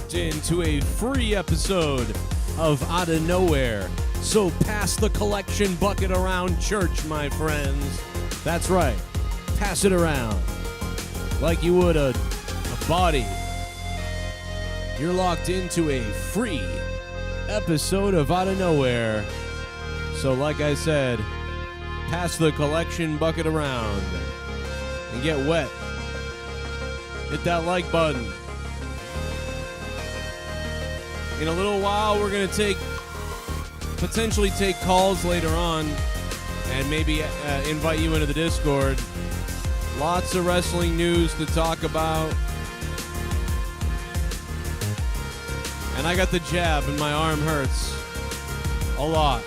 locked into a free episode of Outta Nowhere. So pass the collection bucket around church, my friends. That's right. Pass it around like you would a body. You're locked into a free episode of Outta Nowhere. So like I said, pass the collection bucket around and get wet. Hit that like button. In a little while, we're going to potentially take calls later on and maybe invite you into the Discord. Lots of wrestling news to talk about. And I got the jab and my arm hurts a lot.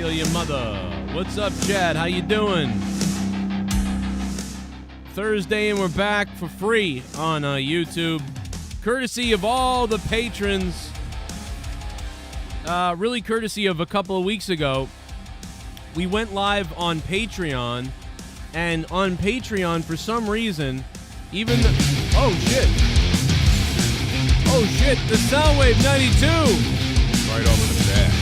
Your mother. What's up, Chad? How you doing? Thursday, and we're back for free on YouTube, courtesy of all the patrons. Really courtesy of a couple of weeks ago. We went live on Patreon, and on Patreon, for some reason, even the... Oh, shit. Oh, shit. The Soundwave 92. Right over the back.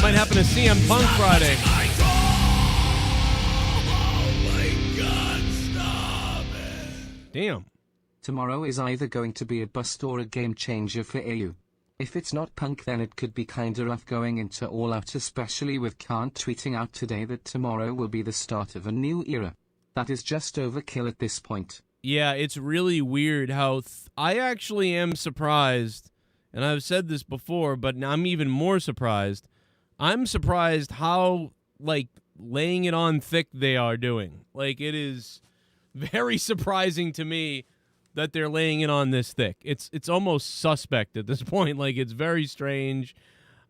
Might happen to CM Punk Friday. Damn. Tomorrow is either going to be a bust or a game changer for AU. If it's not Punk, then it could be kinda rough going into All Out, especially with Kant tweeting out today that tomorrow will be the start of a new era. That is just overkill at this point. Yeah, it's really weird how I actually am surprised, and I've said this before, but I'm even more surprised. I'm surprised how, laying it on thick they are doing. It is very surprising to me that they're laying it on this thick. It's almost suspect at this point. It's very strange.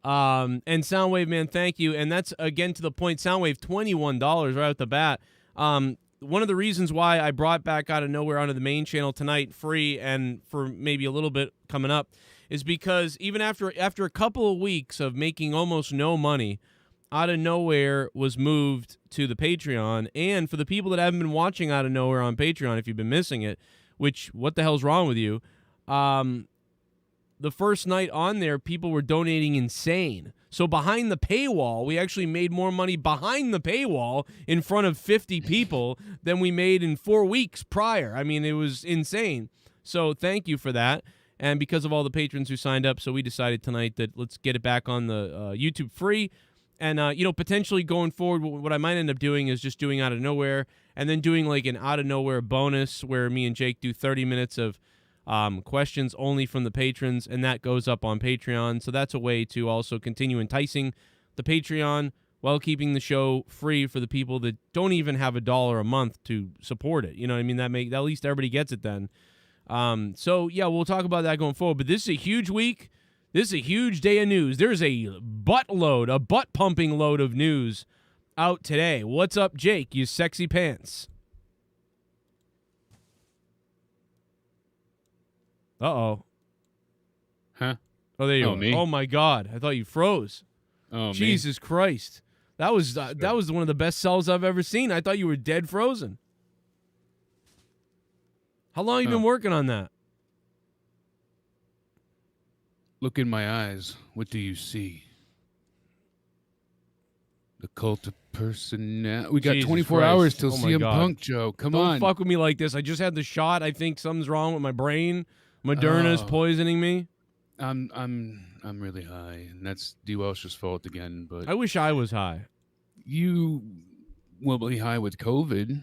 And Soundwave, man, thank you. And that's, again, to the point, Soundwave, $21 right off the bat. One of the reasons why I brought back Outta Nowhere onto the main channel tonight, free, and for maybe a little bit coming up, is because even after a couple of weeks of making almost no money, Outta Nowhere was moved to the Patreon. And for the people that haven't been watching Outta Nowhere on Patreon, if you've been missing it, which, what the hell's wrong with you? The the first night on there, people were donating insane. So behind the paywall, we actually made more money behind the paywall in front of 50 people than we made in 4 weeks prior. I mean, it was insane. So thank you for that. And because of all the patrons who signed up, so we decided tonight that let's get it back on the YouTube free. And, potentially going forward, what I might end up doing is just doing Out of Nowhere and then doing like an Out of Nowhere bonus where me and Jake do 30 minutes of questions only from the patrons, and that goes up on Patreon. So that's a way to also continue enticing the Patreon while keeping the show free for the people that don't even have $1 a month to support it. You know what I mean? At least everybody gets it then. So, yeah, we'll talk about that going forward. But this is a huge week. This is a huge day of news. There's a butt-pumping load of news out today. What's up, Jake, you sexy pants? Uh-oh. Huh? Oh, there you are. Me? Oh, my God. I thought you froze. Oh, Jesus Christ. That was one of the best sells I've ever seen. I thought you were dead frozen. How long have you been working on that? Look in my eyes. What do you see? The cult of personality. We got Jesus 24 Christ. hours till Oh my CM God. Punk, Joe. Come Don't on. fuck with me like this. I just had the shot. I think something's wrong with my brain. Moderna's poisoning me. I'm really high, and that's D. Welsh's fault again. But I wish I was high. you will be high with COVID.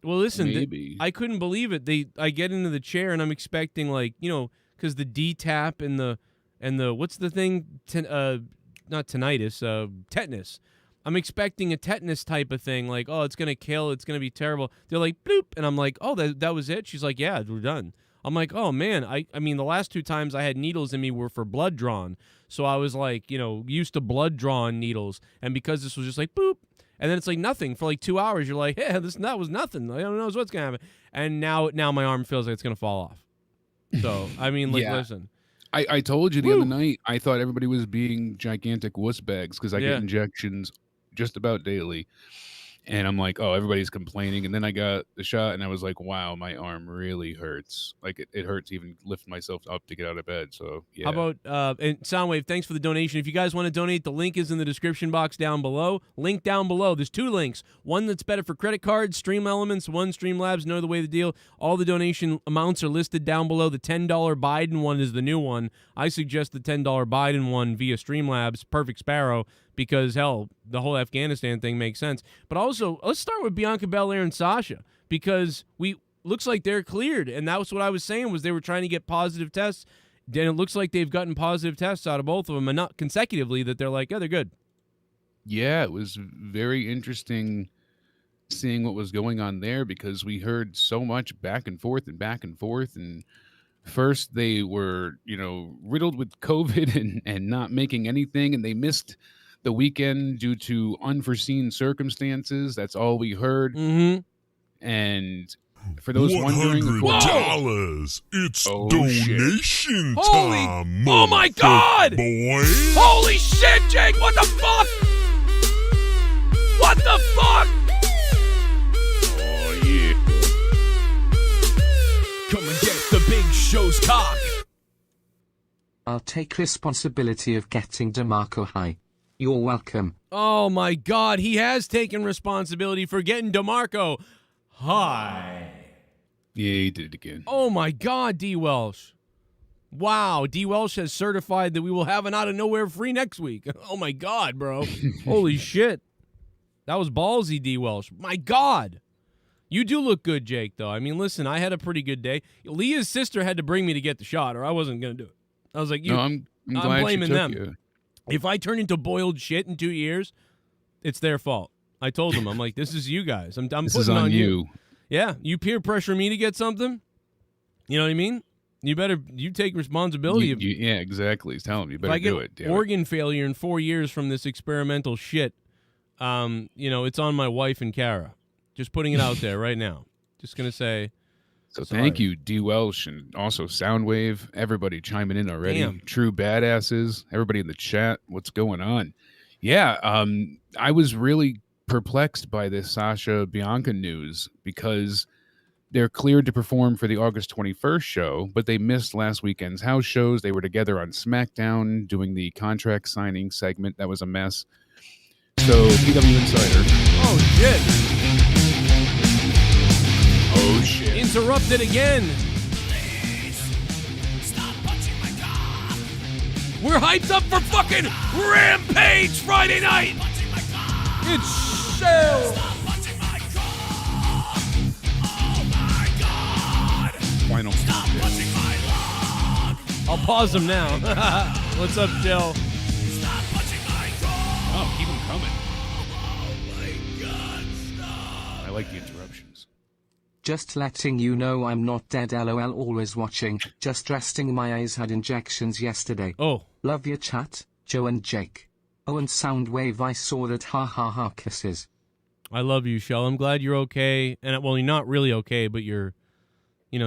Well, listen, Maybe. I couldn't believe it. I get into the chair and I'm expecting because the D-tap and the what's the thing? Not tinnitus, tetanus. I'm expecting a tetanus type of thing, like, oh, it's gonna kill, it's gonna be terrible. They're like, bloop, and I'm like, oh, that was it. She's like, yeah, we're done. I'm like, oh man, I mean, the last 2 times I had needles in me were for blood drawn, so I was like, used to blood drawn needles, and because this was just like boop. And then it's like nothing for like 2 hours. You're like, yeah, that was nothing. I don't know what's gonna happen. And now my arm feels like it's gonna fall off. So I mean, like, Yeah. listen. I told you the other night. I thought everybody was being gigantic wuss bags because I Yeah. get injections just about daily, and I'm like, oh, everybody's complaining. And then I got the shot, and I was like, wow, my arm really hurts. Like it hurts to even lift myself up to get out of bed. So yeah. How about and Soundwave? Thanks for the donation. If you guys want to donate, the link is in the description box down below. Link down below. There's 2 links. One that's better for credit cards, Stream Elements. One Streamlabs. Know the way the deal. All the donation amounts are listed down below. The $10 Biden one is the new one. I suggest the $10 Biden one via Streamlabs. Perfect Sparrow. Because, hell, the whole Afghanistan thing makes sense. But also, let's start with Bianca Bel-Air and Sasha. Because looks like they're cleared. And that was what I was saying, was they were trying to get positive tests. And it looks like they've gotten positive tests out of both of them. And not consecutively, that they're like, yeah, they're good. Yeah, it was very interesting seeing what was going on there because we heard so much back and forth. And first they were, riddled with COVID and not making anything. And they missed the weekend due to unforeseen circumstances. That's all we heard. Mm-hmm. And for those wondering, $100. It's donation time. Oh my God! Boys. Holy shit, Jake! What the fuck? What the fuck? oh yeah, Come and get the big show's cock. I'll take responsibility of getting DeMarco high. You're welcome. Oh my God, he has taken responsibility for getting DeMarco high. yeah, he did it again. Oh my God, D. Welsh. Wow, D. Welsh has certified that we will have an Out of Nowhere free next week. Oh my God, bro. Holy shit. That was ballsy, D. Welsh. My God. You do look good, Jake, though. I mean, listen, I had a pretty good day. Leah's sister had to bring me to get the shot, or I wasn't going to do it. I was like, No, I'm glad she blaming took them. you. If I turn into boiled shit in 2 years, it's their fault. I told them, I'm like, this is you guys. I'm This putting is on you. Yeah, you peer pressure me to get something. You know what I mean? You take responsibility. Yeah, exactly. Tell him you If better I get do it. Damn it. organ failure in 4 years from this experimental shit, it's on my wife and Kara. Just putting it out there right now. Just gonna say. So sorry. thank you, D. Welsh, and also Soundwave. Everybody chiming in already. Damn. True badasses. Everybody in the chat. What's going on? Yeah, I was really perplexed by this Sasha Bianca news because They're cleared to perform for the August 21st show, but they missed last weekend's house shows. They were together on SmackDown doing the contract signing segment. That was a mess. So, PW Insider. Oh, shit. Oh, shit. Interrupted again. We're hyped up for fucking Rampage Friday night. It's Shell. Final. I'll pause them now. What's up, Shell? Oh, keep them coming. I like the interruptions. Just letting you know I'm not dead, lol, always watching. Just resting, my eyes had injections yesterday. Oh. Love your chat, Joe and Jake. Oh, and Soundwave, I saw that, ha ha ha, kisses. I love you, Shell. I'm glad you're okay. And well, you're not really okay, but you're,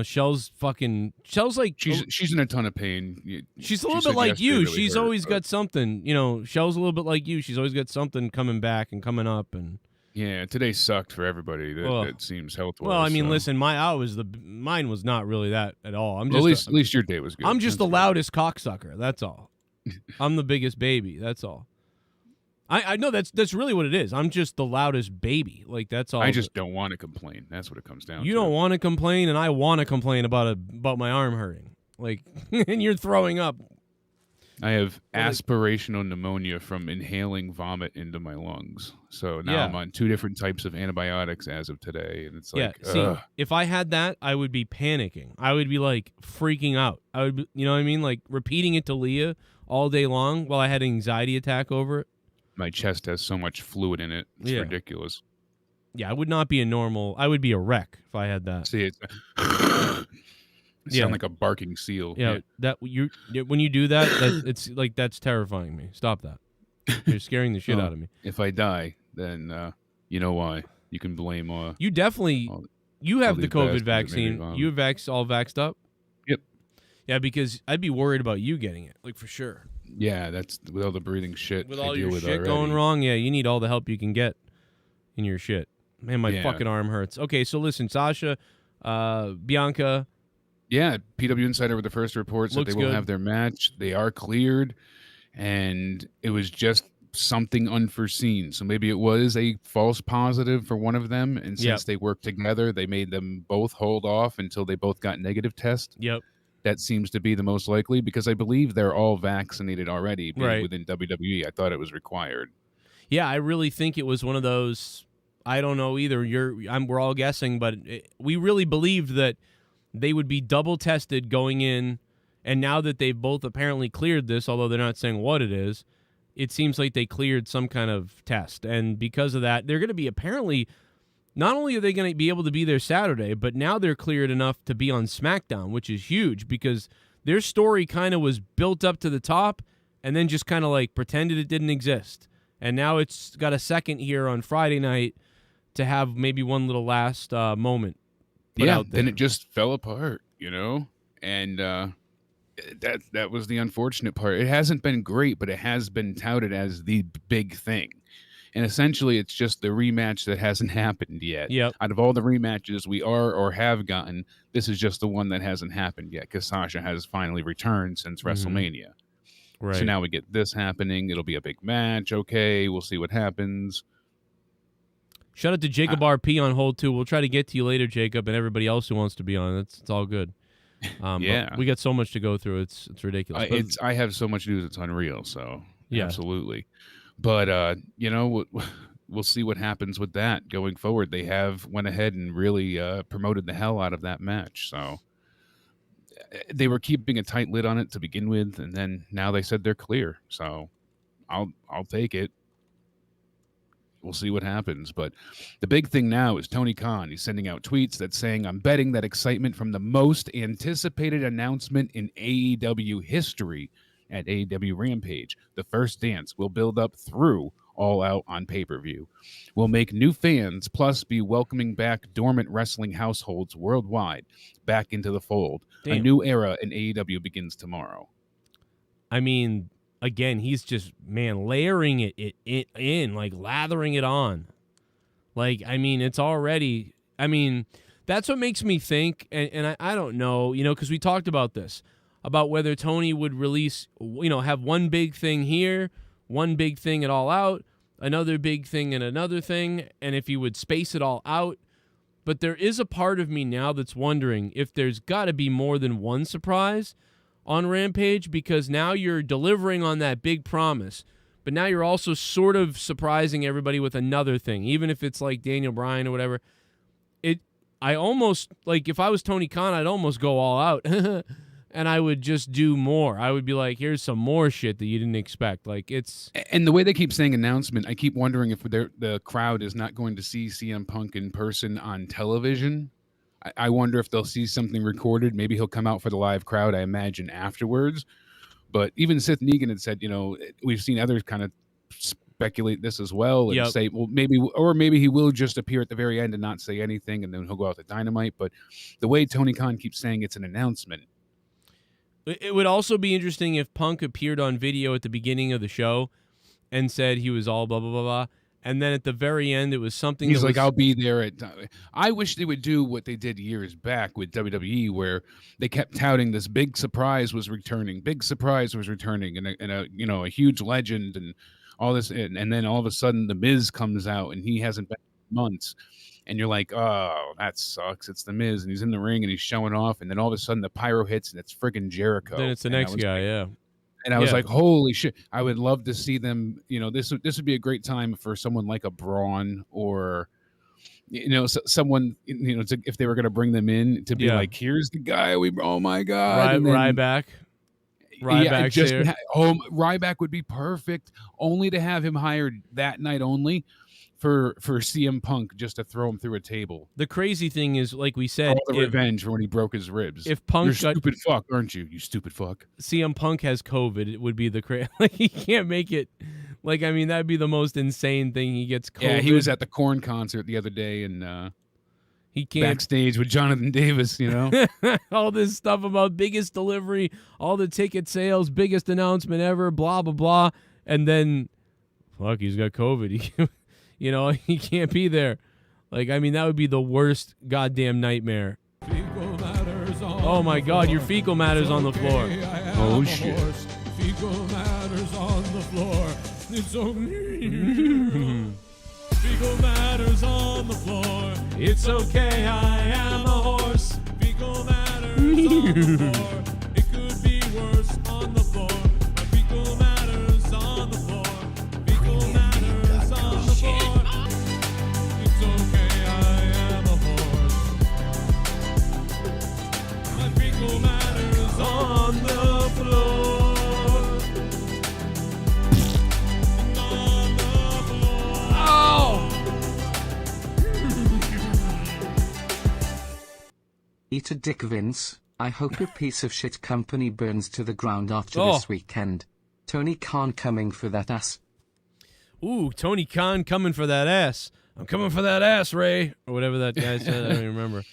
Shell's like, She's in a ton of pain. she's a little bit like you. Really she's always got something, Shell's a little bit like you. She's always got something coming back and coming up. And yeah, today sucked for everybody. That seems health-wise. Well, I mean, so. listen, mine was not really that at all. I'm just at least your day was good. I'm just the loudest cocksucker. That's all. I'm the biggest baby. That's all. I know that's really what it is. I'm just the loudest baby. Like, that's all. I just don't want to complain. That's what it comes down to. You don't want to complain, and I want to complain about my arm hurting. Like, and you're throwing up. I have aspirational pneumonia from inhaling vomit into my lungs. So now I'm on 2 different types of antibiotics as of today, and it's like, see, if I had that, I would be panicking. I would be like freaking out. I would, you know what I mean? Like repeating it to Leah all day long while I had an anxiety attack over it. My chest has so much fluid in it. It's ridiculous. Yeah, I would not be I would be a wreck if I had that. See, sound like a barking seal. Yeah, when you do that, it's like, that's terrifying me. Stop that. You're scaring the shit out of me. If I die, then you know why. You can blame you definitely you have the COVID vaccine. You all vaxxed up? Yep. Yeah, because I'd be worried about you getting it, like, for sure. Yeah, that's with all the breathing shit. With all your shit going wrong, you need all the help you can get in your shit. Man, my fucking arm hurts. Okay, so listen, Sasha, Bianca. Yeah, PW Insider with the first reports that they will have their match. They are cleared, and it was just something unforeseen. So maybe it was a false positive for one of them, and since they worked together, they made them both hold off until they both got negative tests. Yep. That seems to be the most likely because I believe they're all vaccinated already within WWE. I thought it was required. Yeah, I really think it was one of those. I don't know either. We're all guessing, but we really believed that they would be double tested going in, and now that they've both apparently cleared this, although they're not saying what it is, it seems like they cleared some kind of test, and because of that, they're going to be apparently. Not only are they going to be able to be there Saturday, but now they're cleared enough to be on SmackDown, which is huge because their story kind of was built up to the top and then just kind of like pretended it didn't exist. And now it's got a second here on Friday night to have maybe one little last moment put out there. Then it just fell apart, and that was the unfortunate part. It hasn't been great, but it has been touted as the big thing. And essentially, it's just the rematch that hasn't happened yet. Yep. Out of all the rematches we are or have gotten, this is just the one that hasn't happened yet because Sasha has finally returned since WrestleMania. Right. So now we get this happening. It'll be a big match. Okay, we'll see what happens. Shout out to Jacob RP on hold, too. We'll try to get to you later, Jacob, and everybody else who wants to be on. It's all good. But we got so much to go through. It's ridiculous. I have so much news. It's unreal. So absolutely. But, we'll see what happens with that going forward. They have went ahead and really promoted the hell out of that match. So they were keeping a tight lid on it to begin with, and then now they said they're clear. So I'll take it. We'll see what happens. But the big thing now is Tony Khan. He's sending out tweets that's saying, I'm betting that excitement from the most anticipated announcement in AEW history at AEW Rampage, the first dance, will build up through All Out on pay-per-view. We'll make new fans, plus be welcoming back dormant wrestling households worldwide back into the fold. Damn. A new era in AEW begins tomorrow. I mean, again, he's just, layering it in, like lathering it on. Like, I mean, it's already, That's what makes me think, and I don't know, because we talked about this, about whether Tony would release, have one big thing here, one big thing at All Out, another big thing and another thing, and if he would space it all out. But there is a part of me now that's wondering if there's got to be more than one surprise on Rampage, because now you're delivering on that big promise, but now you're also sort of surprising everybody with another thing, even if it's like Daniel Bryan or whatever. I almost, like, if I was Tony Khan, I'd almost go all out, and I would just do more. I would be like, here's some more shit that you didn't expect. Like, it's... And the way they keep saying announcement, I keep wondering if the crowd is not going to see CM Punk in person on television. I wonder if they'll see something recorded. Maybe he'll come out for the live crowd, I imagine, afterwards. But even Seth Negan had said, we've seen others kind of speculate this as well and say, well, maybe he will just appear at the very end and not say anything, and then he'll go out to Dynamite. But the way Tony Khan keeps saying it's an announcement. It would also be interesting if Punk appeared on video at the beginning of the show and said he was all blah, blah, blah, blah. And then at the very end, it was something. He's like, I'll be there at. I wish they would do what they did years back with WWE, where they kept touting this big surprise was returning, and a huge legend and all this, and then all of a sudden the Miz comes out and he hasn't been in months, and you're like, oh, that sucks. It's the Miz, and he's in the ring and he's showing off, and then all of a sudden the pyro hits and it's friggin' Jericho. Then it's the next guy, yeah. And I was like, holy shit. I would love to see them, this would be a great time for someone like a Braun or, someone, if they were going to bring them in to be like, here's the guy. Oh my God. Ryback. Ryback would be perfect, only to have him hired that night only for CM Punk, just to throw him through a table. The crazy thing is, like we said, all the revenge for when he broke his ribs. If Punk, you're stupid fuck, aren't you? You stupid fuck. CM Punk has COVID. It would be the like he can't make it. Like, I mean, that'd be the most insane thing. He gets COVID. Yeah, he was at the Korn concert the other day, and he can't backstage with Jonathan Davis. All this stuff about biggest delivery, all the ticket sales, biggest announcement ever, blah blah blah, and then, fuck, he's got COVID. He can't be there. Like, I mean, that would be the worst goddamn nightmare. Oh, my God, your fecal matter's on the floor. Oh, shit. Fecal matter's on the floor. It's okay. Fecal matter's on the floor. It's okay, I am a horse. Fecal matter's on the floor. It could be worse on the floor. My fecal matter's on the floor. Fecal matter's on the floor. It's okay, I am a horse. My fecal matter's on the floor. On the floor. Oh! Eat a dick, Vince. I hope your piece of shit company burns to the ground after this weekend. Tony Khan coming for that ass. Ooh, Tony Khan coming for that ass. I'm coming for that ass, Ray. Or whatever that guy said. I don't even remember.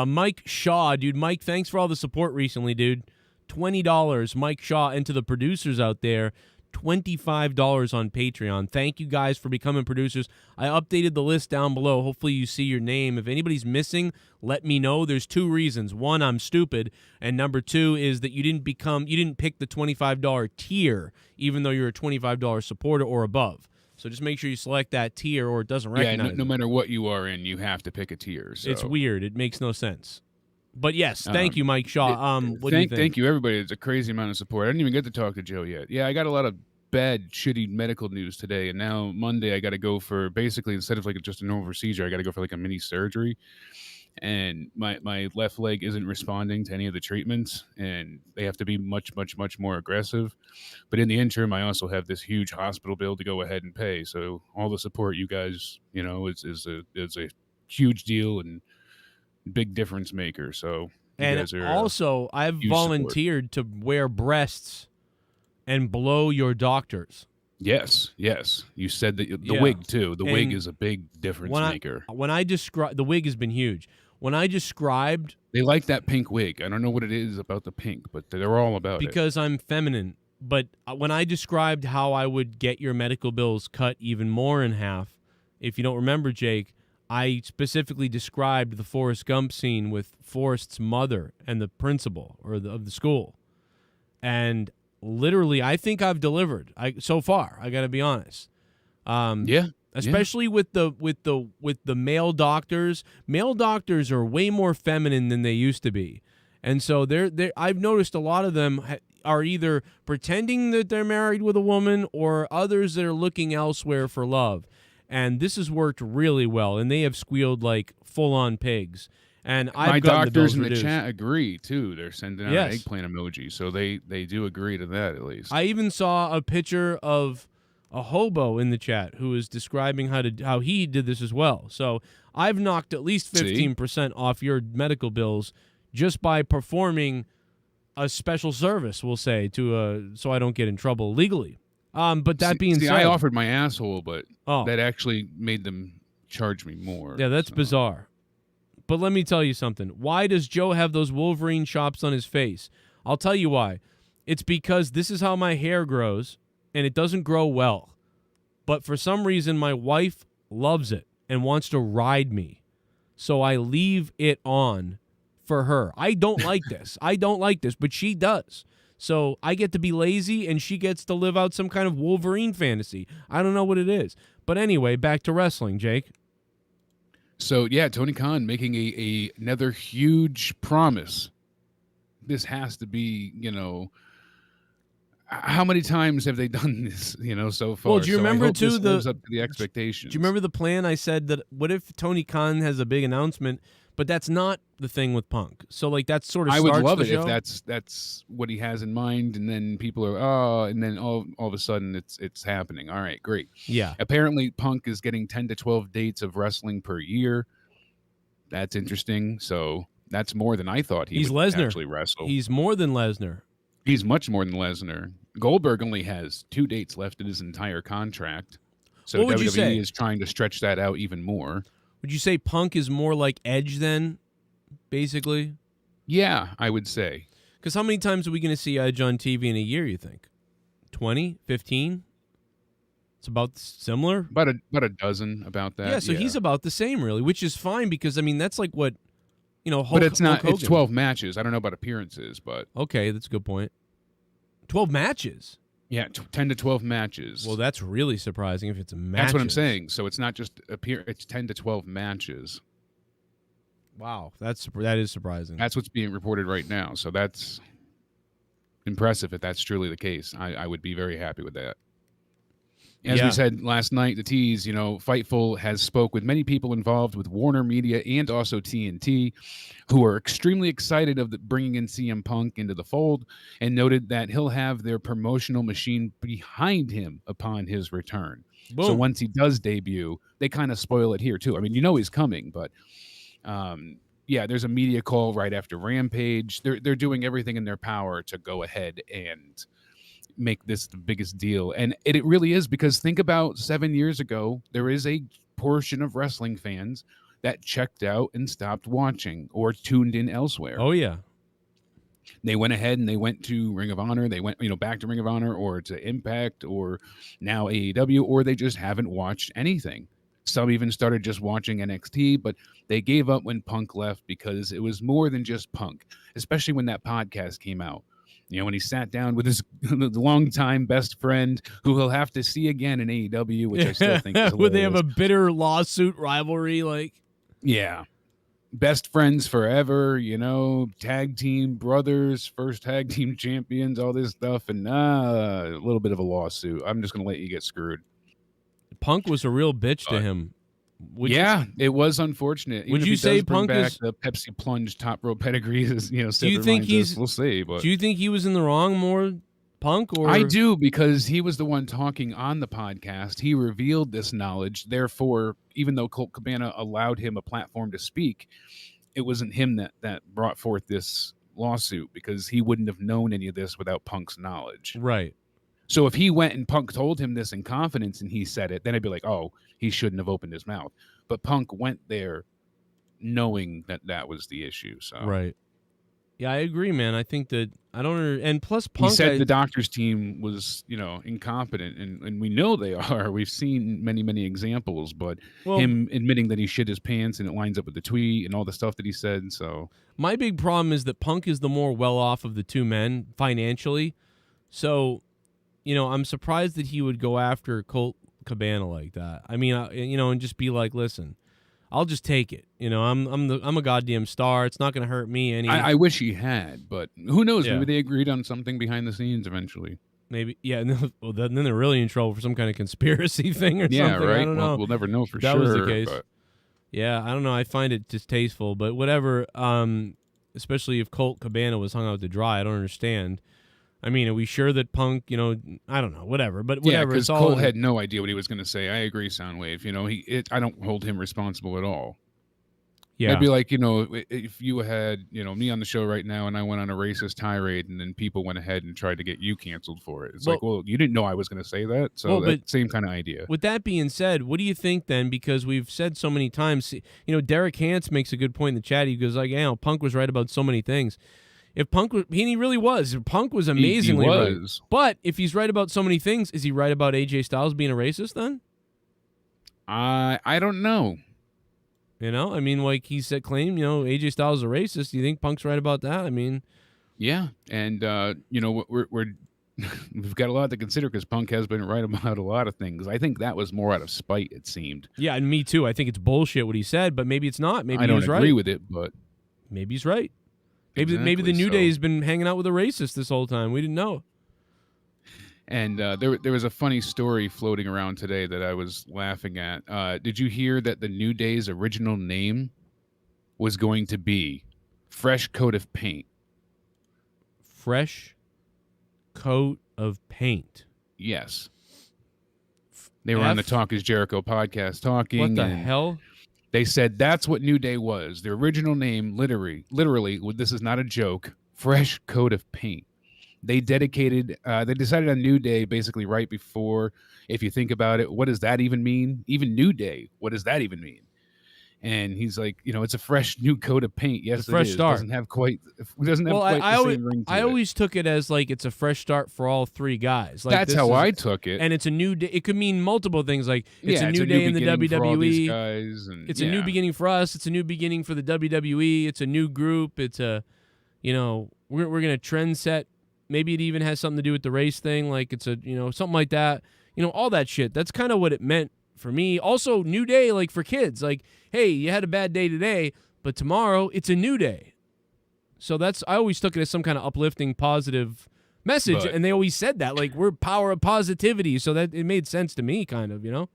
Mike Shaw, dude. Mike, thanks for all the support recently, dude. $20, Mike Shaw, and to the producers out there, $25 on Patreon. Thank you guys for becoming producers. I updated the list down below. Hopefully you see your name. If anybody's missing, let me know. There's two reasons. One, I'm stupid, and number two is that you didn't pick the $25 tier, even though you're a $25 supporter or above. So just make sure you select that tier or it doesn't recognize no matter what you are in, you have to pick a tier. So. It's weird. It makes no sense. But yes, thank you, Mike Shaw. What do you think? Thank you, everybody. It's a crazy amount of support. I didn't even get to talk to Joe yet. Yeah, I got a lot of bad, shitty medical news today, and now Monday I got to go for, basically, instead of like just a normal procedure, I got to go for like a mini surgery. And my left leg isn't responding to any of the treatments, and they have to be much, much, much more aggressive. But in the interim, I also have this huge hospital bill to go ahead and pay. So all the support you guys, is a huge deal and big difference maker. So you guys are also, I've volunteered to wear breasts and blow your doctors. Yes. You said that the wig too. The wig is a big difference maker. When I describe, the wig has been huge. When I described, they like that pink wig. I don't know what it is about the pink, but they're all about it. Because I'm feminine. But when I described how I would get your medical bills cut even more in half, if you don't remember, Jake, I specifically described the Forrest Gump scene with Forrest's mother and the principal of the school. And literally, I think I've delivered. So far, I got to be honest. Especially with the male doctors. Male doctors are way more feminine than they used to be. And so I've noticed a lot of them are either pretending that they're married with a woman or others that are looking elsewhere for love. And this has worked really well, and they have squealed like full-on pigs. And my doctors in the chat agree too. They're sending out an eggplant emoji, so they do agree to that at least. I even saw a picture of a hobo in the chat who was describing how he did this as well. So I've knocked at least 15% off your medical bills just by performing a special service, we'll say, so I don't get in trouble legally. But that being said, I offered my asshole, but that actually made them charge me more. Yeah, that's bizarre. But let me tell you something. Why does Joe have those Wolverine chops on his face? I'll tell you why. It's because this is how my hair grows, and it doesn't grow well. But for some reason, my wife loves it and wants to ride me. So I leave it on for her. I don't like this. But she does. So I get to be lazy, and she gets to live out some kind of Wolverine fantasy. I don't know what it is. But anyway, back to wrestling, Jake. So, yeah, Tony Khan making another huge promise. This has to be, how many times have they done this, so far? Well, do you remember, too, lives up to the expectations. Do you remember the plan I said that what if Tony Khan has a big announcement, but that's not the thing with Punk? So, like, that sort of starts the show. I would love it if that's what he has in mind, and then people are, and then all of a sudden it's happening. All right, great. Yeah. Apparently, Punk is getting 10 to 12 dates of wrestling per year. That's interesting. So that's more than I thought he would actually wrestle. He's more than Lesnar. He's much more than Lesnar. Goldberg only has 2 dates left in his entire contract. So WWE is trying to stretch that out even more. Would you say Punk is more like Edge then, basically? Yeah, I would say. Because how many times are we going to see Edge on TV in a year, you think? 20? 15? It's about similar? About a dozen, about that. Yeah, so he's about the same, really, which is fine because, that's like what, but it's not. It's 12 matches. I don't know about appearances, but... Okay, that's a good point. 12 matches? Yeah, 10 to 12 matches. Well, that's really surprising if it's matches. That's what I'm saying. So it's not just it's 10 to 12 matches. Wow, that is surprising. That's what's being reported right now. So that's impressive if that's truly the case. I would be very happy with that. As we said last night, the tease, Fightful has spoke with many people involved with Warner Media and also TNT who are extremely excited of bringing in CM Punk into the fold and noted that he'll have their promotional machine behind him upon his return. Boom. So once he does debut, they kind of spoil it here too. I mean, he's coming, but there's a media call right after Rampage. They're doing everything in their power to go ahead and make this the biggest deal. And it really is, because think about 7 years ago, there is a portion of wrestling fans that checked out and stopped watching or tuned in elsewhere. Oh, yeah. They went ahead and they went to Ring of Honor. They went, back to Ring of Honor or to Impact or now AEW, or they just haven't watched anything. Some even started just watching NXT, but they gave up when Punk left because it was more than just Punk, especially when that podcast came out. When he sat down with his longtime best friend, who he'll have to see again in AEW, which I still think is hilarious. Would they have a bitter lawsuit rivalry? Yeah. Best friends forever, tag team brothers, first tag team champions, all this stuff, and a little bit of a lawsuit. I'm just going to let you get screwed. Punk was a real bitch to him. It was unfortunate. Would you say Punk is the Pepsi Plunge top rope pedigree? Do you think we'll see. But do you think he was in the wrong more, Punk? Or I do, because he was the one talking on the podcast. He revealed this knowledge. Therefore, even though Colt Cabana allowed him a platform to speak, it wasn't him that brought forth this lawsuit, because he wouldn't have known any of this without Punk's knowledge. Right. So if he went and Punk told him this in confidence and he said it, then I'd be like, oh, he shouldn't have opened his mouth. But Punk went there knowing that was the issue. So right. Yeah, I agree, man. I think that I don't and plus Punk He said the doctor's team was, incompetent, and we know they are. We've seen many, many examples, but him admitting that he shit his pants and it lines up with the tweet and all the stuff that he said. So my big problem is that Punk is the more well-off of the two men financially. So, I'm surprised that he would go after Colt Cabana like that. I mean, and just be like, listen, I'll just take it. I'm a goddamn star. It's not going to hurt me any. I wish he had, but who knows? Yeah. Maybe they agreed on something behind the scenes eventually. Maybe, yeah. Well, then they're really in trouble for some kind of conspiracy thing or something. Yeah, right. I don't know. We'll never know for that sure. Was the case. But... Yeah, I don't know. I find it distasteful, but whatever. Especially if Colt Cabana was hung out to dry, I don't understand. I mean, are we sure that Punk, I don't know, whatever. But whatever. Yeah, because Cole had no idea what he was going to say. I agree, Soundwave. I don't hold him responsible at all. Yeah. I'd be like, if you had, me on the show right now and I went on a racist tirade and then people went ahead and tried to get you canceled for it. It's like, well, you didn't know I was going to say that. So that same kind of idea. With that being said, what do you think then? Because we've said so many times, Derek Hance makes a good point in the chat. He goes like, Punk was right about so many things. If Punk was, he really was. Punk was amazingly he right. was. But if he's right about so many things, is he right about AJ Styles being a racist then? I don't know. I mean, like he said, AJ Styles is a racist. Do you think Punk's right about that? I mean, yeah, and we're we've got a lot to consider because Punk has been right about a lot of things. I think that was more out of spite. It seemed. Yeah, and me too. I think it's bullshit what he said, but maybe it's not. Maybe I don't agree right. with it, but maybe he's right. Maybe exactly, maybe the New Day's been hanging out with a racist this whole time. We didn't know. And there was a funny story floating around today that I was laughing at. Did you hear that the New Day's original name was going to be Fresh Coat of Paint? Fresh Coat of Paint. Yes. They were on the Talk is Jericho podcast talking. What the hell? They said that's what New Day was. Their original name, literally, this is not a joke, Fresh Coat of Paint. They decided on New Day basically right before, if you think about it, what does that even mean? Even New Day, what does that even mean? And he's like, it's a fresh new coat of paint. Yes, it's a fresh start. Doesn't have quite the same ring to it. I always took it as like it's a fresh start for all three guys. Like that's how I took it. And it's a new day. It could mean multiple things. Like it's a new day in the WWE. Guys and, it's a new beginning for us. It's a new beginning for the WWE. It's a new group. It's a, we're gonna trend set. Maybe it even has something to do with the race thing. Like it's a, something like that. All that shit. That's kind of what it meant for me. Also, new day, like for kids. Like, hey, you had a bad day today, but tomorrow it's a new day. So I always took it as some kind of uplifting, positive message. And they always said that. Like, we're power of positivity. So that it made sense to me, kind of,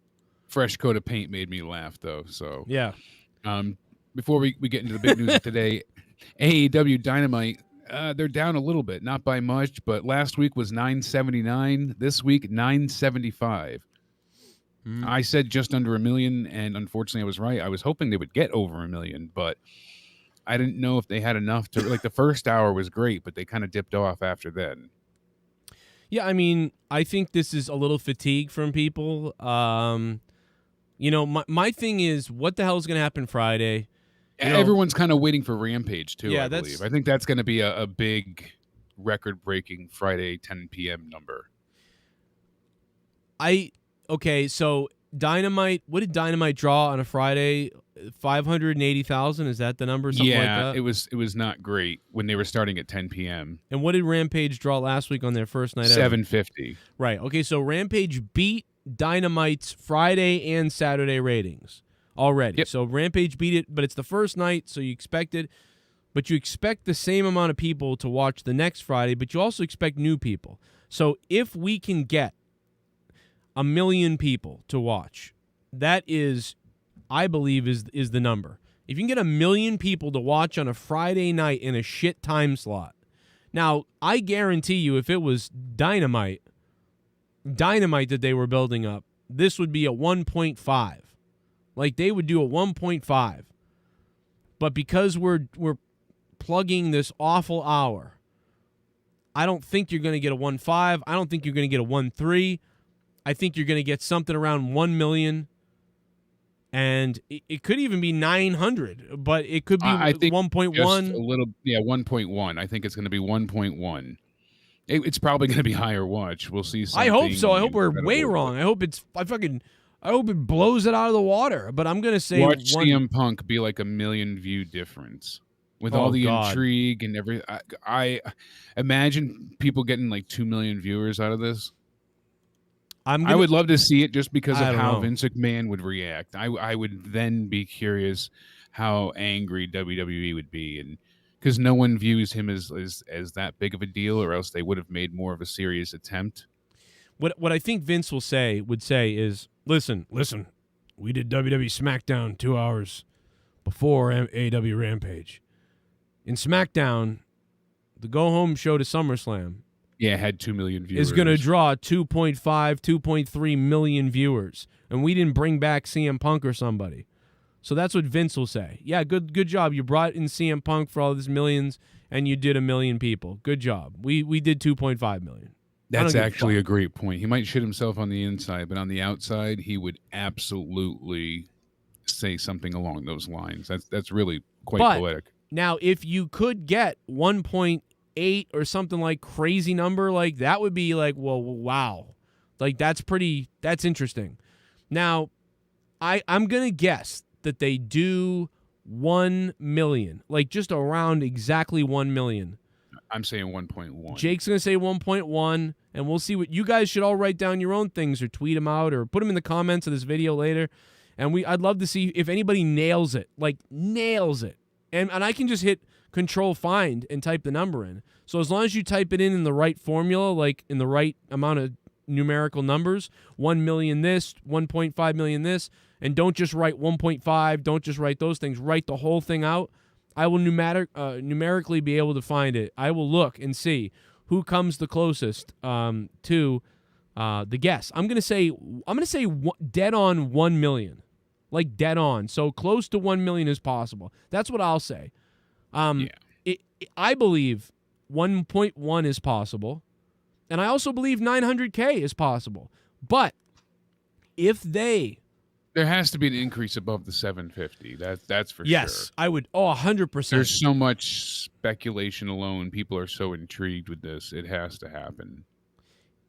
Fresh coat of paint made me laugh, though. So, yeah. Before we get into the big news of today, AEW Dynamite. They're down a little bit, not by much, but last week was 979. This week, 975. I said just under 1 million, and unfortunately I was right. I was hoping they would get over 1 million, but I didn't know if they had enough to, like the first hour was great, but they kind of dipped off after then. Yeah, I mean, I think this is a little fatigue from people. My thing is, what the hell is going to happen Friday? Everyone's kind of waiting for Rampage, too, I believe. I think that's going to be a big record-breaking Friday 10 p.m. number. Okay, so Dynamite, what did Dynamite draw on a Friday? 580,000? Is that the number? Something like that? it was not great when they were starting at 10 p.m. And what did Rampage draw last week on their first night? 750. Right. Okay, so Rampage beat Dynamite's Friday and Saturday ratings already. Yep. So Rampage beat it, but it's the first night, so you expect it. But you expect the same amount of people to watch the next Friday, but you also expect new people. So if we can get 1 million people to watch, that is, I believe, is the number. If you can get 1 million people to watch on a Friday night in a shit time slot. Now, I guarantee you, if it was Dynamite that they were building up, this would be a 1.5. Like, they would do a 1.5. But because we're plugging this awful hour, I don't think you're going to get a 1.5. I don't think you're going to get a 1.3. I think you're going to get something around 1 million. And it could even be 900, but it could be I think 1.1. just a little, 1.1. I think it's going to be 1.1. It's probably going to be higher. Watch, we'll see. I hope so. I hope we're incredible. way wrong. I hope I hope it blows it out of the water. But I'm gonna say watch CM Punk be like a million view difference with all the intrigue and everything. I imagine people getting like 2 million viewers out of this. I would love to see it just because of how Vince McMahon would react. I would then be curious how angry WWE would be, and because no one views him as that big of a deal, or else they would have made more of a serious attempt. What I think Vince would say is, listen, we did WWE SmackDown 2 hours before AEW Rampage. In SmackDown, the go-home show to SummerSlam, had 2 million viewers. Is going to draw 2.5, 2.3 million viewers, and we didn't bring back CM Punk or somebody. So that's what Vince will say. Yeah, good job. You brought in CM Punk for all these millions, and you did 1 million people. Good job. We did 2.5 million. That's actually a great point. He might shit himself on the inside, but on the outside, he would absolutely say something along those lines. That's really quite poetic. Now, if you could get 1.8 or something like crazy number, like that would be like, well, wow. Like that's interesting. Now, I'm going to guess that they do 1 million, like just around exactly 1 million. I'm saying 1.1. Jake's going to say 1.1, and we'll see what you guys should all write down your own things or tweet them out or put them in the comments of this video later. And I'd love to see if anybody nails it, like nails it. And I can just hit Control Find and type the number in. So as long as you type it in the right formula, like in the right amount of numerical numbers, 1 million this, 1.5 million this, and don't just write 1.5, don't just write those things, write the whole thing out. I will numerically be able to find it. I will look and see who comes the closest to the guess. I'm gonna say dead on 1 million, like dead on. So close to 1 million as possible. That's what I'll say. I believe 1.1 is possible, and I also believe 900K is possible. But if there has to be an increase above the 750. That's for sure. Yes, I would. 100%. There's so much speculation alone. People are so intrigued with this. It has to happen.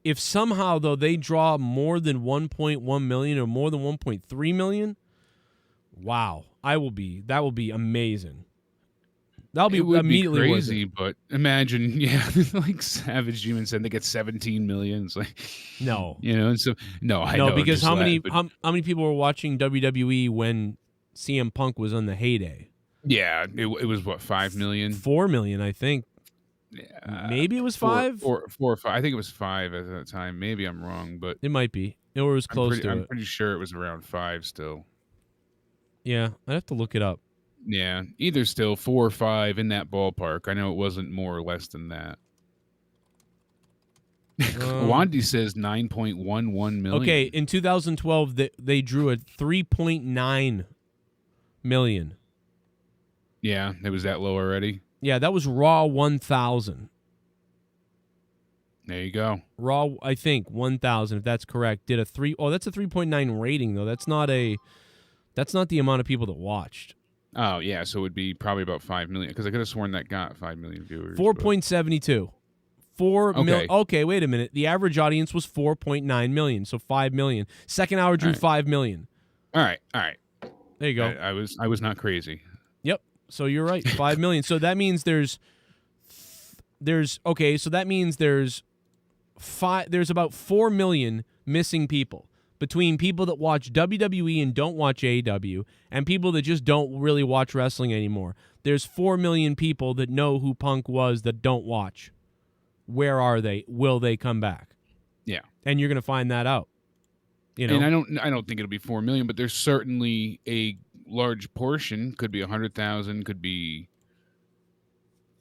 If somehow, though, they draw more than 1.1 million or more than 1.3 million, wow, that will be amazing. That'll be immediately crazy, but imagine, like Savage Demon said, they get 17 million. It's like, no, and so I know because how many people were watching WWE when CM Punk was on the heyday? Yeah, it was what, 5 million, 4 million, I think. Yeah, maybe it was 5, 4 or 5. I think it was 5 at that time. Maybe I'm wrong, but it might be. It was close to it. I'm pretty sure it was around 5 still. Yeah, I'd have to look it up. Yeah, either still 4 or 5 in that ballpark. I know it wasn't more or less than that. Wandy says 9.11 million. Okay, in 2012, they drew a 3.9 million. Yeah, it was that low already. Yeah, that was Raw 1000. There you go. Raw, I think 1000, if that's correct, did a 3. Oh, that's a 3.9 rating though. That's not the amount of people that watched. Oh, yeah, so it would be probably about 5 million, because I could have sworn that got 5 million viewers. 4.72. 4 million. Okay, wait a minute. The average audience was 4.9 million, so 5 million. Second hour drew 5 million. All right. There you go. I was not crazy. Yep. So you're right, 5 million. So that means there's about 4 million missing people. Between people that watch WWE and don't watch AEW and people that just don't really watch wrestling anymore. There's 4 million people that know who Punk was that don't watch. Where are they? Will they come back? Yeah. And you're going to find that out. And I don't think it'll be 4 million, but there's certainly a large portion, could be 100,000, could be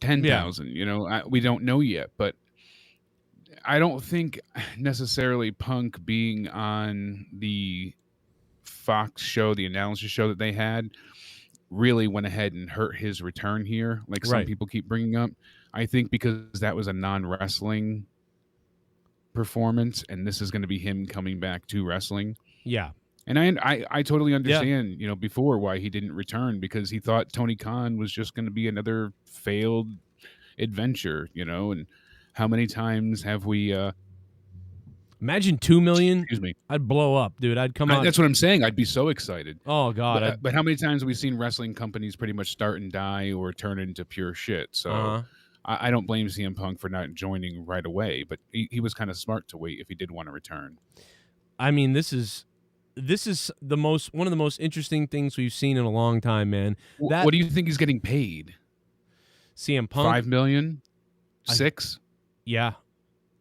10,000, we don't know yet, but I don't think necessarily Punk being on the Fox show, the analysis show that they had, really went ahead and hurt his return here, like some people keep bringing up. I think because that was a non-wrestling performance, and this is going to be him coming back to wrestling. Yeah. And I totally understand, before why he didn't return, because he thought Tony Khan was just going to be another failed adventure, and how many times have we imagine 2 million? Excuse me. I'd blow up, dude. I'd come out. That's what I'm saying. I'd be so excited. Oh God. But how many times have we seen wrestling companies pretty much start and die or turn into pure shit? So I don't blame CM Punk for not joining right away, but he was kind of smart to wait if he did want to return. I mean, this is one of the most interesting things we've seen in a long time, man. What do you think he's getting paid? CM Punk, $5 million, $6 million? Yeah,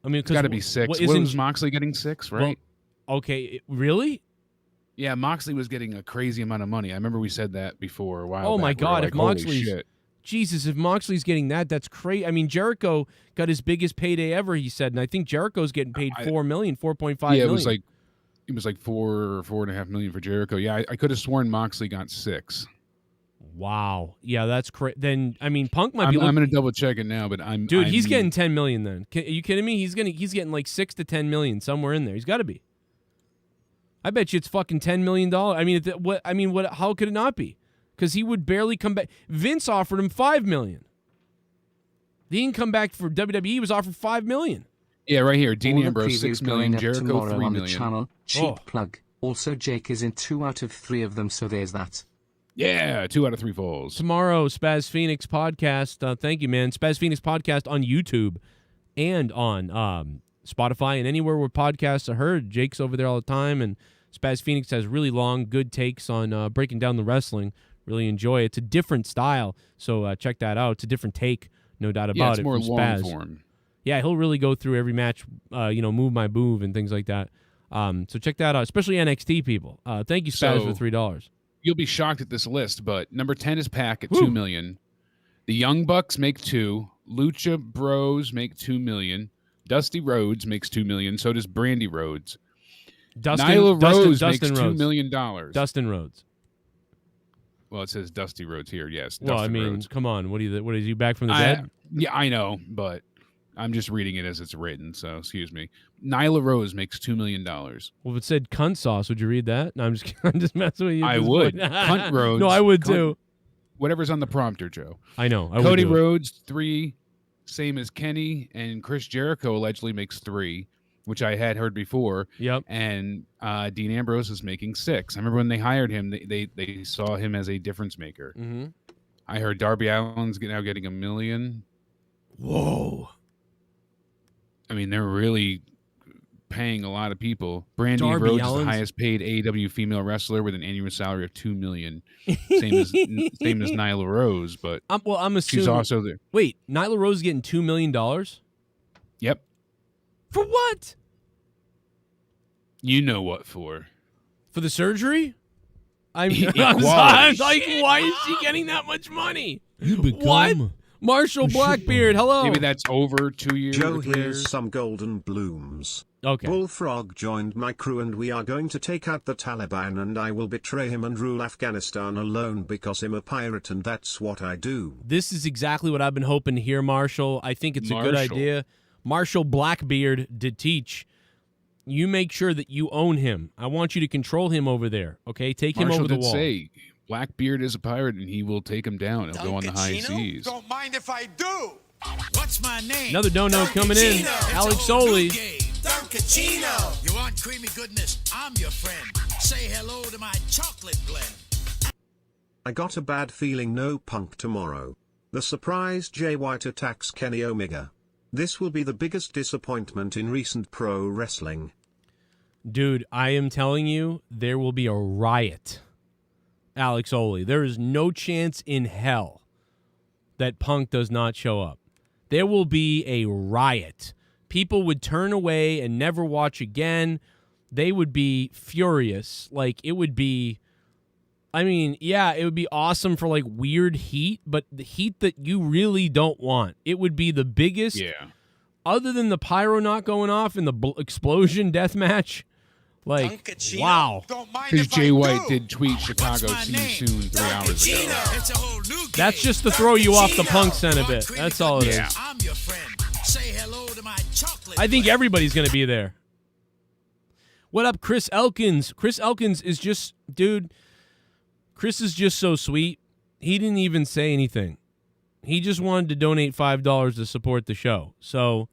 I mean, it's got to be $6 million. What was Moxley getting? $6 million, right? Well, okay, really? Yeah, Moxley was getting a crazy amount of money. I remember we said that before a while. Oh my God! Like, if Moxley's getting that, that's crazy. I mean, Jericho got his biggest payday ever, he said, and I think Jericho's getting paid $4 million, $4.5 million. It was like $4 or $4.5 million for Jericho. Yeah, I could have sworn Moxley got $6 million. Wow. Yeah, that's crazy. Then I mean, Punk might be. I'm going to double check it now, but he's getting $10 million. Then are you kidding me? He's getting like $6 to $10 million somewhere in there. He's got to be. I bet you it's fucking $10 million. I mean, what? How could it not be? Because he would barely come back. Vince offered him $5 million. He didn't come back for WWE. He was offered $5 million. Yeah, right here. Dean Ambrose, $6 million. Jericho, $3 million. On the channel. Cheap plug. Also, Jake is in 2 out of 3 of them, so there's that. Yeah, 2 out of 3 falls. Tomorrow, Spaz Phoenix podcast. Thank you, man. Spaz Phoenix podcast on YouTube and on Spotify and anywhere where podcasts are heard. Jake's over there all the time, and Spaz Phoenix has really long, good takes on breaking down the wrestling. Really enjoy it. It's a different style, so check that out. It's a different take, no doubt about it. Yeah, it's more long Spaz. form. Yeah, he'll really go through every match, move my move and things like that. So check that out, especially NXT people. Thank you, Spaz, for $3. You'll be shocked at this list, but number 10 is Pac at $2 million. The Young Bucks make $2 million. Lucha Bros make $2 million. Dusty Rhodes makes $2 million. So does Brandy Rhodes. Nyla Rose makes $2 million. Dustin Rhodes. Well, it says Dusty Rhodes here. Yes. Well, Dustin I mean, Rhodes. come on. What is he back from the dead? Yeah, I know, but I'm just reading it as it's written, so excuse me. Nyla Rose makes $2 million. Well, if it said cunt sauce, would you read that? No, I'm just messing with you. I would. Cunt Rhodes. No, I would too. Whatever's on the prompter, Joe. I know. Cody Rhodes, 3, same as Kenny, and Chris Jericho allegedly makes 3, which I had heard before. Yep. And Dean Ambrose is making 6. I remember when they hired him, they saw him as a difference maker. Mm-hmm. I heard Darby Allin's now getting $1 million. Whoa. I mean, they're really paying a lot of people. Brandy Darby Rhodes Allin's... is the highest paid AEW female wrestler with an annual salary of $2 million. Same as Nyla Rose, but I'm assuming she's also there. Wait, Nyla Rose is getting $2 million? Yep. For what? You know what for? For the surgery? I'm like, why is she getting that much money? What? Marshall Blackbeard, hello. Maybe that's over 2 years. Joe, here's some golden blooms. Okay. Bullfrog joined my crew and we are going to take out the Taliban and I will betray him and rule Afghanistan alone because I'm a pirate and that's what I do. This is exactly what I've been hoping to hear, Marshall. I think it's a good idea. Marshall Blackbeard did teach. You make sure that you own him. I want you to control him over there, okay? Take him over the wall. Say Blackbeard is a pirate and he will take him down. He'll go on the high seas. Don't mind if I do. What's my name? Another dono coming in. Alex Soli. Duncachino. You want creamy goodness? I'm your friend. Say hello to my chocolate blend. I got a bad feeling no Punk tomorrow. The surprise Jay White attacks Kenny Omega. This will be the biggest disappointment in recent pro wrestling. Dude, I am telling you, there will be a riot. Alex Oli. There is no chance in hell that Punk does not show up. There will be a riot. People would turn away and never watch again. They would be furious. Like, it would be... I mean, yeah, it would be awesome for, like, weird heat, but the heat that you really don't want. It would be the biggest... Yeah. Other than the pyro not going off in the explosion death match... Like, Duncachino. Wow. Because Jay White did tweet Chicago, see you soon 3 hours ago. That's just to throw you off the Punk scent a bit. That's all it is. I'm your friend. Say hello to my chocolate. I think everybody's going to be there. What up, Chris Elkins? Chris Elkins is just, dude, Chris is just so sweet. He didn't even say anything. He just wanted to donate $5 to support the show. So,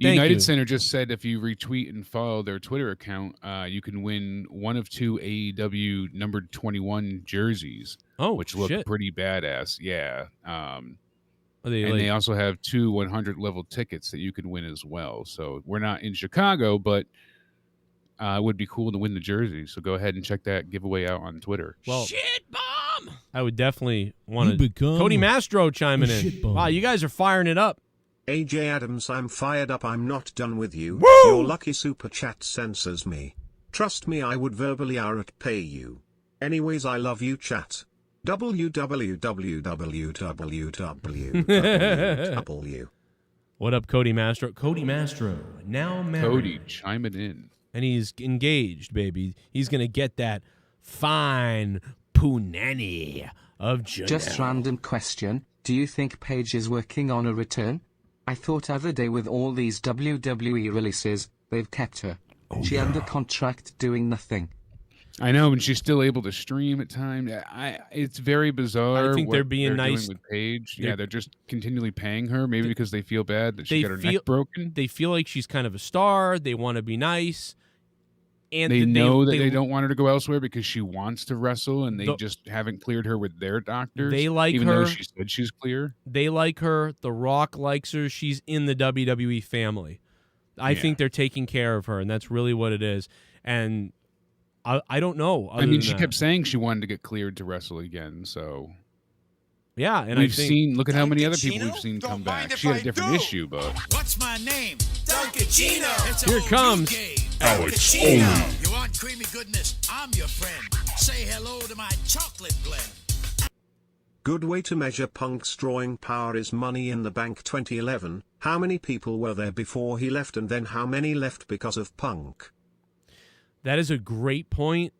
thank United you. Center just said if you retweet and follow their Twitter account, you can win one of 2 AEW numbered 21 jerseys. Oh, which look shit. pretty badass. Yeah. Are they, and like, they also have 2 100 level tickets that you can win as well. So we're not in Chicago, but it would be cool to win the jersey. So go ahead and check that giveaway out on Twitter. well, Shit bomb! I would definitely want You to. become Cody Mastro chiming a in. shit bomb. Wow, you guys are firing it up. AJ Adams, I'm fired up. I'm not done with you. Woo! Your lucky super chat censors me. Trust me, I would verbally pay you. Anyways, I love you, chat. www. What up, Cody Mastro? Cody Mastro, now married. Cody chiming in. And he's engaged, baby. He's going to get that fine punani of Janelle. Just random question. Do you think Paige is working on a return? I thought other day with all these WWE releases, they've kept her. She under contract doing nothing. I know, and she's still able to stream at times. It's very bizarre. I think what they're being nice. doing with Paige. Yeah, they're just continually paying her, maybe because they feel bad that she got her feel- neck broken. They feel like she's kind of a star. They want to be nice. And They know that they don't want her to go elsewhere because she wants to wrestle, and they The- just haven't cleared her with their doctors. They like even her. though she said she's clear. They like her. The Rock likes her. She's in the WWE family. I Yeah. think they're taking care of her, and that's really what it is. And I don't know. I mean, she kept saying she wanted to get cleared to wrestle again, so yeah, and we've I think seen. Look at how many other people we've Duncachino? seen Don't come mind back. if She had I a different do. issue, but What's my name? Duncachino. It's a Here it whole comes. new game. Alex Duncachino. You want creamy goodness? I'm your friend. Say hello to my chocolate blend. Good way to measure Punk's drawing power is Money in the Bank 2011. How many people were there before he left, and then how many left because of Punk? that is a great point.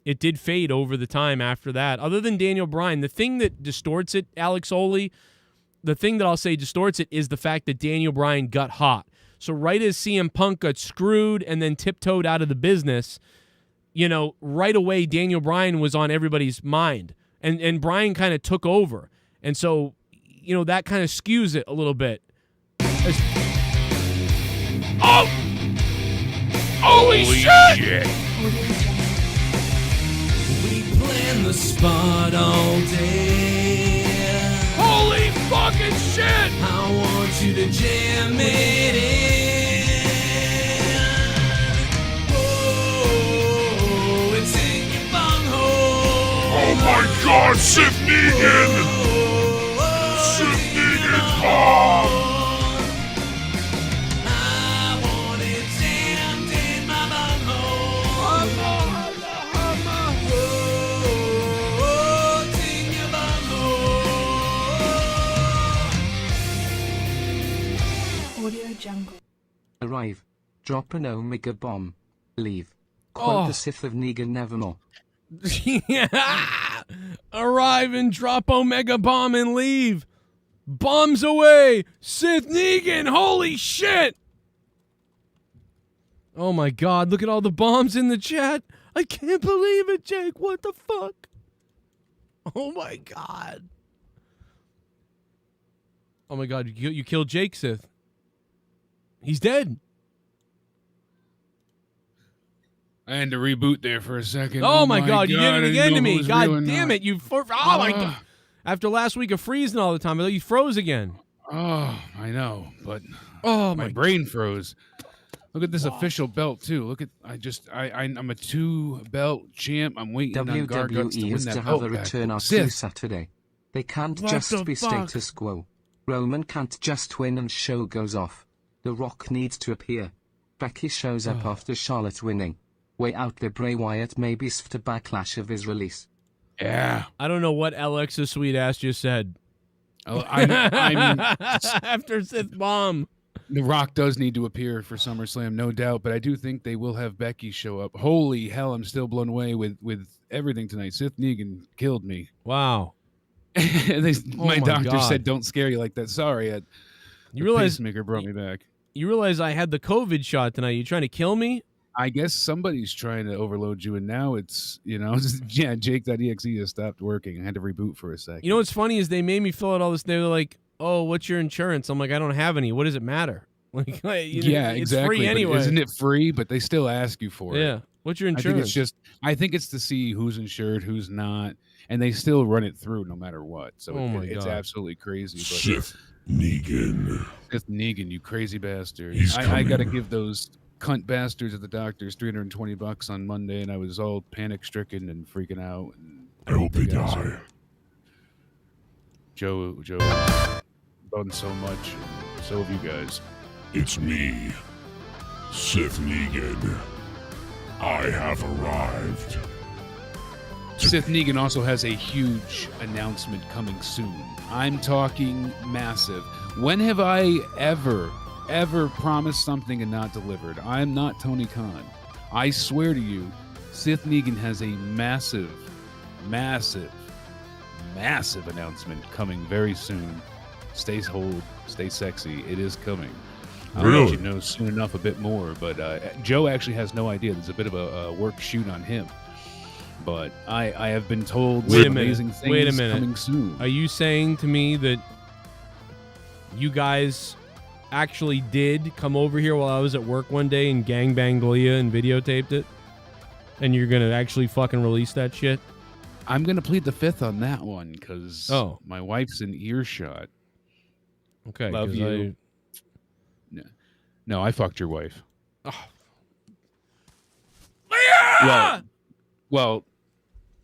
It did fade over the time after that. Other than Daniel Bryan, the thing that distorts it, Alex Oli, the thing that I'll say distorts it is the fact that Daniel Bryan got hot. So right as CM Punk got screwed and then tiptoed out of the business, you know, right away Daniel Bryan was on everybody's mind. And Bryan kind of took over. And so, you know, that kind of skews it a little bit. Oh! Holy shit! We plan the spot all day. Holy fucking shit! I want you to jam it in. Oh, it's in your bunghole. Oh my god, Sif Negan! Sif Negan's mom! I want it jammed in my bunghole. Oh, it's in your bunghole. Audio Jungle. Arrive. Drop an Omega bomb. Leave. Quote Oh. the Sith of Negan nevermore. Yeah. Arrive and drop Omega Bomb and leave. Bombs away. Sith Negan. Holy shit. Oh my god, look at all the bombs in the chat. I can't believe it, Jake. What the fuck? Oh my god. Oh my god, you killed Jake, Sith. He's dead. I had to reboot there for a second. Oh my god, you did I it didn't again know to who me. was God real or damn not. it. Oh my god. After last week of freezing all the time, I thought you froze again. Oh, I know, but Oh my my brain froze. Look at this official belt too. Look at I'm a 2-belt champ. I'm waiting on Garguts to WWE win is that to have belt a back. return on Sith. Saturday. They can't What just the be fuck? status quo. Roman can't just win and show goes off. The Rock needs to appear. Becky shows up after Charlotte winning. Way out there, Bray Wyatt may be swift a backlash of his release. Yeah. I don't know what Alexa's sweet ass just said. Oh, I'm After Sith Bomb. The Rock does need to appear for SummerSlam, no doubt, but I do think they will have Becky show up. Holy hell, I'm still blown away with everything tonight. Sith Negan killed me. Wow. My my doctor God. said don't scare you like that. Sorry, You realize pacemaker brought me back. I had the COVID shot tonight. You trying to kill me? I guess somebody's trying to overload you, and now it's, yeah, Jake.exe has stopped working. I had to reboot for a second. You know what's funny is they made me fill out all this. They were like, "Oh, what's your insurance?" I'm like, "I don't have any. What does it matter?" Like, yeah, it's exactly. free anyway. Isn't it free? But they still ask you for it. Yeah. What's your insurance? I think it's to see who's insured, who's not, and they still run it through no matter what. So it's absolutely crazy. But Sith Negan. Sith Negan, you crazy bastard. He's I got to coming. give those cunt bastards at the doctors $320 on Monday, and I was all panic-stricken and freaking out. And I hope they die. Joe has done so much, and so have you guys. It's me, Sith Negan. I have arrived. Sith Negan also has a huge announcement coming soon. I'm talking massive. When have I ever promised something and not delivered? I'm not Tony Khan. I swear to you, Sith Negan has a massive announcement coming very soon. Stay hold, stay sexy. It is coming. I'll let you know soon enough a bit more, but Joe actually has no idea. There's a bit of a work shoot on him. But I have been told some amazing things coming soon. Are you saying to me that you guys actually did come over here while I was at work one day and gangbanged Leah and videotaped it? And you're going to actually fucking release that shit? I'm going to plead the fifth on that one because my wife's in earshot. Okay. Love you. No, I fucked your wife. Oh. Leah! Well,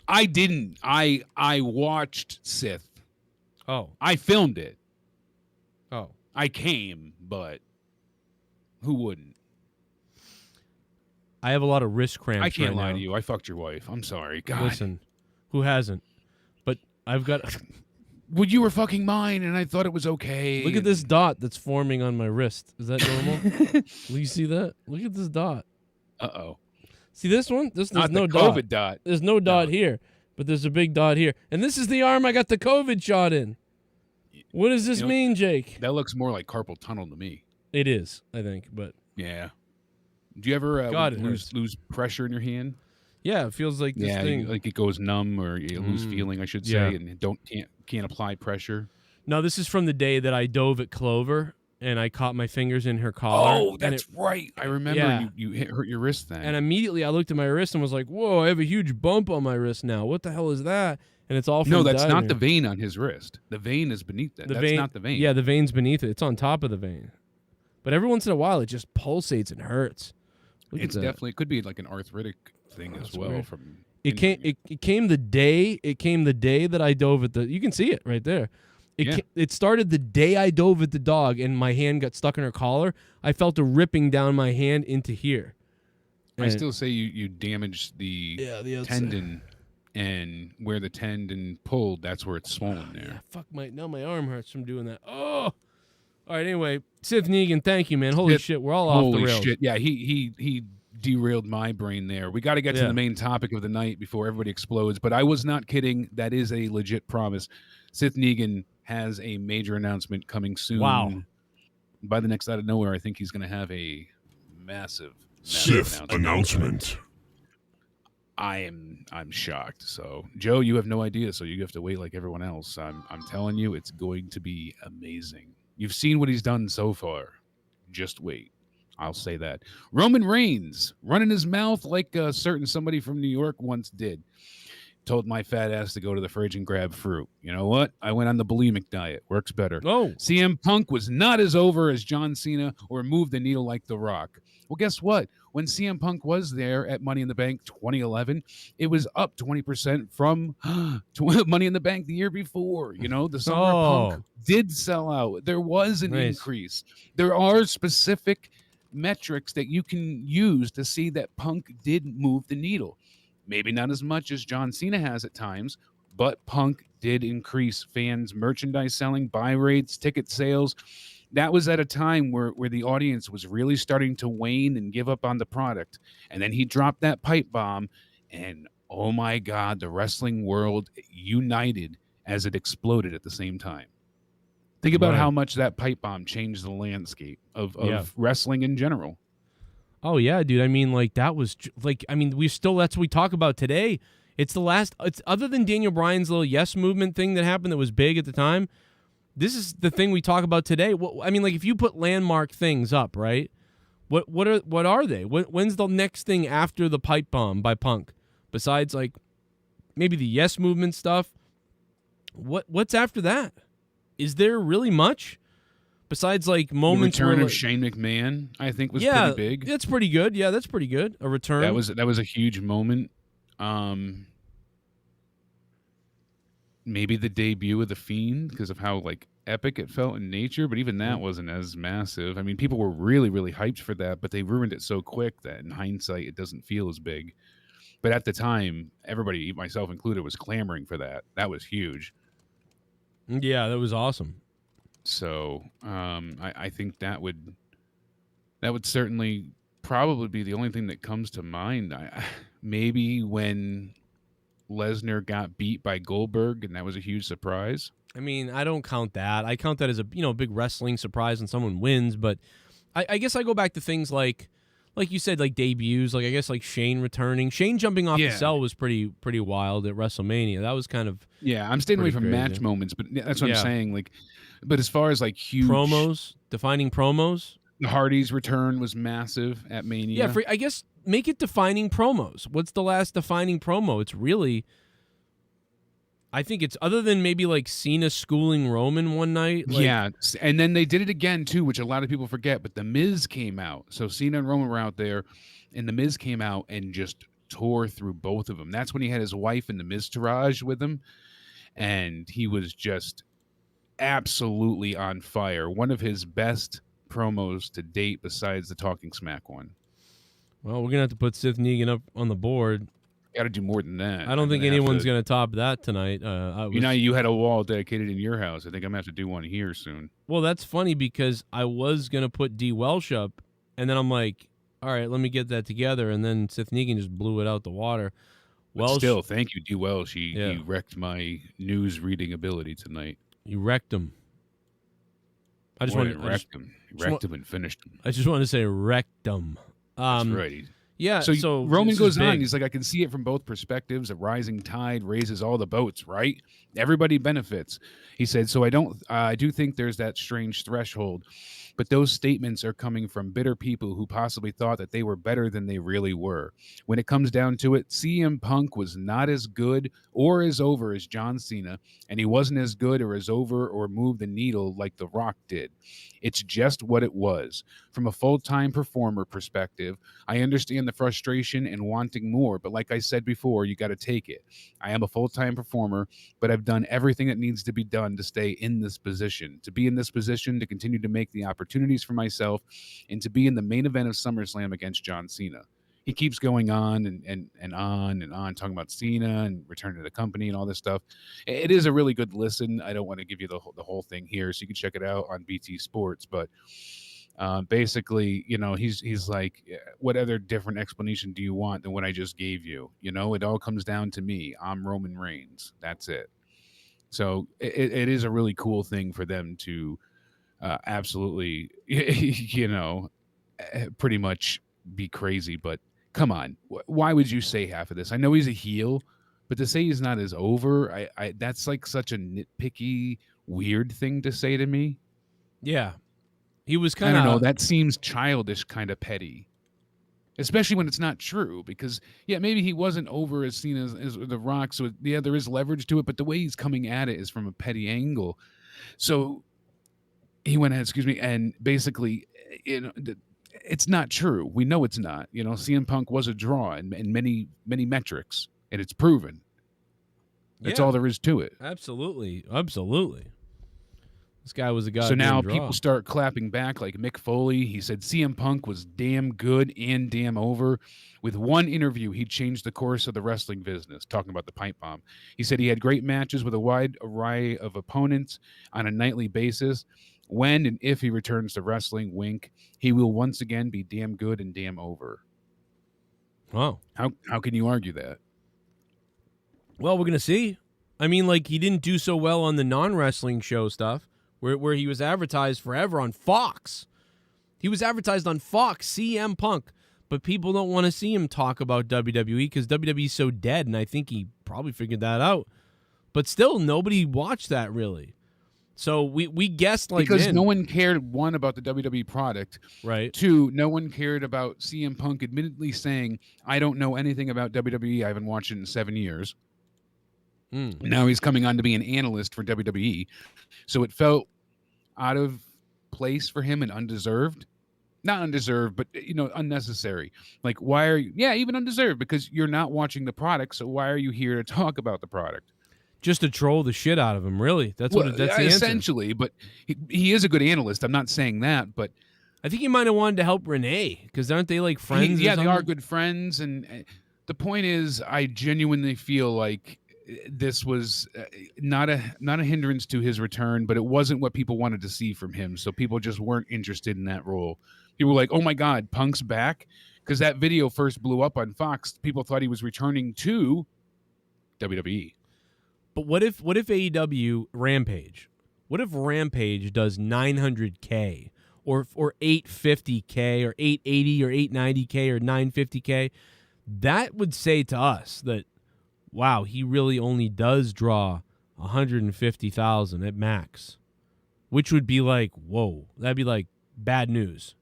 I didn't. I watched Sith. Oh. I filmed it. Oh. I came, but who wouldn't? I have a lot of wrist cramps. I can't lie now. to you. I fucked your wife. I'm sorry. God. Listen, who hasn't? But I've got... Well, you were fucking mine, and I thought it was okay. Look at this dot that's forming on my wrist. Is that normal? Will you see that? Look at this dot. Uh-oh. See this one? There's Not no the COVID dot. There's no dot here, but there's a big dot here. And this is the arm I got the COVID shot in. What does this mean, Jake? That looks more like carpal tunnel to me. It is, I think, but... Yeah. Do you ever lose pressure in your hand? Yeah, it feels like this thing. Like it goes numb, or you lose feeling, I should say, and can't apply pressure. No, this is from the day that I dove at Clover and I caught my fingers in her collar. Oh, that's right. I remember you hurt your wrist then. And immediately I looked at my wrist and was like, "Whoa, I have a huge bump on my wrist now. What the hell is that?" And it's all from that's not the vein on his wrist. The vein is beneath that. That's not the vein. Yeah, the vein's beneath it. It's on top of the vein. But every once in a while, it just pulsates and hurts. It's definitely, it could be like an arthritic thing as well. Weird. From It came the day that I dove at the. You can see it right there. It started the day I dove at the dog and my hand got stuck in her collar. I felt a ripping down my hand into here. I still say you damaged the tendon, and where the tendon pulled, that's where it's swollen there. Yeah, fuck now my arm hurts from doing that. Oh. All right. Anyway, Sith Negan, thank you, man. Holy shit, we're all off the rails. Holy shit! Yeah, he derailed my brain there. We got to get to the main topic of the night before everybody explodes. But I was not kidding. That is a legit promise. Sith Negan has a major announcement coming soon. Wow! By the next Out of Nowhere, I think he's going to have a massive Sith announcement. I'm shocked. So, Joe, you have no idea. So you have to wait like everyone else. I'm telling you, it's going to be amazing. You've seen what he's done so far. Just wait. I'll say that. Roman Reigns, running his mouth like a certain somebody from New York once did. Told my fat ass to go to the fridge and grab fruit. You know what? I went on the bulimic diet. Works better. Oh. CM Punk was not as over as John Cena or moved the needle like The Rock. Well, guess what? When CM Punk was there at Money in the Bank 2011, it was up 20% from Money in the Bank the year before. You know, the summer Punk did sell out. There was an increase. There are specific metrics that you can use to see that Punk did move the needle. Maybe not as much as John Cena has at times, but Punk did increase fans' merchandise selling, buy rates, ticket sales. That was at a time where the audience was really starting to wane and give up on the product. And then he dropped that pipe bomb, and oh my God, the wrestling world united as it exploded at the same time. Think about how much that pipe bomb changed the landscape of wrestling in general. Oh yeah, dude. I mean, like that was that's what we talk about today. It's the last. It's other than Daniel Bryan's little yes movement thing that happened that was big at the time. This is the thing we talk about today. I mean, like if you put landmark things up, right? What are they? When's the next thing after the pipe bomb by Punk? Besides like maybe the yes movement stuff. What's after that? Is there really much? Besides, like moments the return where of Shane McMahon, I think, was pretty big. That's pretty good. Yeah, that's pretty good. A return. That was a huge moment. Maybe the debut of the Fiend because of how like epic it felt in nature, but even that wasn't as massive. I mean, people were really, really hyped for that, but they ruined it so quick that in hindsight, it doesn't feel as big. But at the time, everybody, myself included, was clamoring for that. That was huge. Yeah, that was awesome. So I think that would certainly probably be the only thing that comes to mind. Maybe when Lesnar got beat by Goldberg, and that was a huge surprise. I mean, I don't count that. I count that as a big wrestling surprise when someone wins. But I guess I go back to things like you said, like debuts. Like I guess like Shane returning, Shane jumping off the cell was pretty wild at WrestleMania. That was kind of I'm staying away from crazy. Match moments, but that's what I'm saying. Like, but as far as like huge promos, defining promos, the Hardys' return was massive at Mania. Yeah, I guess make it defining promos. What's the last defining promo? It's really, I think it's other than maybe like Cena schooling Roman one night. Like, yeah, and then they did it again too, which a lot of people forget. But The Miz came out, so Cena and Roman were out there, and The Miz came out and just tore through both of them. That's when he had his wife in the Miztourage with him, and he was just absolutely on fire. One of his best promos to date, besides the Talking Smack one. Well, we're gonna have to put Sith Negan up on the board. Got to do more than that. I don't think anyone's gonna top that tonight. You had a wall dedicated in your house. I think I'm gonna have to do one here soon. Well, that's funny because I was gonna put D. Welsh up, and then I'm like, all right, let me get that together, and then Sith Negan just blew it out the water. Welsh, still, thank you, D. Welsh. He wrecked my news reading ability tonight. You wrecked him. I just wanted to wreck him. Wrecked him and finished him. I just want to say wrecked him. That's right. Yeah. So Roman goes on. He's like, I can see it from both perspectives. A rising tide raises all the boats, right? Everybody benefits. He said, so I do think there's that strange threshold, but those statements are coming from bitter people who possibly thought that they were better than they really were. When it comes down to it, CM Punk was not as good or as over as John Cena, and he wasn't as good or as over or moved the needle like The Rock did. It's just what it was. From a full-time performer perspective, I understand the frustration and wanting more, but like I said before, you got to take it. I am a full-time performer, but I've done everything that needs to be done to stay in this position, to be in this position, to continue to make the opportunities for myself, and to be in the main event of SummerSlam against John Cena. He keeps going on and on, talking about Cena and return to the company and all this stuff. It is a really good listen. I don't want to give you the whole thing here, so you can check it out on BT Sports. But basically, he's like, what other different explanation do you want than what I just gave you? It all comes down to me. I'm Roman Reigns. That's it. So it is a really cool thing for them to absolutely, pretty much be crazy, but come on, why would you say half of this? I know he's a heel, but to say he's not as over, I that's like such a nitpicky, weird thing to say to me. Yeah, he was kind of, I don't know, that seems childish, kind of petty, especially when it's not true. Because maybe he wasn't over as seen as The Rock, so there is leverage to it, but the way he's coming at it is from a petty angle. So he went ahead, and basically, it's not true. We know it's not. CM Punk was a draw in many, many metrics, and it's proven. That's all there is to it. Absolutely. This guy was a guy. So now people start clapping back like Mick Foley. He said CM Punk was damn good and damn over. With one interview, he changed the course of the wrestling business, talking about the pipe bomb. He said he had great matches with a wide array of opponents on a nightly basis. When and if he returns to wrestling, wink, he will once again be damn good and damn over. Wow. How can you argue that? Well, we're going to see. I mean, like, he didn't do so well on the non-wrestling show stuff, where he was advertised forever on Fox. He was advertised on Fox, CM Punk. but people don't want to see him talk about WWE because WWE's so dead, and I think he probably figured that out. But still, nobody watched that really. So we guessed like because no one cared, one, about the WWE product, right? Two, no one cared about CM Punk admittedly saying, "I don't know anything about WWE. I haven't watched it in 7 years." Now he's coming on to be an analyst for WWE, so it felt out of place for him and undeserved. Not undeserved, but unnecessary. Like, why are you? Yeah, even undeserved because you're not watching the product. So why are you here to talk about the product? Just to troll the shit out of him, really. That's the answer. Essentially, but he is a good analyst. I'm not saying that, but I think he might have wanted to help Renee because aren't they like friends? Yeah, they are good friends. And the point is, I genuinely feel like this was not a hindrance to his return, but it wasn't what people wanted to see from him. So people just weren't interested in that role. People were like, "Oh my God, Punk's back," because that video first blew up on Fox. People thought he was returning to WWE. But what if AEW Rampage? What if Rampage does 900K or 850K or 880 or 890K or 950K? That would say to us that, wow, he really only does draw 150,000 at max, which would be like, whoa, that'd be like bad news.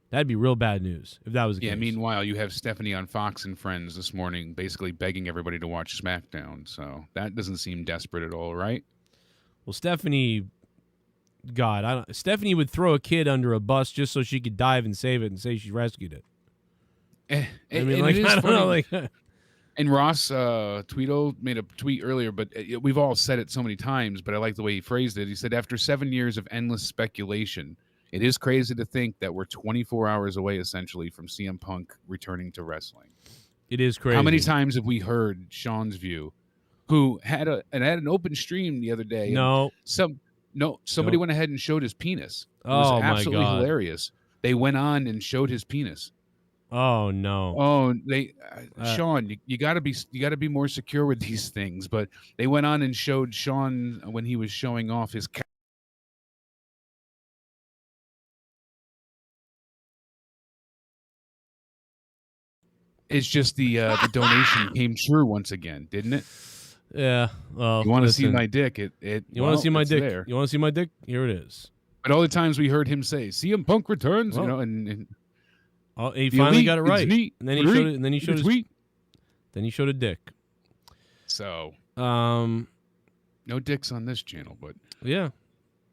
That'd be real bad news if that was the case. Yeah, meanwhile, you have Stephanie on Fox and Friends this morning basically begging everybody to watch SmackDown. So that doesn't seem desperate at all, right? Well, Stephanie, God, Stephanie would throw a kid under a bus just so she could dive and save it and say she rescued it. I mean, like, I don't know, like... And Ross Tweedle made a tweet earlier, but we've all said it so many times, but I like the way he phrased it. He said, after 7 years of endless speculation, it is crazy to think that we're 24 hours away, essentially, from CM Punk returning to wrestling. It is crazy. How many times have we heard Sean's view, who had an open stream the other day? Somebody went ahead and showed his penis. It was absolutely hilarious. They went on and showed his penis. Oh no! Oh, Sean, you gotta be more secure with these things. But they went on and showed Sean when he was showing off his. It's just the donation came true once again, didn't it? Yeah. Well, you want to see my dick? You want to see my dick? There. You want to see my dick? Here it is. But all the times we heard him say "CM Punk returns," well, and he finally got it right. And then he showed it. And then he showed his. Then he showed a dick. So, no dicks on this channel, but yeah,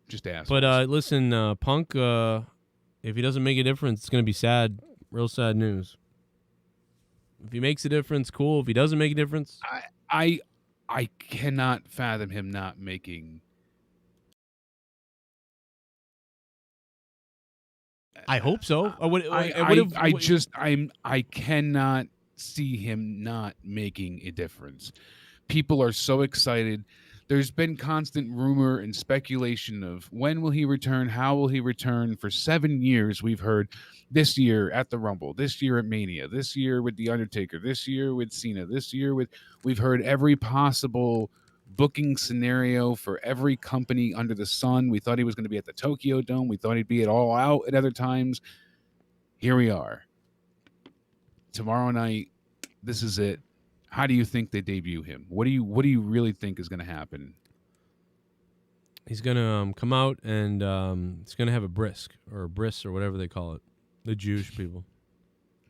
just ask. But listen, Punk, if he doesn't make a difference, it's gonna be sad, real sad news. If he makes a difference, cool. If he doesn't make a difference, I cannot fathom him not making. I hope so. I cannot see him not making a difference. People are so excited. There's been constant rumor and speculation of when will he return, how will he return. For 7 years, we've heard this year at the Rumble, this year at Mania, this year with The Undertaker, this year with Cena, we've heard every possible booking scenario for every company under the sun. We thought he was going to be at the Tokyo Dome. We thought he'd be at All Out at other times. Here we are. Tomorrow night, this is it. How do you think they debut him? What do you really think is going to happen? He's going to come out and he's going to have a bris or whatever they call it. The Jewish people.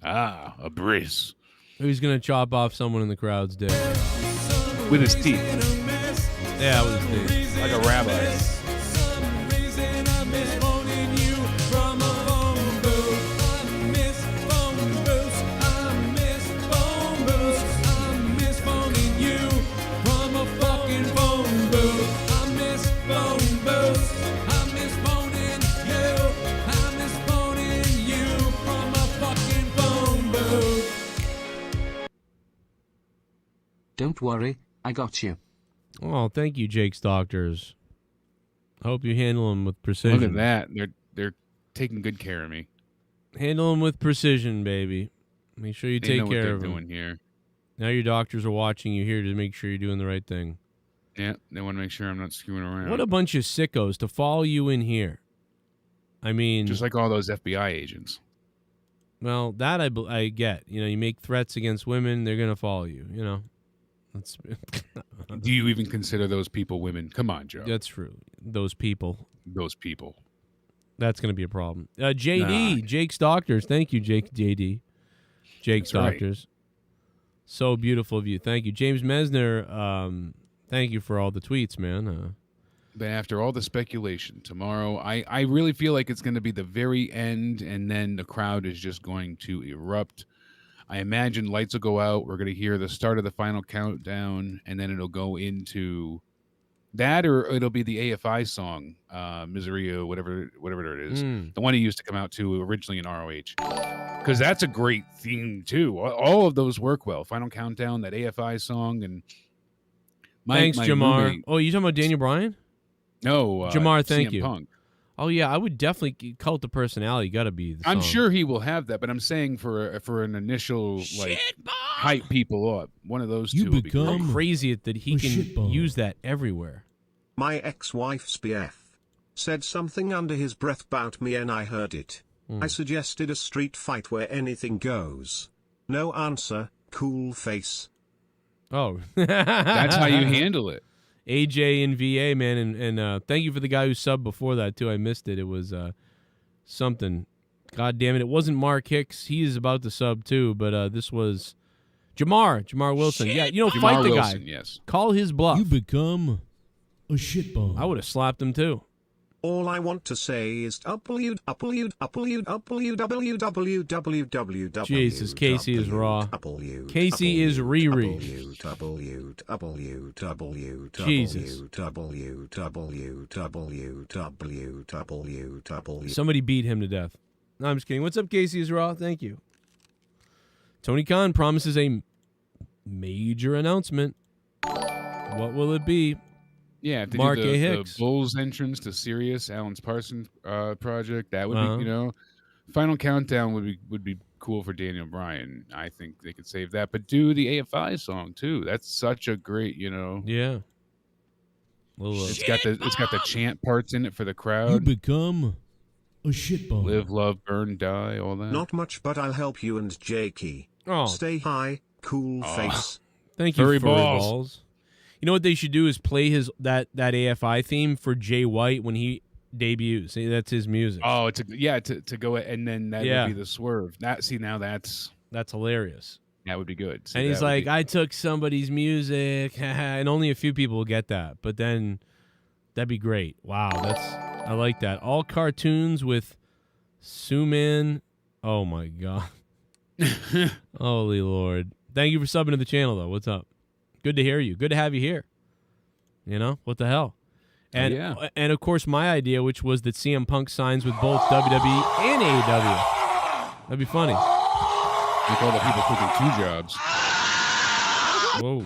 Ah, a bris. He's going to chop off someone in the crowd's dick. With his teeth. Yeah, with his teeth. Like a rabbi. Don't worry, I got you. Oh, thank you, Jake's Doctors. I hope you handle them with precision. Look at that. They're taking good care of me. Handle them with precision, baby. Make sure you take care of them. Doing here. Now your doctors are watching you here to make sure you're doing the right thing. Yeah, they want to make sure I'm not screwing around. What a bunch of sickos to follow you in here. I mean... Just like all those FBI agents. Well, that I get. You know, you make threats against women, they're gonna follow you. You know, that's Do you even consider those people women? Come on, Joe. that's true. Those people. Those people. That's gonna be a problem. JD, Nah. Jake's Doctors. Thank you, JD. Jake's That's right. Doctors. So beautiful of you. Thank you, James Mesner. Thank you for all the tweets, man. But after all the speculation tomorrow, I really feel like it's going to be the very end, and then the crowd is just going to erupt. I imagine lights will go out. We're going to hear the start of the final countdown, and then it'll go into that, or it'll be the AFI song, Miseria, whatever it is, the one he used to come out to originally in ROH, because that's a great theme too. All of those work well. Final countdown, that AFI song, and Thanks, my Jamar. roommate- Oh, you talking about Daniel Bryan? No, Jamar, thank CM you. Punk. Oh yeah, I would definitely Cult of Personality. Got to be. The I'm song. sure he will have that, but I'm saying for an initial hype people up, one of those You two. Will be become- great. I'm crazy that he A can shitball. use that everywhere. My ex-wife's BF said something under his breath about me and I heard it. I suggested a street fight where anything goes. No answer, cool face. Oh, That's how you handle it. AJ and VA, man, and thank you for the guy who subbed before that too. I missed it. It was something. God damn it! It wasn't Mark Hicks. He is about to sub too, but this was Jamar Wilson. Yeah, you know, Jamar fight the Wilson, guy. yes. Call his bluff. You become a shitball. I would have slapped him too. All I want to say is www. Jesus, Casey is raw. Casey is Riri. Somebody beat him to death. No, I'm just kidding. What's up, Casey is raw? Thank you. Tony Khan promises a major announcement. What will it be? Yeah, to Mark do A. the Hicks. Bulls entrance to Sirius, Alan's Parsons project. That would Uh-huh. be, final countdown would be cool for Daniel Bryan. I think they could save that, but do the AFI song too. That's such a great, Yeah. Little, It's got the chant parts in it for the You crowd. become a shitball. Live, love, burn, die, all that. Not much, but I'll help you and Jakey. oh, Stay high, cool face. thank you, Furry Furry balls. Balls. You know what they should do is play that AFI theme for Jay White when he debuts. See, that's his music. Oh, to go, and then that Yeah. would be the swerve. That's hilarious. that would be good. See, And he's that would like, be- I took somebody's music, and only a few people will get that. But then that'd be great. Wow, I like that. All cartoons with Suman. Oh my god. Holy Lord. Thank you for subbing to the channel though. What's up? Good to hear you. Good to have you here. What the hell? And yeah. and of course my idea, which was that CM Punk signs with both WWE and AEW. That'd be funny. like all the people cooking 2 jobs. Whoa.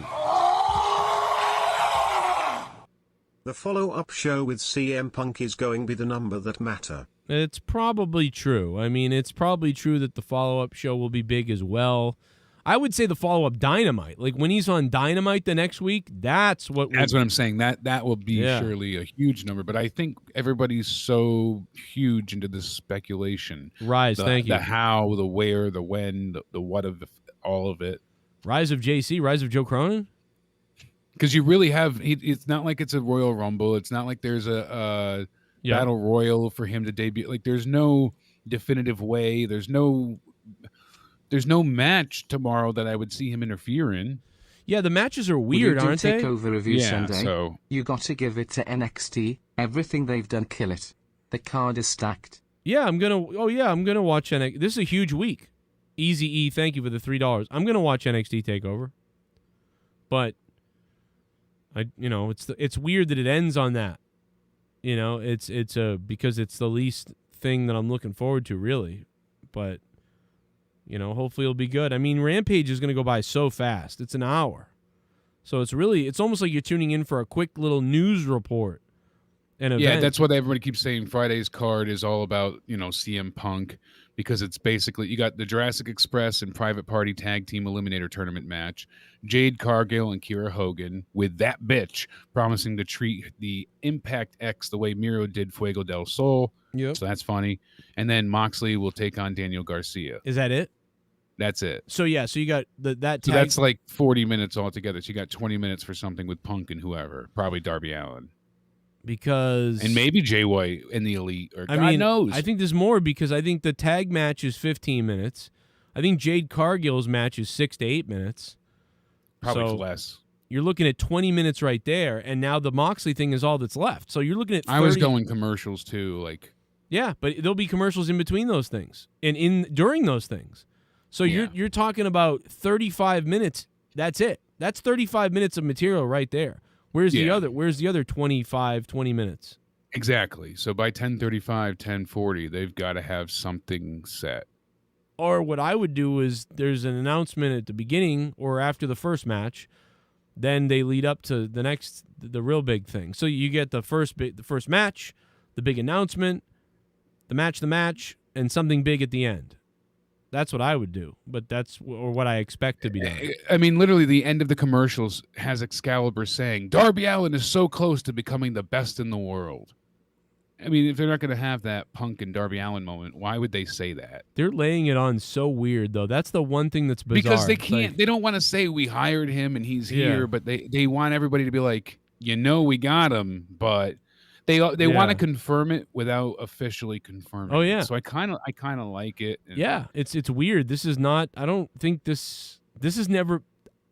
The follow-up show with CM Punk is going to be the number that matter. It's probably true. I mean, it's probably true that the follow-up show will be big as well. I would say the follow-up Dynamite. Like, when he's on Dynamite the next week, that's what I'm saying. That will be Yeah. surely a huge number. But I think everybody's so huge into this speculation. Rise, thank you. The how, the where, the when, the what of all of it. Rise of JC, Rise of Joe Cronin? Because you really have, it's not like it's a Royal Rumble. It's not like there's a Battle Royal for him to debut. Like, there's no definitive way. There's no match tomorrow that I would see him interfere in. Yeah, the matches are Will you weird, do aren't they? Takeover review Yeah, Sunday. so- You got to give it to NXT. Everything they've done, kill it. The card is stacked. Yeah, I'm gonna watch NXT. This is a huge week. Easy E, thank you for the $3. I'm gonna watch NXT Takeover, but it's weird that it ends on that. It's because it's the least thing that I'm looking forward to, really. But hopefully it'll be good. I mean, Rampage is gonna go by so fast. It's an hour, so it's almost like you're tuning in for a quick little news report. an event. Yeah, that's what everybody keeps saying. Friday's card is all about, CM Punk, because it's basically, you got the Jurassic Express and Private Party Tag Team Eliminator Tournament match, Jade Cargill and Kiera Hogan, with that bitch promising to treat the Impact X the way Miro did Fuego del Sol. Yep. So that's funny. And then Moxley will take on Daniel Garcia. Is that it? That's it. So yeah, so you got that tag. So that's like 40 minutes altogether. So you got 20 minutes for something with Punk and whoever, probably Darby Allin. Because and maybe Jay White and the Elite, or God mean, knows. I think there's more, because I think the tag match is 15 minutes. I think Jade Cargill's match is 6 to 8 minutes. Probably so less. You're looking at 20 minutes right there, and now the Moxley thing is all that's left. So you're looking at 30. I was going commercials too, like. Yeah, but there'll be commercials in between those things and during those things. So you're talking about 35 minutes. That's it. That's 35 minutes of material right there. Where's the other 25, 20 minutes? Exactly. So by 10:35, 10:40, they've got to have something set. Or what I would do is there's an announcement at the beginning or after the first match. Then they lead up to the real big thing. So you get the first match, the big announcement, the match, and something big at the end. That's what I would do, but that's what I expect to be done. I mean, literally, the end of the commercials has Excalibur saying, Darby Allin is so close to becoming the best in the world. I mean, if they're not going to have that Punk and Darby Allin moment, why would they say that? They're laying it on so weird, though. That's the one thing that's bizarre. Because they can't. They don't want to say we hired him and he's here, but they want everybody to be like, we got him, but they want to confirm it without officially confirming. Oh yeah. So I kind of like it. Yeah, it's weird. This is not. I don't think this is never.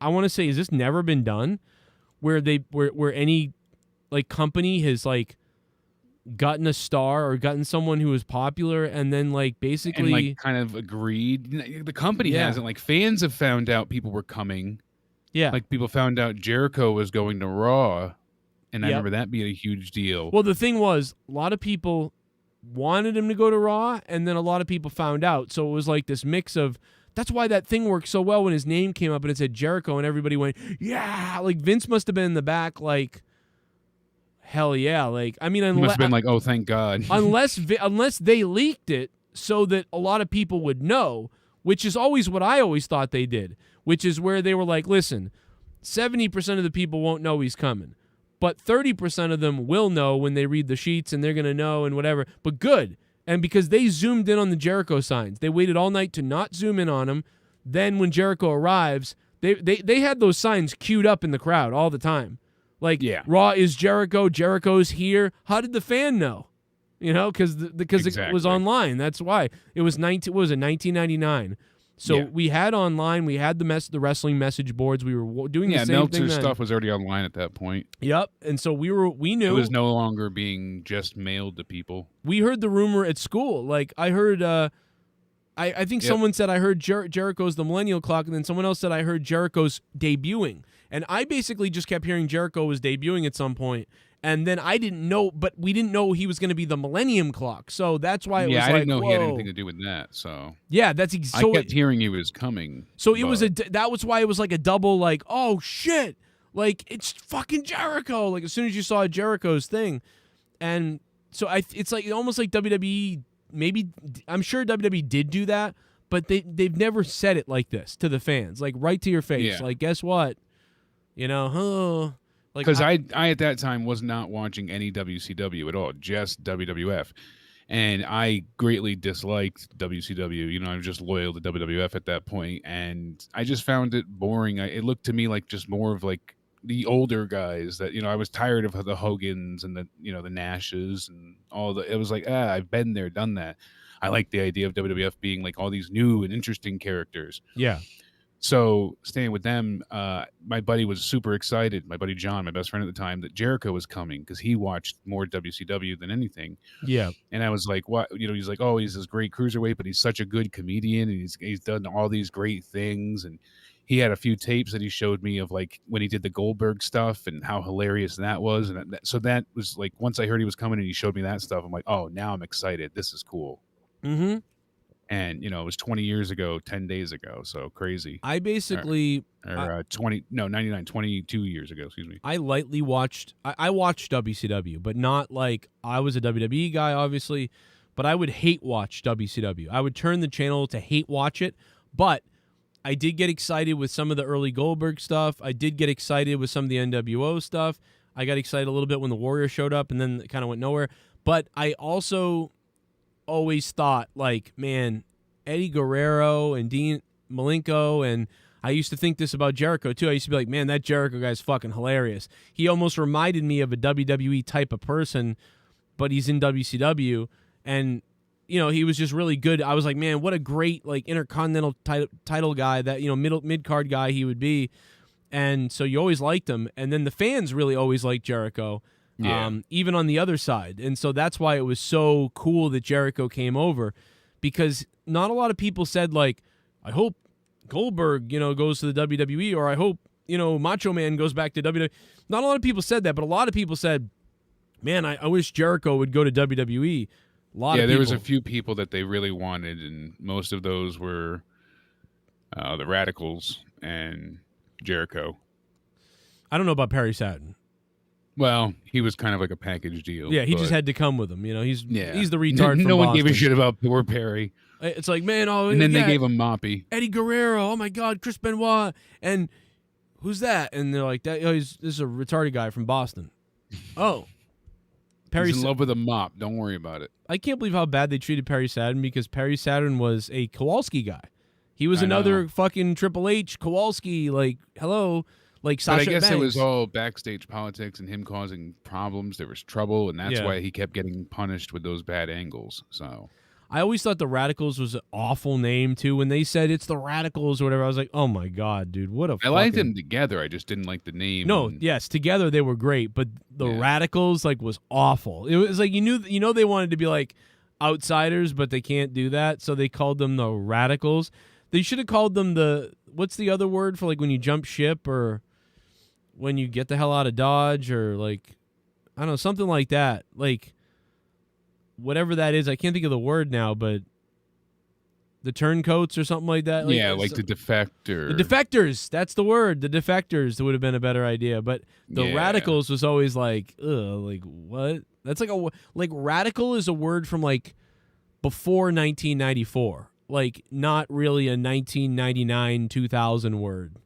I want to say, has this never been done, where any like company has like gotten a star or gotten someone who is popular and then like basically and like kind of agreed. The company hasn't. Like fans have found out people were coming. Yeah, like people found out Jericho was going to Raw. And I remember that being a huge deal. Well, the thing was, a lot of people wanted him to go to Raw, and then a lot of people found out. So it was like this mix of, that's why that thing worked so well when his name came up and it said Jericho, and everybody went, yeah. Like Vince must have been in the back like, hell yeah. Like, I mean, he must have been like, oh, thank God. unless they leaked it so that a lot of people would know, which is always what I always thought they did, which is where they were like, listen, 70% of the people won't know he's coming. But 30% of them will know when they read the sheets, and they're going to know and whatever. But good. And because they zoomed in on the Jericho signs. They waited all night to not zoom in on them. Then when Jericho arrives, they had those signs queued up in the crowd all the time. Like, Raw is Jericho, Jericho's here. How did the fan know? Because it was online. That's why. It was 1999. So we had online, we had the wrestling message boards. We were doing the same thing. Meltzer's stuff was already online at that point. Yep, and so we knew it was no longer being just mailed to people. We heard the rumor at school. Like I heard, I think someone said I heard Jericho's the Millennial Clock, and then someone else said I heard Jericho's debuting, and I basically just kept hearing Jericho was debuting at some point. And then I didn't know, but we didn't know he was going to be the Millennium Clock. So that's why it was I didn't know whoa. he had anything to do with that. So yeah, that's I kept hearing he was coming. So it was that was why it was like a double, like, oh shit, like it's fucking Jericho. Like as soon as you saw Jericho's thing, and so it's like almost like WWE. Maybe I'm sure WWE did do that, but they've never said it like this to the fans, like right to your face. Like guess what, Because I at that time was not watching any WCW at all, just WWF. And I greatly disliked WCW. I was just loyal to WWF at that point. And I just found it boring. It looked to me like just more of like the older guys that, I was tired of the Hogans and the Nashes and all it was like, I've been there, done that. I like the idea of WWF being like all these new and interesting characters. Yeah. So staying with them, my buddy was super excited. My buddy John, my best friend at the time, that Jericho was coming because he watched more WCW than anything. Yeah, and I was like, "What?" He's like, "Oh, he's this great cruiserweight, but he's such a good comedian, and he's done all these great things." And he had a few tapes that he showed me of like when he did the Goldberg stuff and how hilarious that was. And so that was like once I heard he was coming and he showed me that stuff, I'm like, "Oh, now I'm excited. This is cool." Mm-hmm. And, it was 20 years ago, 10 days ago. So crazy. I basically... Or 22 years ago, excuse me. I lightly watched... I watched WCW, but not like... I was a WWE guy, obviously, but I would hate watch WCW. I would turn the channel to hate watch it, but I did get excited with some of the early Goldberg stuff. I did get excited with some of the NWO stuff. I got excited a little bit when the Warrior showed up, and then it kind of went nowhere. But I also always thought, like, man, Eddie Guerrero and Dean Malenko, and I used to think this about Jericho, too. I used to be like, man, that Jericho guy's fucking hilarious. He almost reminded me of a WWE type of person, but he's in WCW, and, he was just really good. I was like, man, what a great, like, intercontinental title guy, that, mid-card guy he would be. And so you always liked him. And then the fans really always liked Jericho, even on the other side. And so that's why it was so cool that Jericho came over, because not a lot of people said, like, I hope Goldberg, goes to the WWE, or I hope, Macho Man goes back to WWE. Not a lot of people said that, but a lot of people said, man, I wish Jericho would go to WWE. There was a few people that they really wanted, and most of those were the Radicals and Jericho. I don't know about Perry Saturn. Well, he was kind of like a package deal. Yeah, he just had to come with him. He's the retard. No from one gave a Boston. shit about poor Perry. It's like, man, and then they gave him Moppy. Eddie Guerrero. Oh my God, Chris Benoit. And who's that? And they're like, this is a retarded guy from Boston. Oh, He's in love with a mop. Don't worry about it. I can't believe how bad they treated Perry Saturn, because Perry Saturn was a Kowalski guy. He was another fucking Triple H Kowalski. Like, hello. Like Sasha But I guess Banks. it was all backstage politics and him causing problems. There was trouble, and that's why he kept getting punished with those bad angles. So I always thought the Radicals was an awful name, too. When they said it's the Radicals or whatever, I was like, oh, my God, dude, what a I liked them together. I just didn't like the name. No, yes, together they were great, but the Radicals, like, was awful. It was like, they wanted to be, like, outsiders, but they can't do that, so they called them the Radicals. They should have called them what's the other word for, like, when you jump ship, or when you get the hell out of Dodge, or, like, I don't know, something like that. Like, whatever that is, I can't think of the word now, but the turncoats or something like that. Like the defector. The defectors, that's the word. The defectors would have been a better idea, but the Radicals was always like, ugh, like what? That's like radical is a word from like before 1994, like not really a 1999 2000 word.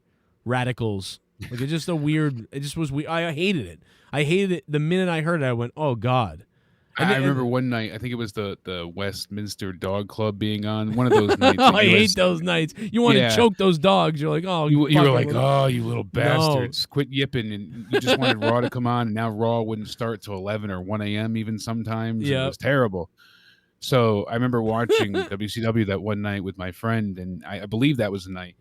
Radicals, like it's just a weird. It just was weird. I hated it. I hated it the minute I heard it. I went, oh God. I remember one night, I think it was the Westminster Dog Club being on, one of those nights. I hate those nights. You want to choke those dogs. You're like, oh. You were like, oh, you little bastards. Quit yipping. And you just wanted Raw to come on, and now Raw wouldn't start till 11 or 1 a.m. even sometimes. Yeah. It was terrible. So I remember watching WCW that one night with my friend, and I believe that was the night.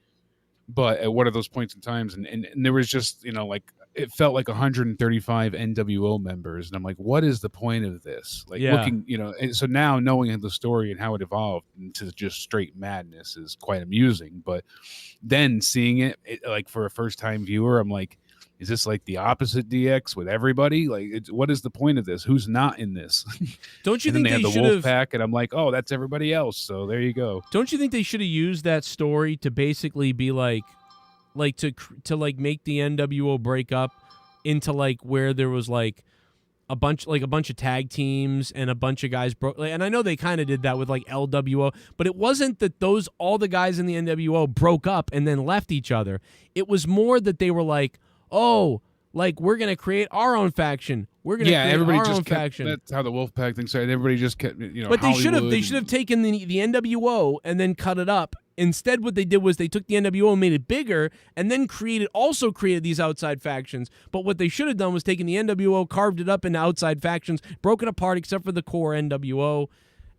But at one of those points in times, and there was just, like, it felt like 135 NWO members, and I'm like, what is the point of this? Like looking, and so now knowing the story and how it evolved into just straight madness is quite amusing. But then seeing it like for a first time viewer, I'm like, is this like the opposite DX with everybody? Like, what is the point of this? Who's not in this? Don't you think they had the should Wolf have? Pack, and I'm like, oh, that's everybody else. So there you go. Don't you think they should have used that story to basically be like to make the NWO break up into like where there was like a bunch of tag teams and a bunch of guys broke, and I know they kind of did that with like LWO, but it wasn't that all the guys in the NWO broke up and then left each other. It was more that they were like, oh, like we're gonna create our own faction. We're gonna create everybody our just own kept, faction. That's how the Wolfpack thing started. Everybody just kept, But Hollywood they should have taken the NWO and then cut it up. Instead, what they did was they took the NWO and made it bigger, and then created these outside factions. But what they should have done was taken the NWO, carved it up into outside factions, broken apart except for the core NWO,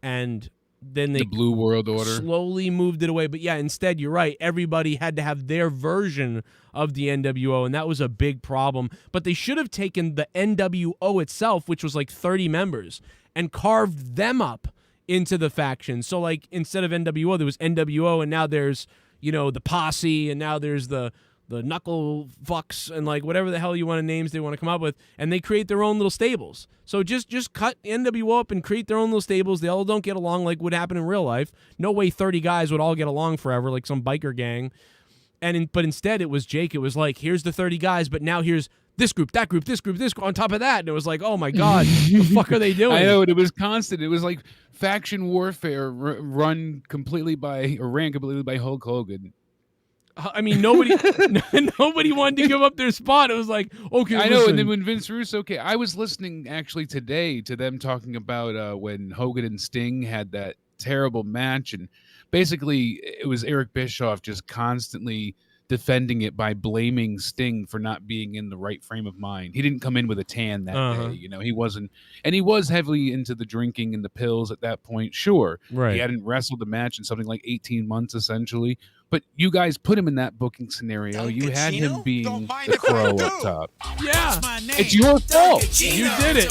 and then they the Blue World Order slowly moved it away. But yeah, instead, you're right. Everybody had to have their version of the NWO, and that was a big problem. But they should have taken the NWO itself, which was like 30 members, and carved them up into the faction. So like instead of NWO, there was NWO, and now there's the Posse, and now there's the knuckle fucks and like whatever the hell you want to names they want to come up with, and they create their own little stables. So just cut NWO up and create their own little stables. They all don't get along like would happen in real life. No way 30 guys would all get along forever like some biker gang. But instead it was Jake. It was like, here's the 30 guys, but now here's this group, that group, this group, this group on top of that. And it was like, oh my God, what the fuck are they doing? I know, and it was constant. It was like faction warfare ran completely by Hulk Hogan. I mean, nobody wanted to give up their spot. It was like, okay, I know. listen. And then when Vince Russo came, I was listening actually today to them talking about when Hogan and Sting had that terrible match, and basically it was Eric Bischoff just constantly defending it by blaming Sting for not being in the right frame of mind. He didn't come in with a tan that day, you know. He wasn't, and he was heavily into the drinking and the pills at that point. Sure, right. He hadn't wrestled a match in something like 18 months, essentially. But you guys put him in that booking scenario. You had him being the crow up top. Yeah, it's your fault. You did it.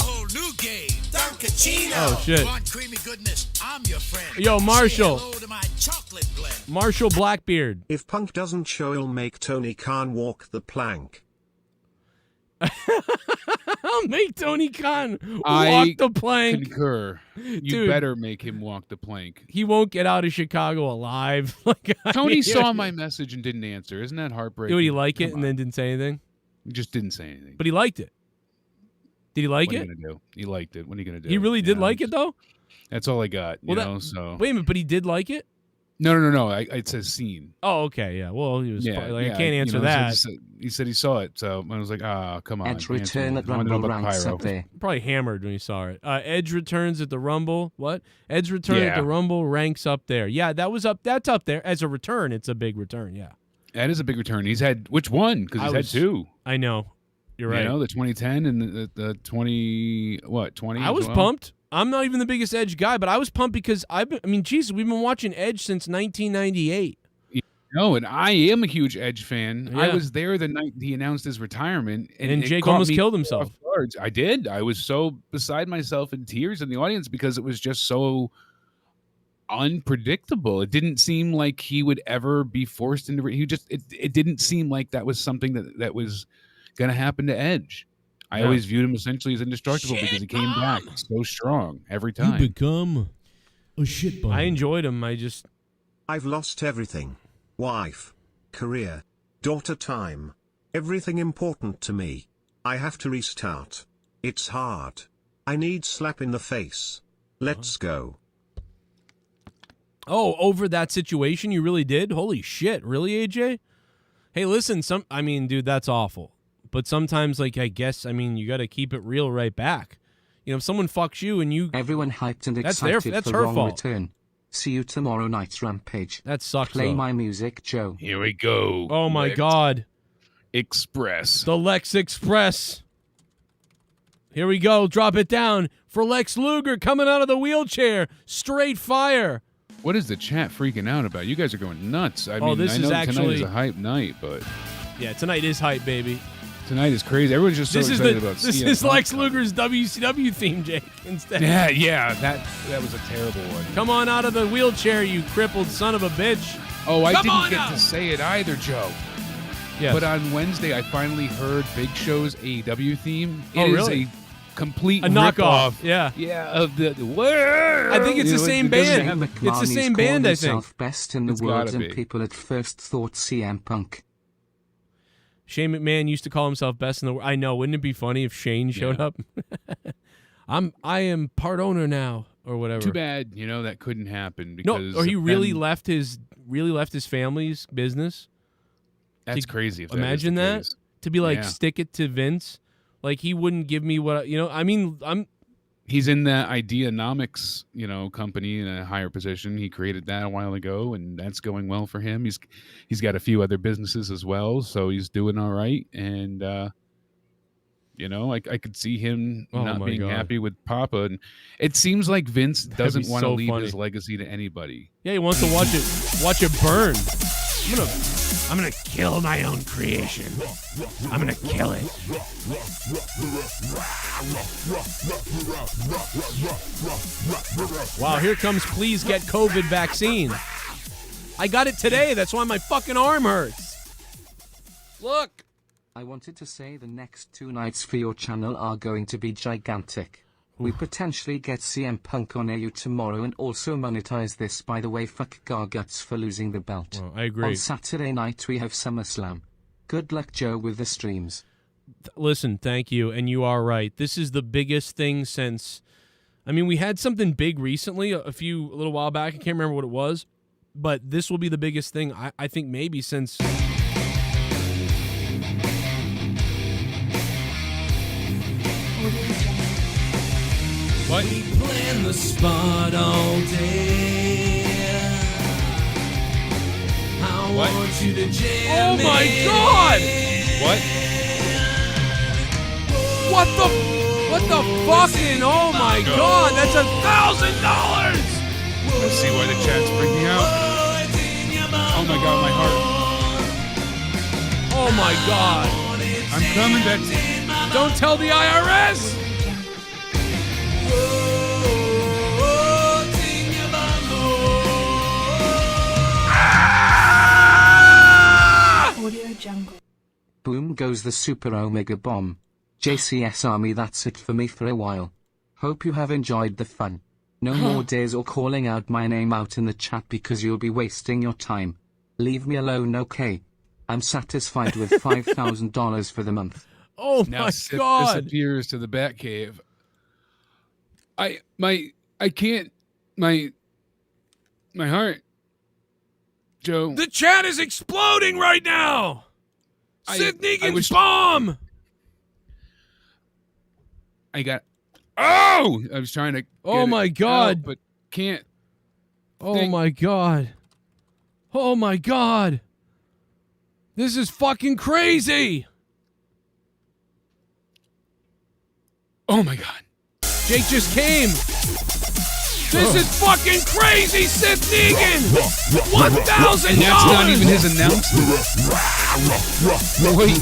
Duncachino. Oh shit. You want creamy goodness? I'm your friend. Yo, Marshall. Say hello to my chocolate blend. Marshall Blackbeard. If Punk doesn't show, he'll make Tony Khan walk the plank. I'll make Tony Khan walk I the plank. Concur. You Dude, better make him walk the plank. He won't get out of Chicago alive. Like, Tony saw my message and didn't answer. Isn't that heartbreaking? Did he like it Come and then on. didn't say anything? He just didn't say anything. But he liked it. Did he like What are it? you gonna do? He liked it. What are you gonna do? He really did like it though? That's all I got. Well, You know, so wait a minute, but he did like it? no. It says scene. Oh, okay, yeah. Well, he was probably like, I can't you answer know, that. He said he saw it, so I was like, come on. Edge answer return me. at I wanted to know Rumble about the ranks pyro. up there. Probably hammered when he saw it. Edge returns at the Rumble. What? Edge return at the Rumble ranks up there. Yeah, that's up there. As a return, it's a big return, yeah. That is a big return. He's had which one? Because he's had two. I know. You're right. You know, the 2010 and the 20 20. I was pumped. I'm not even the biggest Edge guy, but I was pumped because Jesus, we've been watching Edge since 1998. No, and I am a huge Edge fan. Yeah. I was there the night he announced his retirement, And it Jake caught almost me killed himself. off guard. I did. I was so beside myself in tears in the audience because it was just so unpredictable. It didn't seem like he would ever be forced into. It didn't seem like that was something that was going to happen to Edge. I always viewed him essentially as indestructible because he came back so strong every time. You become a shit bum. I enjoyed him. I've lost everything. Wife, career, daughter, time. Everything important to me. I have to restart. It's hard. I need slap in the face. Let's go. Oh, over that situation, you really did? Holy shit, really, AJ? Hey, listen, dude, that's awful. But sometimes, I guess, you got to keep it real right back. You know, if someone fucks you and you... Everyone hyped and That's excited that's for her Wrong fault. Return. See you tomorrow night's Rampage. That sucks, Play though. my music, Joe. Here we go. Oh, my Lex God. Express. The Lex Express. Here we go. Drop it down for Lex Luger coming out of the wheelchair. Straight fire. What is the chat freaking out about? You guys are going nuts. I know this is tonight actually- is a hype night, but Yeah, tonight is hype, baby. tonight is crazy. Everyone's just so excited about This CM is Punk Lex coming. Luger's WCW theme, Jake, instead. Yeah, that was a terrible one. Come on out of the wheelchair, you crippled son of a bitch. Oh, I Come didn't on get out. to say it either, Joe. Yes. But on Wednesday, I finally heard Big Show's AEW theme. Oh, It is really? a complete A knockoff. rip-off. Yeah. Yeah, of the word. I think it's the same band. Shane It's the McMahon same is band, I called think. himself best in the It's world, gotta and be. people at first thought CM Punk. Shane McMahon used to call himself best in the world. I know. Wouldn't it be funny if Shane showed up? I am part owner now, or whatever. Too bad, that couldn't happen No, because or he really then- left his family's business. That's crazy. If Imagine that. that, Is the case. to be like Yeah. stick it to Vince. Like he wouldn't give me what I'm. He's in the Ideanomics, company in a higher position. He created that a while ago, and that's going well for him. He's got a few other businesses as well, so he's doing all right. And I could see him Oh not my being God. happy with Papa, and it seems like Vince doesn't be want to so leave funny. his legacy to anybody. Yeah, he wants to watch it burn. I'm gonna kill my own creation. I'm gonna kill it. Wow, here comes please get COVID vaccine. I got it today. That's why my fucking arm hurts. Look! I wanted to say the next 2 nights for your channel are going to be gigantic. We potentially get CM Punk on AU tomorrow and also monetize this. By the way, fuck Garguts for losing the belt. Oh, I agree. On Saturday night we have SummerSlam. Good luck, Joe, with the streams. Listen, thank you, and you are right. This is the biggest thing since... I mean, we had something big recently, a little while back. I can't remember what it was, but this will be the biggest thing, I think, maybe since... What? We plan the spot all day. I What? want you to jam Oh my in. God! What? What the fucking... Oh my God, that's $1,000! Let's see why the chat's bringing out. Oh my God, my heart. Oh my God. I'm coming back. Don't tell the IRS! Audio Jungle. Boom goes the Super Omega Bomb. JCS Army, that's it for me for a while. Hope you have enjoyed the fun. No more days or calling out my name out in the chat because you'll be wasting your time. Leave me alone, okay? I'm satisfied with $5,000 for the month. Oh Now my Sith God. disappears to the Batcave. I can't. My heart. Joe. The chat is exploding right now! Sith Negan's wish- bomb! I got. Oh! I was trying to. Oh get my it God. out, but can't. Oh Thing. my God. Oh my God. This is fucking crazy! Oh my God. Jake just came! This is fucking crazy, Sith Negan! $1,000! And that's not even his announcement. Wait.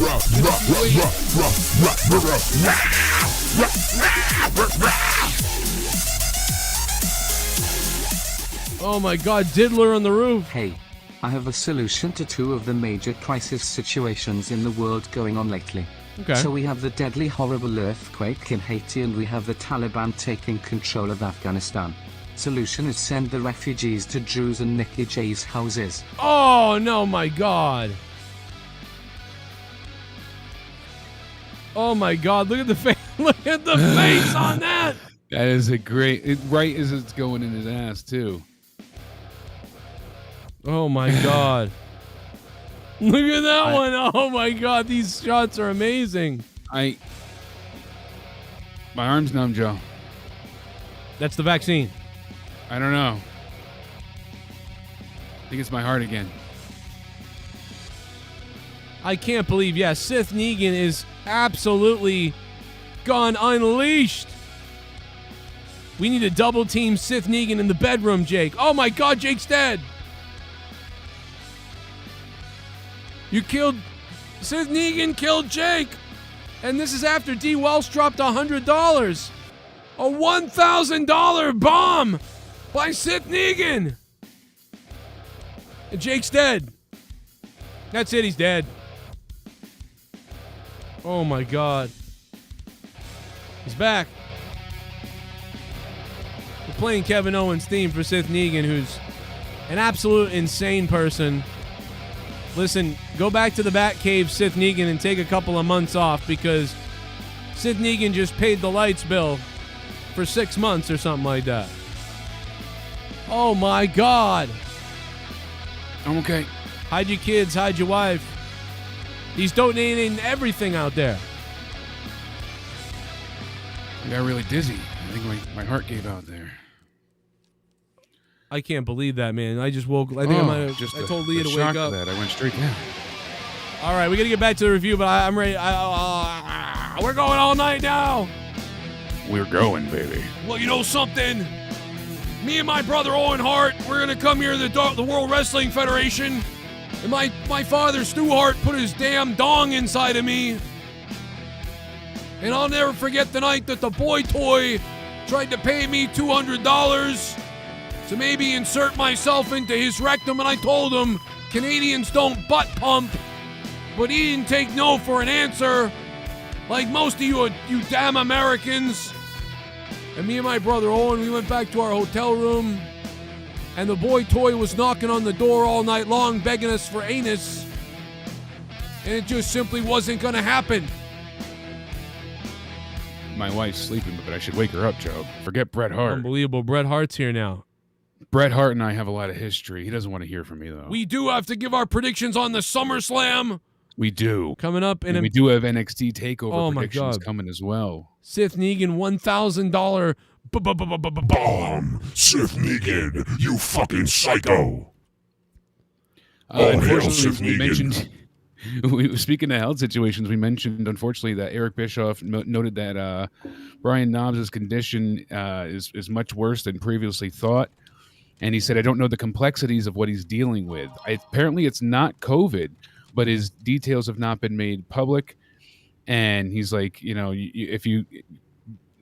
Oh my God, Diddler on the roof. Hey, I have a solution to 2 of the major crisis situations in the world going on lately. Okay. So we have the deadly horrible earthquake in Haiti and we have the Taliban taking control of Afghanistan. Solution is send the refugees to Drew's and Nikki J's houses. Oh no, my God. Oh my God, look at the face. Look at the face on that. That is a great. Right as it's going in his ass too. Oh my God. Look at that one. Oh my God, these shots are amazing. My arm's numb, Joe. That's the vaccine. I don't know. I think it's my heart again. I can't believe, Sith Negan is absolutely gone unleashed. We need to double team Sith Negan in the bedroom, Jake. Oh my God, Jake's dead. You killed... Sith Negan killed Jake. And this is after D. Welsh dropped $100. A $1,000 bomb by Sith Negan. And Jake's dead. That's it, he's dead. Oh my God. He's back. We're playing Kevin Owens' theme for Sith Negan, who's an absolute insane person. Listen, go back to the Batcave, Sith Negan, and take a couple of months off because Sith Negan just paid the lights bill for 6 months or something like that. Oh my God. I'm okay. Hide your kids, hide your wife. He's donating everything out there. I got really dizzy. I think my heart gave out there. I can't believe that, man. I just woke. I think I told Leah to wake up. That. I went straight down. All right, we got to get back to the review, but I'm ready. We're going all night now. We're going, baby. Well, you know something? Me and my brother Owen Hart, we're going to come here to the World Wrestling Federation. And my father, Stu Hart, put his damn dong inside of me. And I'll never forget the night that the boy toy tried to pay me $200 to maybe insert myself into his rectum, and I told him Canadians don't butt pump. but he didn't take no for an answer, like most of you damn Americans. And me and my brother Owen, we went back to our hotel room, and the boy toy was knocking on the door all night long, begging us for anus, and it just simply wasn't going to happen. My wife's sleeping, but I should wake her up, Joe. Forget Bret Hart. Unbelievable. Bret Hart's here now. Bret Hart and I have a lot of history. He doesn't want to hear from me, though. We do have to give our predictions on the SummerSlam. We do. Coming up in And we do have NXT TakeOver predictions God. coming as well. Sith Negan $1,000 Bomb! Sith Negan, you fucking psycho! Unfortunately, Sith we Negan. mentioned... Speaking of health situations, we mentioned, unfortunately, that Eric Bischoff noted that Brian Knobbs' condition is much worse than previously thought. And he said, I don't know the complexities of what he's dealing with. Apparently, it's not COVID, but his details have not been made public. And he's like,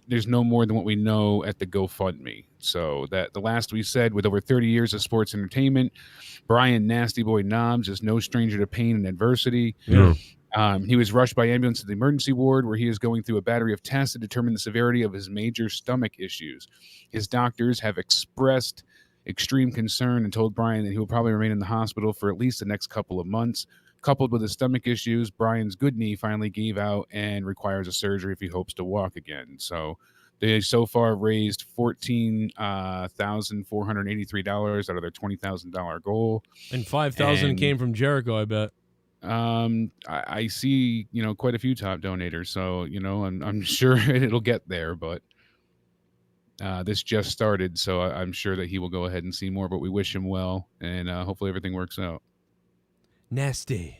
there's no more than what we know at the GoFundMe. So that the last we said, with over 30 years of sports entertainment, Brian Nasty Boy Knobbs is no stranger to pain and adversity. Yeah. He was rushed by ambulance to the emergency ward, where he is going through a battery of tests to determine the severity of his major stomach issues. His doctors have expressed extreme concern and told Brian that he will probably remain in the hospital for at least the next couple of months. Coupled with his stomach issues, Brian's good knee finally gave out and requires a surgery if he hopes to walk again. So they so far raised $14,483 out of their $20,000 goal. And $5,000 came from Jericho, I bet. I see, quite a few top donators. So, I'm sure it'll get there, but this just started. So I'm sure that he will go ahead and see more, but we wish him well, and hopefully everything works out. Nasty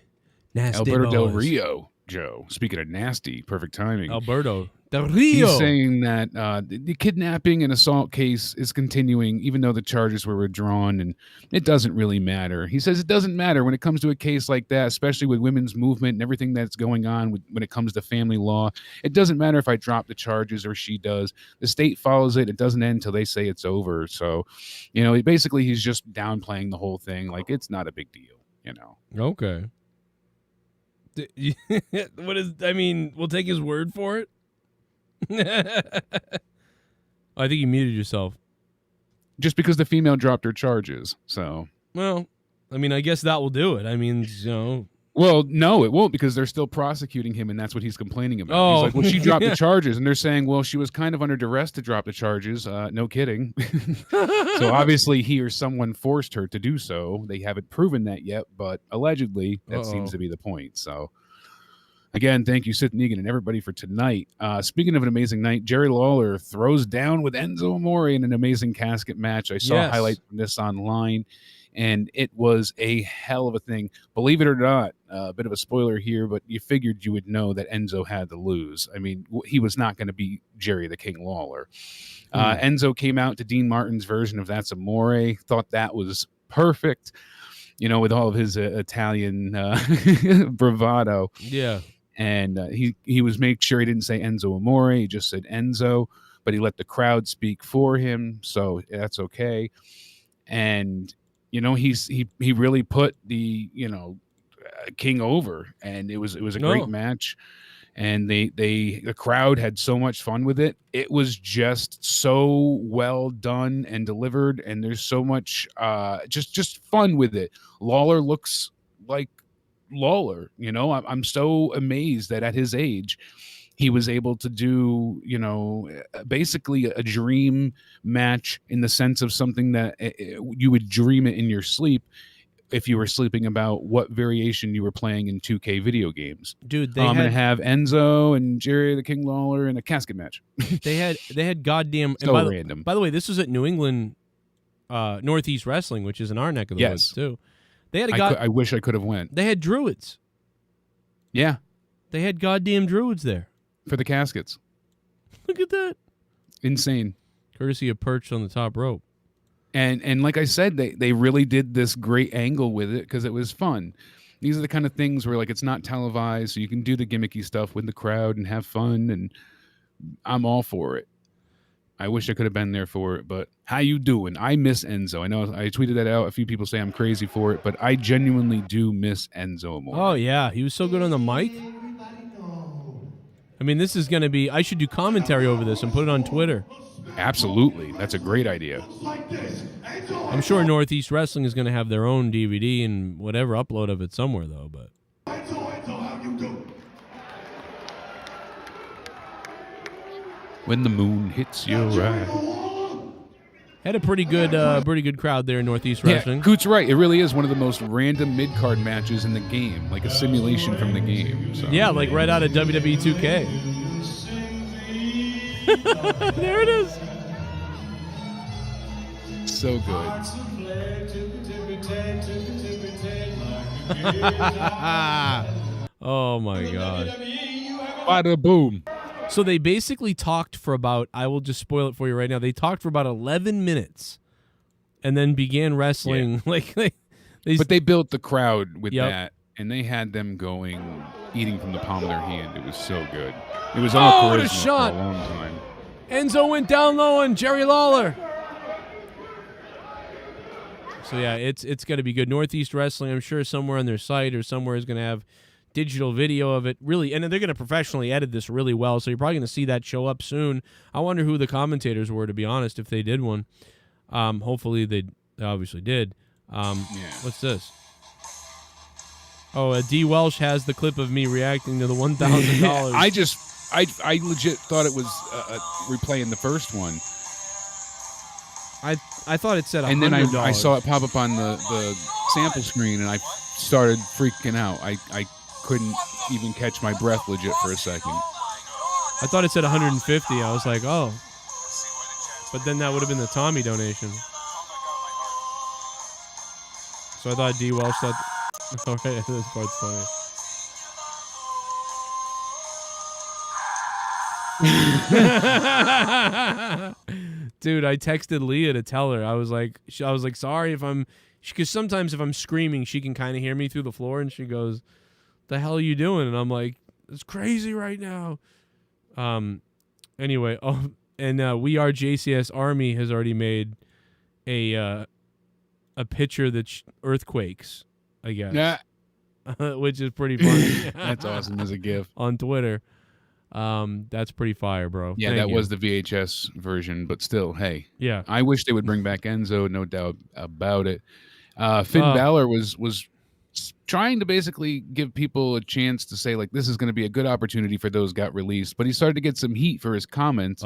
Alberto Del boys. Rio, Joe. Speaking of nasty, perfect timing. Alberto Del Rio. He's saying that the kidnapping and assault case is continuing, even though the charges were withdrawn, and it doesn't really matter. He says it doesn't matter when it comes to a case like that, especially with women's movement and everything that's going on when it comes to family law. It doesn't matter if I drop the charges or she does. The state follows it. It doesn't end until they say it's over. So, basically he's just downplaying the whole thing. Like, it's not a big deal. Okay. We'll take his word for it. I think you muted yourself. Just because the female dropped her charges. So, well, I guess that will do it. Well, no, it won't, because they're still prosecuting him, and that's what he's complaining about. Oh. He's like, well, she dropped the charges, and they're saying, well, she was kind of under duress to drop the charges. No kidding. So obviously he or someone forced her to do so. They haven't proven that yet, but allegedly that seems to be the point. So again, thank you, Sith Negan, and everybody for tonight. Speaking of an amazing night, Jerry Lawler throws down with Enzo Amore in an amazing casket match. I saw highlights from this online, and it was a hell of a thing. Believe it or not, a bit of a spoiler here, but you figured you would know that Enzo had to lose. He was not going to beat Jerry the King Lawler. Enzo came out to Dean Martin's version of That's Amore, thought that was perfect, with all of his Italian bravado. Yeah. And he was making sure he didn't say Enzo Amore. He just said Enzo, but he let the crowd speak for him, so that's okay. And he really put the King over, and it was a great match. And the crowd had so much fun with it. It was just so well done and delivered, and there's so much just fun with it. Lawler looks like Lawler, I'm so amazed that at his age he was able to do, basically a dream match, in the sense of something that you would dream it in your sleep if you were sleeping about what variation you were playing in 2K video games. Dude, I'm going to have Enzo and Jerry the King Lawler in a casket match. They had goddamn... So random. By the way, this was at New England Northeast Wrestling, which is in our neck of the woods, too. They had I wish I could have went. They had druids. Yeah. They had goddamn druids there. For the caskets. Look at that. Insane. Courtesy of Perched on the Top Rope. And like I said, they really did this great angle with it because it was fun. These are the kind of things where, like, it's not televised, so you can do the gimmicky stuff with the crowd and have fun, and I'm all for it. I wish I could have been there for it, but how you doing? I miss Enzo. I know I tweeted that out. A few people say I'm crazy for it, but I genuinely do miss Enzo more. Oh, yeah. He was so good on the mic. I mean, this is going to be... I should do commentary over this and put it on Twitter. Absolutely. That's a great idea. I'm sure Northeast Wrestling is going to have their own DVD and whatever upload of it somewhere, though. But when the moon hits your eye. Had a pretty good crowd there in Northeast Wrestling. Yeah, Coot's right. It really is one of the most random mid-card matches in the game, like a simulation from the game. So. Yeah, like right out of WWE 2K. There it is. So good. Oh my God. Bada boom. So they basically talked for about, I will just spoil it for you right now. They talked for about 11 minutes and then began wrestling. Yeah. But they built the crowd with that, and they had them going, eating from the palm of their hand. It was so good. It was all charisma shot. for a long time. Enzo went down low on Jerry Lawler. So yeah, it's going to be good. Northeast Wrestling, I'm sure somewhere on their site or somewhere is going to have digital video of it, really, and they're going to professionally edit this really well, so you're probably going to see that show up soon. I wonder who the commentators were, to be honest, if they did one. Hopefully they obviously did. What's this? Oh, D. Welsh has the clip of me reacting to the $1,000. I legit thought it was replaying the first one. I thought it said $100. And then I saw it pop up on the sample screen, and I started freaking out. I couldn't even catch my breath legit for a second. I thought it said 150. I was like, oh. But then that would have been the Tommy donation. So I thought D. Welsh thought... All right, this part's funny. Dude, I texted Leah to tell her. I was like, sorry if I'm... Because sometimes if I'm screaming, she can kind of hear me through the floor, and she goes... The hell are you doing? And I'm like, it's crazy right now. Anyway, and We Are JCS Army has already made a picture that's earthquakes, I guess. Yeah. Which is pretty funny. That's awesome as a GIF. On Twitter. That's pretty fire, bro. Yeah, Thank that you. was the VHS version, but still, hey. Yeah. I wish they would bring back Enzo, no doubt about it. Finn Balor was trying to basically give people a chance to say, like, this is going to be a good opportunity for those got released, but he started to get some heat for his comments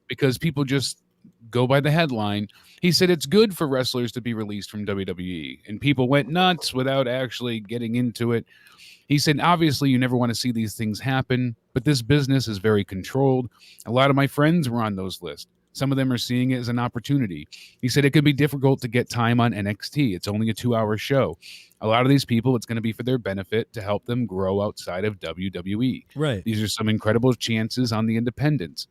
because people just go by the headline. He said it's good for wrestlers to be released from WWE, and people went nuts without actually getting into it. He said, obviously, you never want to see these things happen, but this business is very controlled. A lot of my friends were on those lists. Some of them are seeing it as an opportunity. He said it could be difficult to get time on NXT. It's only a 2-hour show. A lot of these people, it's going to be for their benefit to help them grow outside of WWE. Right. These are some incredible chances on the independents.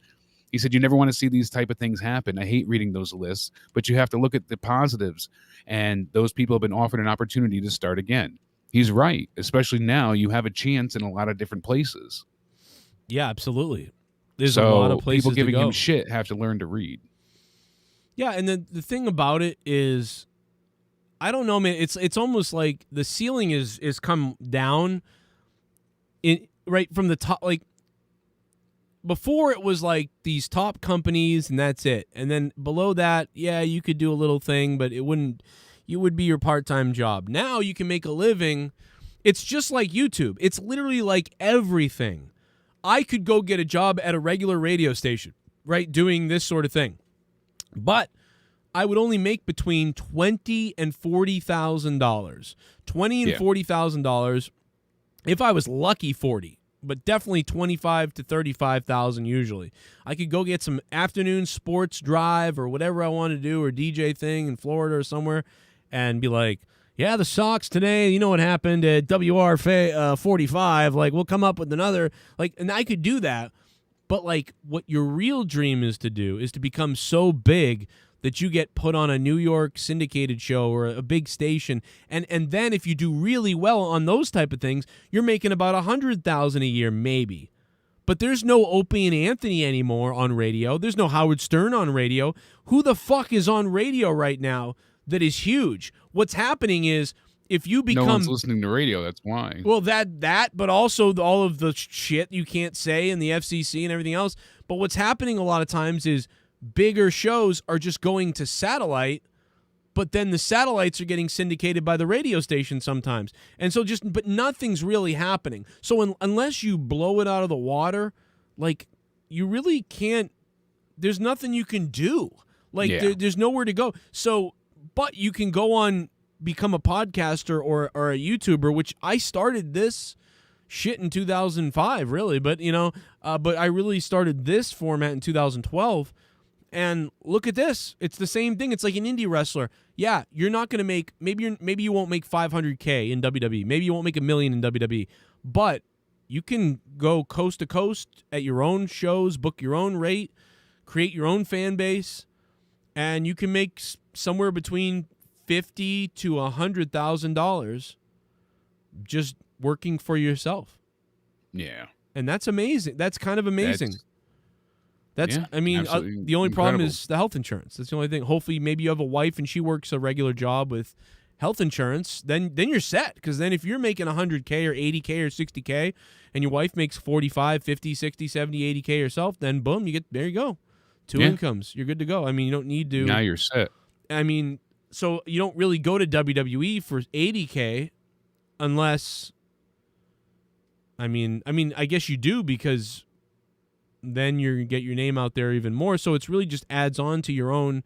He said you never want to see these type of things happen. I hate reading those lists, but you have to look at the positives, and those people have been offered an opportunity to start again. He's right, especially now you have a chance in a lot of different places. Yeah, absolutely. There's a lot of places people giving to go. him shit have to learn to read. Yeah, and the thing about it is, I don't know, man. It's almost like the ceiling is come down in right from the top. Like before, it was like these top companies and that's it. And then below that, yeah, you could do a little thing, but it wouldn't. You would be your part-time job. Now you can make a living. It's just like YouTube. It's literally like everything. I could go get a job at a regular radio station, right, doing this sort of thing. But I would only make between $20,000 and $40,000. $20,000 and $40,000 if I was lucky, 40, but definitely $25,000 to $35,000 usually. I could go get some afternoon sports drive or whatever I want to do, or DJ thing in Florida or somewhere, and be like, yeah, the Sox today, you know what happened at WR 45, like, we'll come up with another, like, and I could do that, but, like, what your real dream is to do is to become so big that you get put on a New York syndicated show or a big station, and then if you do really well on those type of things, you're making about $100,000 a year, maybe. But there's no Opie and Anthony anymore on radio. There's no Howard Stern on radio. Who the fuck is on radio right now that is huge? What's happening is if you become... No one's listening to radio, that's why. Well, that, but also all of the shit you can't say and the FCC and everything else. But what's happening a lot of times is bigger shows are just going to satellite, but then the satellites are getting syndicated by the radio station sometimes. And so but nothing's really happening. So unless you blow it out of the water, like, you really can't, there's nothing you can do. Like, there's nowhere to go. So, but you can go on, become a podcaster or a YouTuber, which I started this shit in 2005, really. But, but I really started this format in 2012. And look at this. It's the same thing. It's like an indie wrestler. Yeah, you're not going to make, maybe you won't make $500K in WWE. Maybe you won't make $1 million in WWE. But you can go coast to coast at your own shows, book your own rate, create your own fan base, and you can make somewhere between $50,000 to $100,000 just working for yourself. Yeah. And that's amazing. That's kind of amazing. The only incredible problem is the health insurance. That's the only thing. Hopefully, maybe you have a wife and she works a regular job with health insurance. Then you're set. Because then if you're making $100K or $80K or $60K and your wife makes $45, $50, $60, $70, $80K herself, then boom, there you go. Two incomes. You're good to go. I mean, you don't need to. Now you're set. I mean, so you don't really go to WWE for $80K unless. I mean, I guess you do because then you get your name out there even more. So it's really just adds on to your own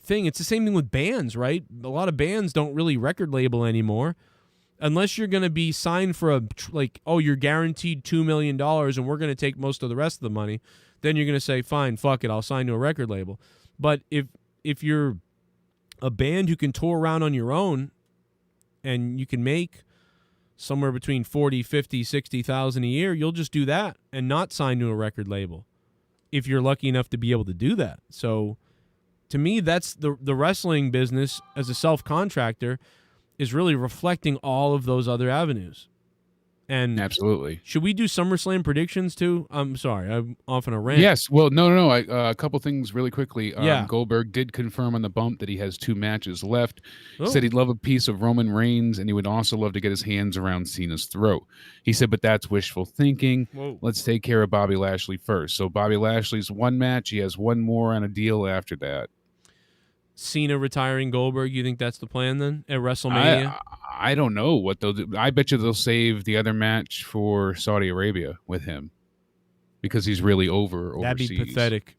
thing. It's the same thing with bands, right? A lot of bands don't really record label anymore unless you're going to be signed for you're guaranteed $2 million and we're going to take most of the rest of the money. Then you're going to say, fine, fuck it, I'll sign to a record label. But if you're a band who can tour around on your own and you can make somewhere between 40, 50, 60,000 a year, you'll just do that and not sign to a record label if you're lucky enough to be able to do that. So to me, that's the wrestling business as a self-contractor is really reflecting all of those other avenues. And absolutely. Should we do SummerSlam predictions too? I'm sorry, I'm off on a rant. Yes. Well, no. A couple things really quickly. Yeah. Goldberg did confirm on the bump that he has 2 matches left. Oh. He said he'd love a piece of Roman Reigns, and he would also love to get his hands around Cena's throat. He said, but that's wishful thinking. Whoa. Let's take care of Bobby Lashley first. So Bobby Lashley's 1 match. He has 1 more on a deal after that. Cena retiring Goldberg, you think that's the plan then at WrestleMania? I don't know what they'll do. I bet you they'll save the other match for Saudi Arabia with him because he's really overseas. That'd be pathetic.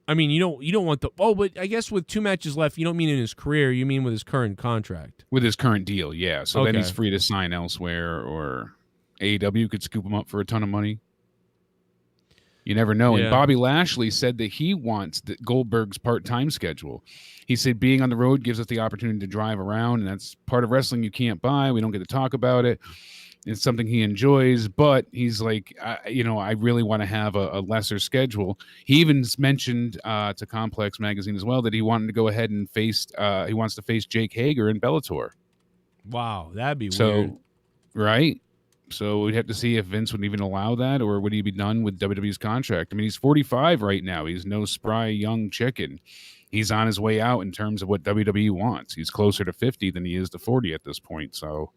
I mean, you don't want but I guess with 2 matches left, you don't mean in his career, you mean with his current contract. With his current deal, yeah. So Okay. then he's free to sign elsewhere, or AEW could scoop him up for a ton of money. You never know. Yeah. And Bobby Lashley said that he wants Goldberg's part-time schedule. He said being on the road gives us the opportunity to drive around, and that's part of wrestling you can't buy. We don't get to talk about it. It's something he enjoys, but he's like, I really want to have a lesser schedule. He even mentioned to Complex Magazine as well that he wanted to go ahead and he wants to face Jake Hager in Bellator. Wow, that'd be weird. Right? So we'd have to see if Vince would even allow that, or would he be done with WWE's contract? I mean, he's 45 right now. He's no spry young chicken. He's on his way out in terms of what WWE wants. He's closer to 50 than he is to 40 at this point. So,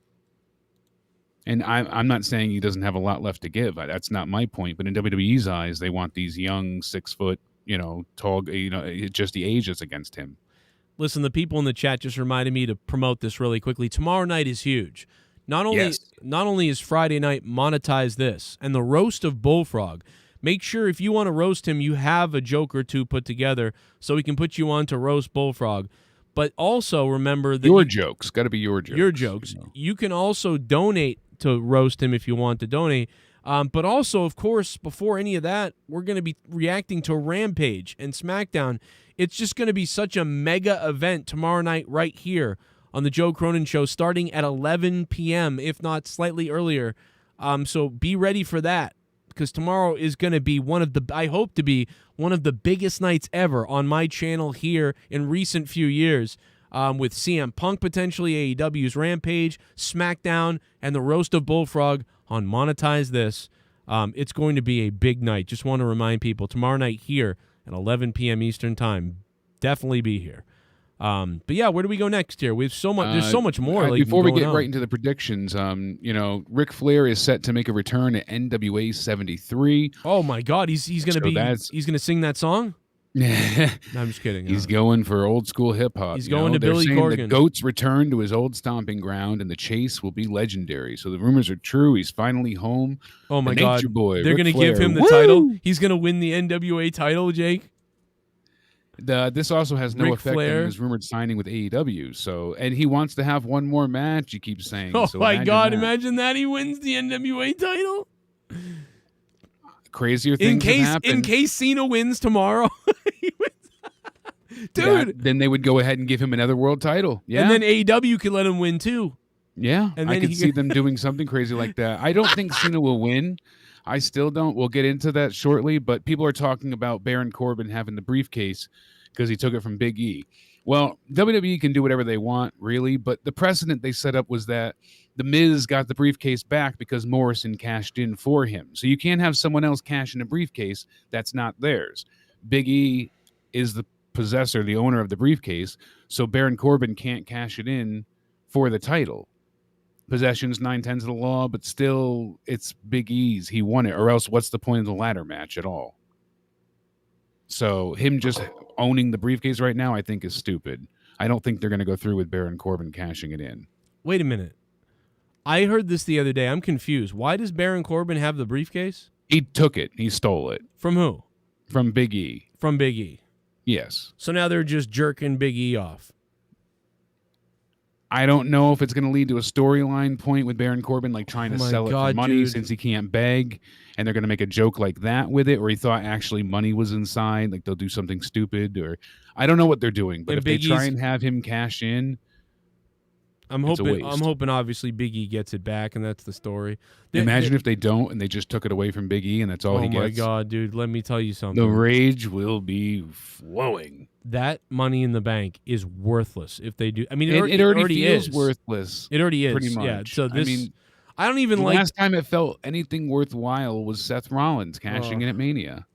and I'm not saying he doesn't have a lot left to give. That's not my point. But in WWE's eyes, they want these young 6 foot, tall, just the age is against him. Listen, the people in the chat just reminded me to promote this really quickly. Tomorrow night is huge. Not only is Friday night Monetize This and the roast of Bullfrog. Make sure if you want to roast him, you have a joke or two put together so we can put you on to roast Bullfrog. But also remember that your jokes got to be your jokes. Your jokes. You can also donate to roast him if you want to donate. But also, of course, before any of that, we're going to be reacting to Rampage and SmackDown. It's just going to be such a mega event tomorrow night right here on the Joe Cronin Show, starting at 11 p.m., if not slightly earlier. So be ready for that, because tomorrow is going to be I hope to be one of the biggest nights ever on my channel here in recent few years, with CM Punk potentially, AEW's Rampage, SmackDown, and the Roast of Bullfrog on Monetize This. It's going to be a big night. Just want to remind people, tomorrow night here at 11 p.m. Eastern Time. Definitely be here. But yeah, where do we go next here? We have so much. There's so much more. Before we get right into the predictions, Ric Flair is set to make a return at NWA 73. Oh my God, he's gonna he's gonna sing that song. No, I'm just kidding. He's going for old school hip hop. He's going to Billy Corgan. The GOAT's return to his old stomping ground, and the chase will be legendary. So the rumors are true. He's finally home. Oh my God, Nature Boy, they're gonna give him the title. He's gonna win the NWA title, Jake. This also has no effect on his rumored signing with AEW. So, and he wants to have one more match. He keeps saying. Oh so my God! Imagine that he wins the NWA title. Crazier things have happened. In case Cena wins tomorrow, dude. Then they would go ahead and give him another world title. Yeah, and then AEW could let him win too. Yeah, and I could see them doing something crazy like that. I don't think Cena will win. I still don't. We'll get into that shortly, but people are talking about Baron Corbin having the briefcase because he took it from Big E. Well, WWE can do whatever they want, really, but the precedent they set up was that The Miz got the briefcase back because Morrison cashed in for him. So you can't have someone else cash in a briefcase that's not theirs. Big E is the possessor, the owner of the briefcase, so Baron Corbin can't cash it in for the title. Possession's 9/10 of the law, but still, it's Big E's. He won it, or else what's the point of the ladder match at all? So him just owning the briefcase right now, I think, is stupid. I don't think they're going to go through with Baron Corbin cashing it in. Wait a minute. I heard this the other day. I'm confused. Why does Baron Corbin have the briefcase? He took it. He stole it. From who? From Big E. From Big E. Yes. So now they're just jerking Big E off. I don't know if it's going to lead to a storyline point with Baron Corbin, like trying to sell it for money since he can't beg, and they're going to make a joke like that with it, or he thought actually money was inside, like they'll do something stupid, or I don't know what they're doing. But if they try and have him cash in, I'm hoping obviously Big E gets it back, and that's the story. Imagine if they don't, and they just took it away from Big E, and that's all he gets. Oh my God, dude! Let me tell you something. The rage will be flowing. That Money in the Bank is worthless if they do. I mean, it already is worthless. It already is. Pretty much. Yeah. So this, I don't even like. Last time it felt anything worthwhile was Seth Rollins cashing in at Mania.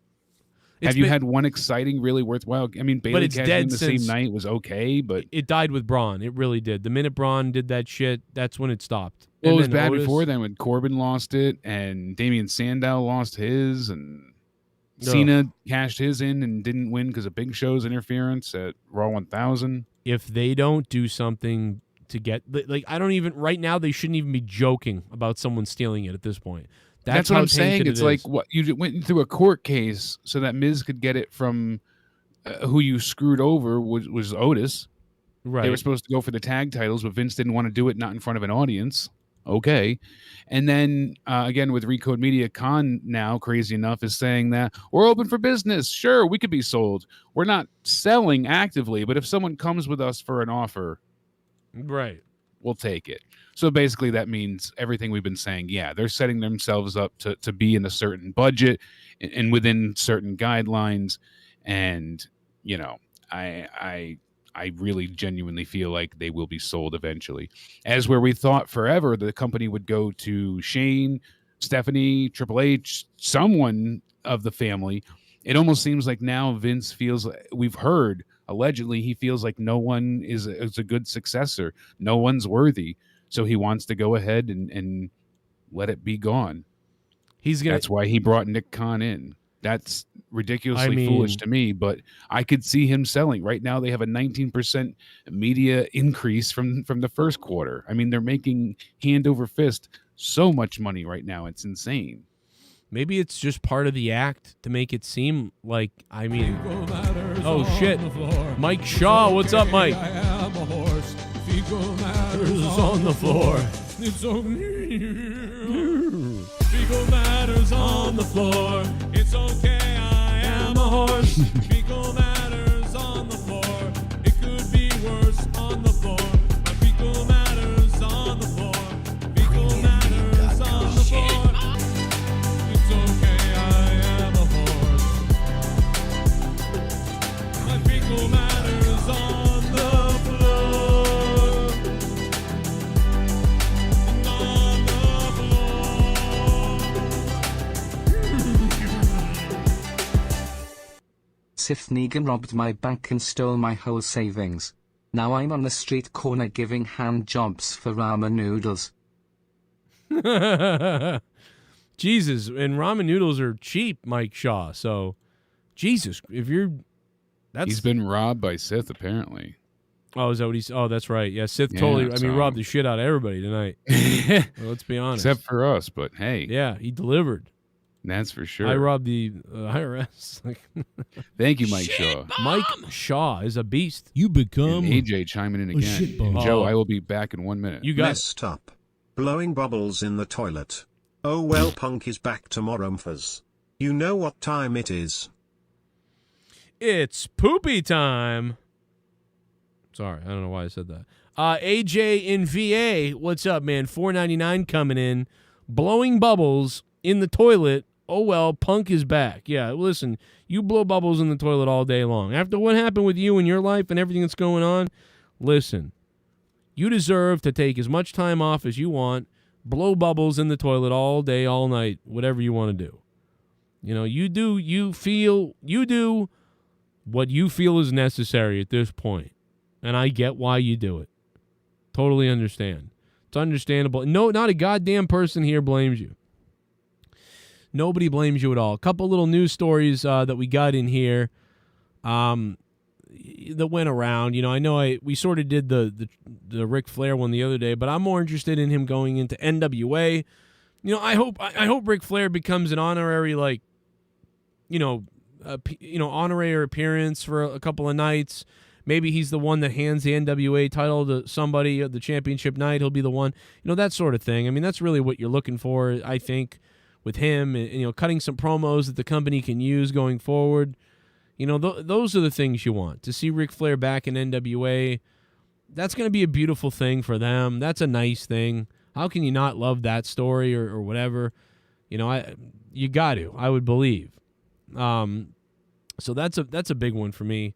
Have you had one exciting, really worthwhile? I mean, Bayley cashing in the same night was okay, but it died with Braun. It really did. The minute Braun did that shit, that's when it stopped. Well, it was bad before then when Corbin lost it and Damian Sandow lost his and Cena cashed his in and didn't win because of Big Show's interference at Raw 1000. If they don't do something to get, like, I don't even, right now, they shouldn't even be joking about someone stealing it at this point. That's what I'm saying. It's like what you went through a court case so that Miz could get it from who you screwed over was Otis. Right. They were supposed to go for the tag titles, but Vince didn't want to do it, not in front of an audience. Okay. And then again with Recode Media, Khan now, crazy enough, is saying that we're open for business. Sure, we could be sold. We're not selling actively, but if someone comes with us for an offer, right, we'll take it. So basically that means everything we've been saying. Yeah, they're setting themselves up to be in a certain budget and within certain guidelines. And, you know, I really genuinely feel like they will be sold eventually. As where we thought forever the company would go to Shane, Stephanie, Triple H, someone of the family, it almost seems like now Vince feels, we've heard, allegedly, he feels like no one is a good successor. No one's worthy. So he wants to go ahead and let it be gone. That's why he brought Nick Khan in. That's ridiculously foolish to me, but I could see him selling. Right now they have a 19% media increase from the first quarter. I mean, they're making hand over fist so much money right now. It's insane. Maybe it's just part of the act to make it seem like, I mean, oh shit. Mike Shaw, what's up, Mike? I am a horse. Fecal matters on the floor. It's so fecal matters on the floor. It's okay, I am a horse. Fecal matters on the floor. It could be worse on the floor. My fecal matters on the floor. Fecal matters on the floor. It's okay, I am a horse. My fecal matters on the floor. On the floor. Sith Negan robbed my bank and stole my whole savings. Now I'm on the street corner giving hand jobs for ramen noodles. Jesus, and ramen noodles are cheap, Mike Shaw. So, Jesus, if you're, He's been robbed by Sith apparently. Oh, is that what he's? Oh, that's right. Yeah, Sith totally. I mean, robbed the shit out of everybody tonight. Well, let's be honest. Except for us, but hey. Yeah, he delivered. That's for sure. I robbed the IRS. Thank you, Mike Shaw. Mike Shaw is a beast. You become And AJ chiming in again. shitball. And Joe, I will be back in 1 minute. You got Messed up. Blowing bubbles in the toilet. Oh well, Punk is back tomorrow, mfers. You know what time it is. It's poopy time. Sorry, I don't know why I said that. AJ in VA, what's up, man? $4.99 coming in. Blowing bubbles in the toilet. Oh, well, Punk is back. Yeah, listen, you blow bubbles in the toilet all day long. After what happened with you in your life and everything that's going on, listen, you deserve to take as much time off as you want, blow bubbles in the toilet all day, all night, whatever you want to do. You know, you do what you feel is necessary at this point. And I get why you do it. Totally understand. It's understandable. No, not a goddamn person here blames you. Nobody blames you at all. A couple little news stories that we got in here that went around. You know, I know we sort of did the Ric Flair one the other day, but I'm more interested in him going into NWA. You know, I hope Ric Flair becomes an honorary, like, honorary appearance for a couple of nights. Maybe he's the one that hands the NWA title to somebody at the championship night. He'll be the one, that sort of thing. I mean, that's really what you're looking for, I think, with him. And, cutting some promos that the company can use going forward. Those are the things you want. To see Ric Flair back in NWA, that's going to be a beautiful thing for them. That's a nice thing. How can you not love that story or whatever? You got to, I would believe. So that's a big one for me.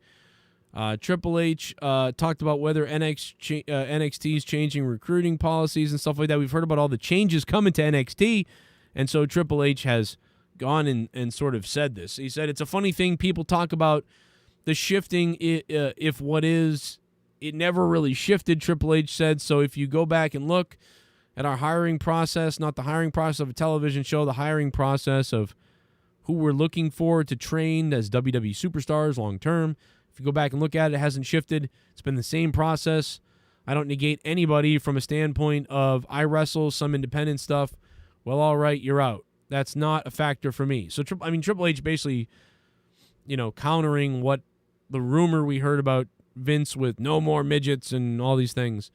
Triple H talked about whether NXT is changing recruiting policies and stuff like that. We've heard about all the changes coming to NXT, and so Triple H has gone and sort of said this. He said, it's a funny thing. People talk about the shifting, if what is, it never really shifted, Triple H said. So if you go back and look at our hiring process, not the hiring process of a television show, the hiring process of who we're looking for to train as WWE superstars long term, if you go back and look at it, it hasn't shifted. It's been the same process. I don't negate anybody from a standpoint of I wrestle some independent stuff. Well, all right, you're out. That's not a factor for me. So, Triple H basically, countering what the rumor we heard about Vince with no more midgets and all these things.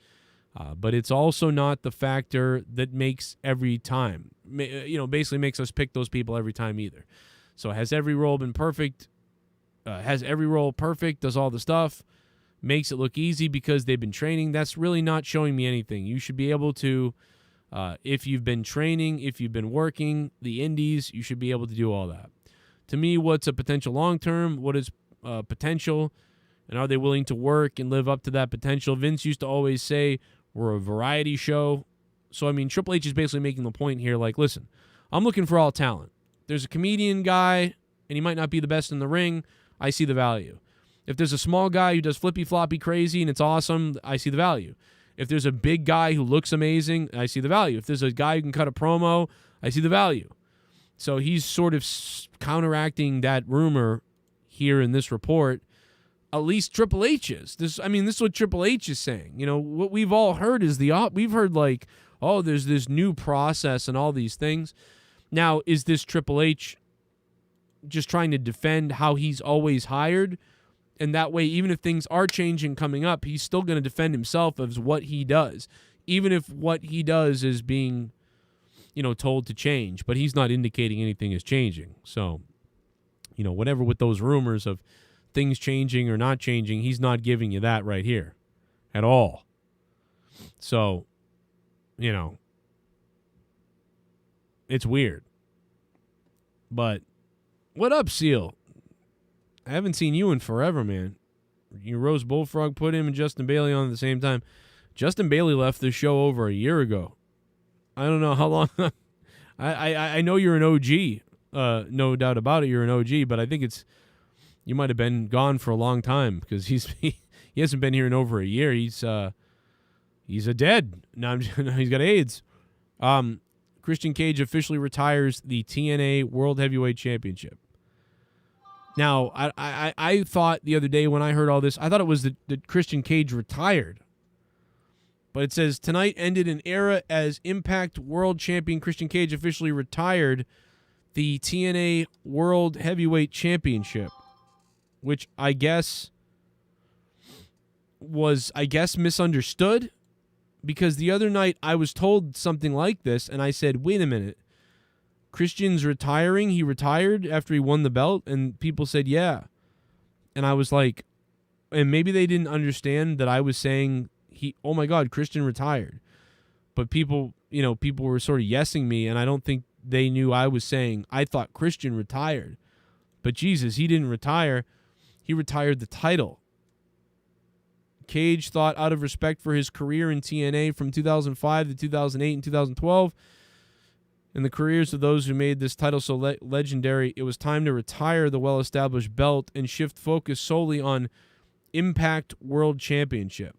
But it's also not the factor that makes every time, basically makes us pick those people every time either. So has every role been perfect? Has every role perfect? Does all the stuff? Makes it look easy because they've been training? That's really not showing me anything. You should be able to, if you've been training, if you've been working the indies, you should be able to do all that. To me, what's a potential long-term? What is potential? And are they willing to work and live up to that potential? Vince used to always say, we're a variety show. So, Triple H is basically making the point here, like, listen, I'm looking for all talent. There's a comedian guy, and he might not be the best in the ring. I see the value. If there's a small guy who does flippy-floppy crazy and it's awesome, I see the value. If there's a big guy who looks amazing, I see the value. If there's a guy who can cut a promo, I see the value. So he's sort of counteracting that rumor here in this report. At least Triple H is. This is what Triple H is saying. What we've all heard is we've heard like, oh, there's this new process and all these things. Now, is this Triple H just trying to defend how he's always hired? And that way, even if things are changing coming up, he's still going to defend himself as what he does, even if what he does is being, told to change. But he's not indicating anything is changing. So, whatever with those rumors of things changing or not changing, he's not giving you that right here at all. So, it's weird. But what up, Seal? I haven't seen you in forever, man. You Rose Bullfrog put him and Justin Bailey on at the same time. Justin Bailey left the show over a year ago. I don't know how long. I know you're an OG. No doubt about it, you're an OG, but I think it's You might have been gone for a long time because he hasn't been here in over a year. He's a dead. No, he's got AIDS. Christian Cage officially retires the TNA World Heavyweight Championship. Now, I thought the other day when I heard all this, I thought it was that Christian Cage retired. But it says, tonight ended an era as Impact World Champion Christian Cage officially retired the TNA World Heavyweight Championship, which I guess was misunderstood, because the other night I was told something like this, and I said, wait a minute, Christian's retiring? He retired after he won the belt? And people said, yeah. And I was like, and maybe they didn't understand that I was saying, oh my God, Christian retired. But people were sort of yesing me, and I don't think they knew I was saying, I thought Christian retired. But Jesus, he didn't retire. He retired the title. Cage thought, out of respect for his career in TNA from 2005 to 2008 and 2012, and the careers of those who made this title so legendary, it was time to retire the well-established belt and shift focus solely on Impact World Championship.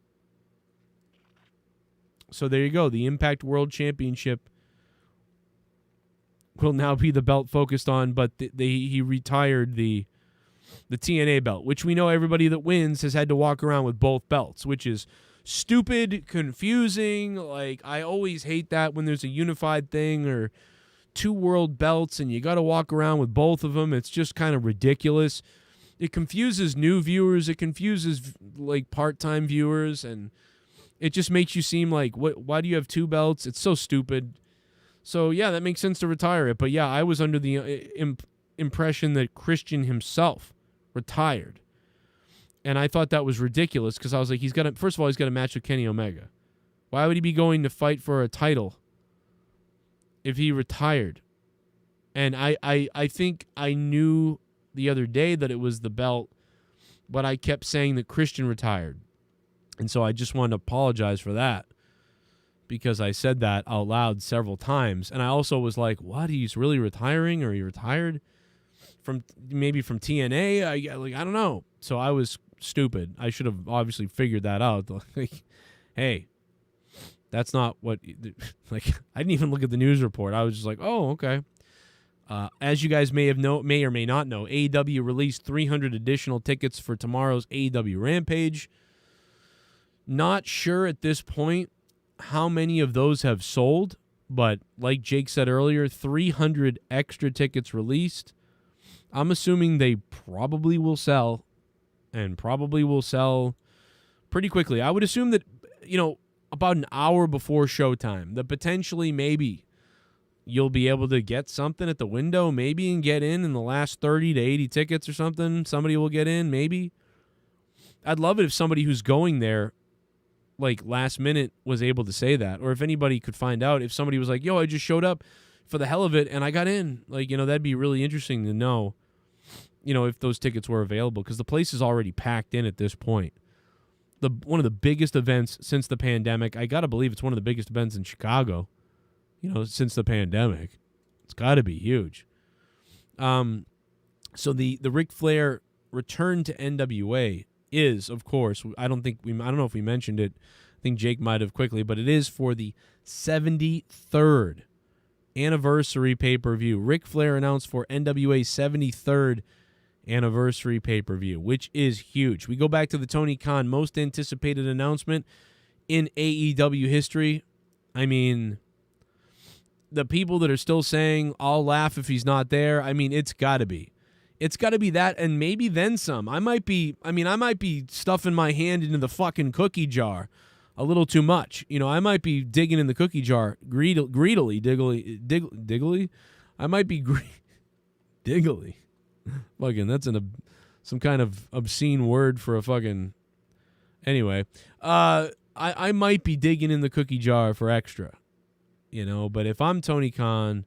So there you go. The Impact World Championship will now be the belt focused on, but he retired the TNA belt, which we know everybody that wins has had to walk around with both belts, which is stupid, confusing. Like, I always hate that when there's a unified thing or two world belts and you got to walk around with both of them. It's just kind of ridiculous. It confuses new viewers. It confuses like part-time viewers, and it just makes you seem like, why do you have two belts? It's so stupid. So yeah, that makes sense to retire it. But yeah, I was under the impression that Christian himself retired. And I thought that was ridiculous because I was like, first of all, he's got a match with Kenny Omega. Why would he be going to fight for a title if he retired? And I think I knew the other day that it was the belt, but I kept saying that Christian retired. And so I just wanted to apologize for that because I said that out loud several times. And I also was like, what? He's really retiring, or he retired from TNA? I don't know. So I was stupid. I should have obviously figured that out. Like, hey, that's not what, like, I didn't even look at the news report. I was just like, oh, okay. As you guys may or may not know, AEW released 300 additional tickets for tomorrow's AEW Rampage. Not sure at this point how many of those have sold, but like Jake said earlier, 300 extra tickets released. I'm assuming they probably will sell, and probably will sell pretty quickly. I would assume that, about an hour before showtime, that potentially maybe you'll be able to get something at the window, maybe, and get in the last 30 to 80 tickets or something. Somebody will get in, maybe. I'd love it if somebody who's going there, like, last minute was able to say that. Or if anybody could find out, if somebody was like, yo, I just showed up for the hell of it and I got in. Like, that'd be really interesting to know, if those tickets were available, because the place is already packed in at this point. One of the biggest events since the pandemic. I got to believe it's one of the biggest events in Chicago, since the pandemic. It's got to be huge. So the Ric Flair return to NWA is, of course, I don't know if we mentioned it. I think Jake might have quickly, but it is for the 73rd anniversary pay-per-view. Ric Flair announced for NWA's 73rd anniversary pay-per-view, which is huge. We go back to the Tony Khan most anticipated announcement in AEW history. I mean, the people that are still saying, I'll laugh if he's not there, I mean, it's got to be. It's got to be that, and maybe then some. I might be stuffing my hand into the fucking cookie jar a little too much. I might be digging in the cookie jar greedily, diggily. I might be diggily. Fucking, that's some kind of obscene word for a fucking. Anyway, I might be digging in the cookie jar for extra, But if I'm Tony Khan,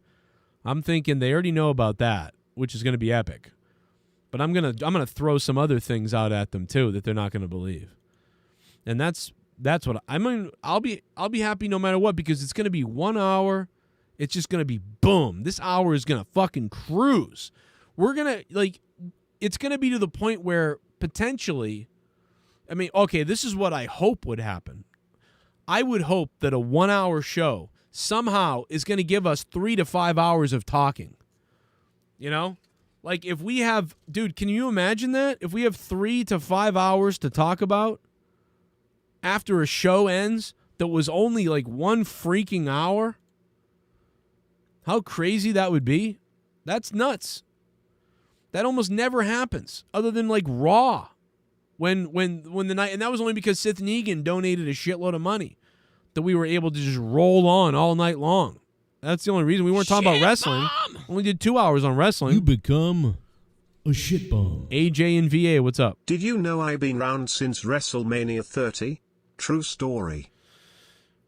I'm thinking they already know about that, which is going to be epic. But I'm gonna throw some other things out at them too that they're not going to believe, and that's what I'll be happy no matter what, because it's going to be 1 hour. It's just going to be boom. This hour is going to fucking cruise. We're going to, like, it's going to be to the point where potentially, I mean, okay, this is what I hope would happen. I would hope that a 1 hour show somehow is going to give us 3 to 5 hours of talking. You know? Like if we have, dude, can you imagine that? If we have 3 to 5 hours to talk about after a show ends that was only like 1 freaking hour, how crazy that would be? That's nuts. That almost never happens other than like Raw. When the night, and that was only because Sith Negan donated a shitload of money that we were able to just roll on all night long. That's the only reason we weren't talking about wrestling. Only did 2 hours on wrestling. You become a shit bomb. AJ and VA, what's up? Did you know I've been round since WrestleMania 30? True story.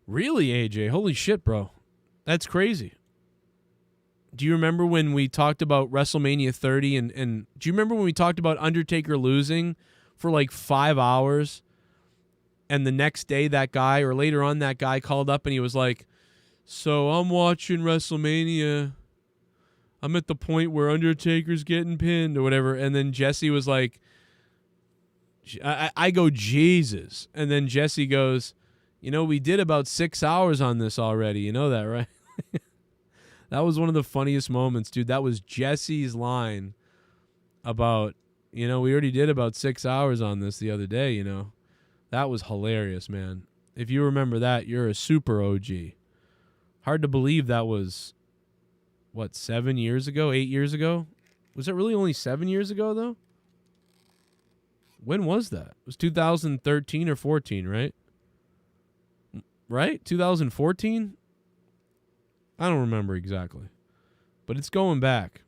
Really, AJ? Holy shit, bro. That's crazy. Do you remember when we talked about WrestleMania 30 and do you remember when we talked about Undertaker losing for like 5 hours and the next day that guy or later on that guy called up and he was like, so I'm watching WrestleMania. I'm at the point where Undertaker's getting pinned or whatever. And then Jesse was like, I go, Jesus. And then Jesse goes, you know, we did about 6 hours on this already. You know that, right? That was one of the funniest moments, dude. That was Jesse's line about, you know, we already did about 6 hours on this the other day, you know. That was hilarious, man. If you remember that, you're a super OG. Hard to believe that was, what, 7 years ago, 8 years ago? Was it really only 7 years ago, though? When was that? It was 2013 or 14, right? Right? 2014? I don't remember exactly. But it's going back.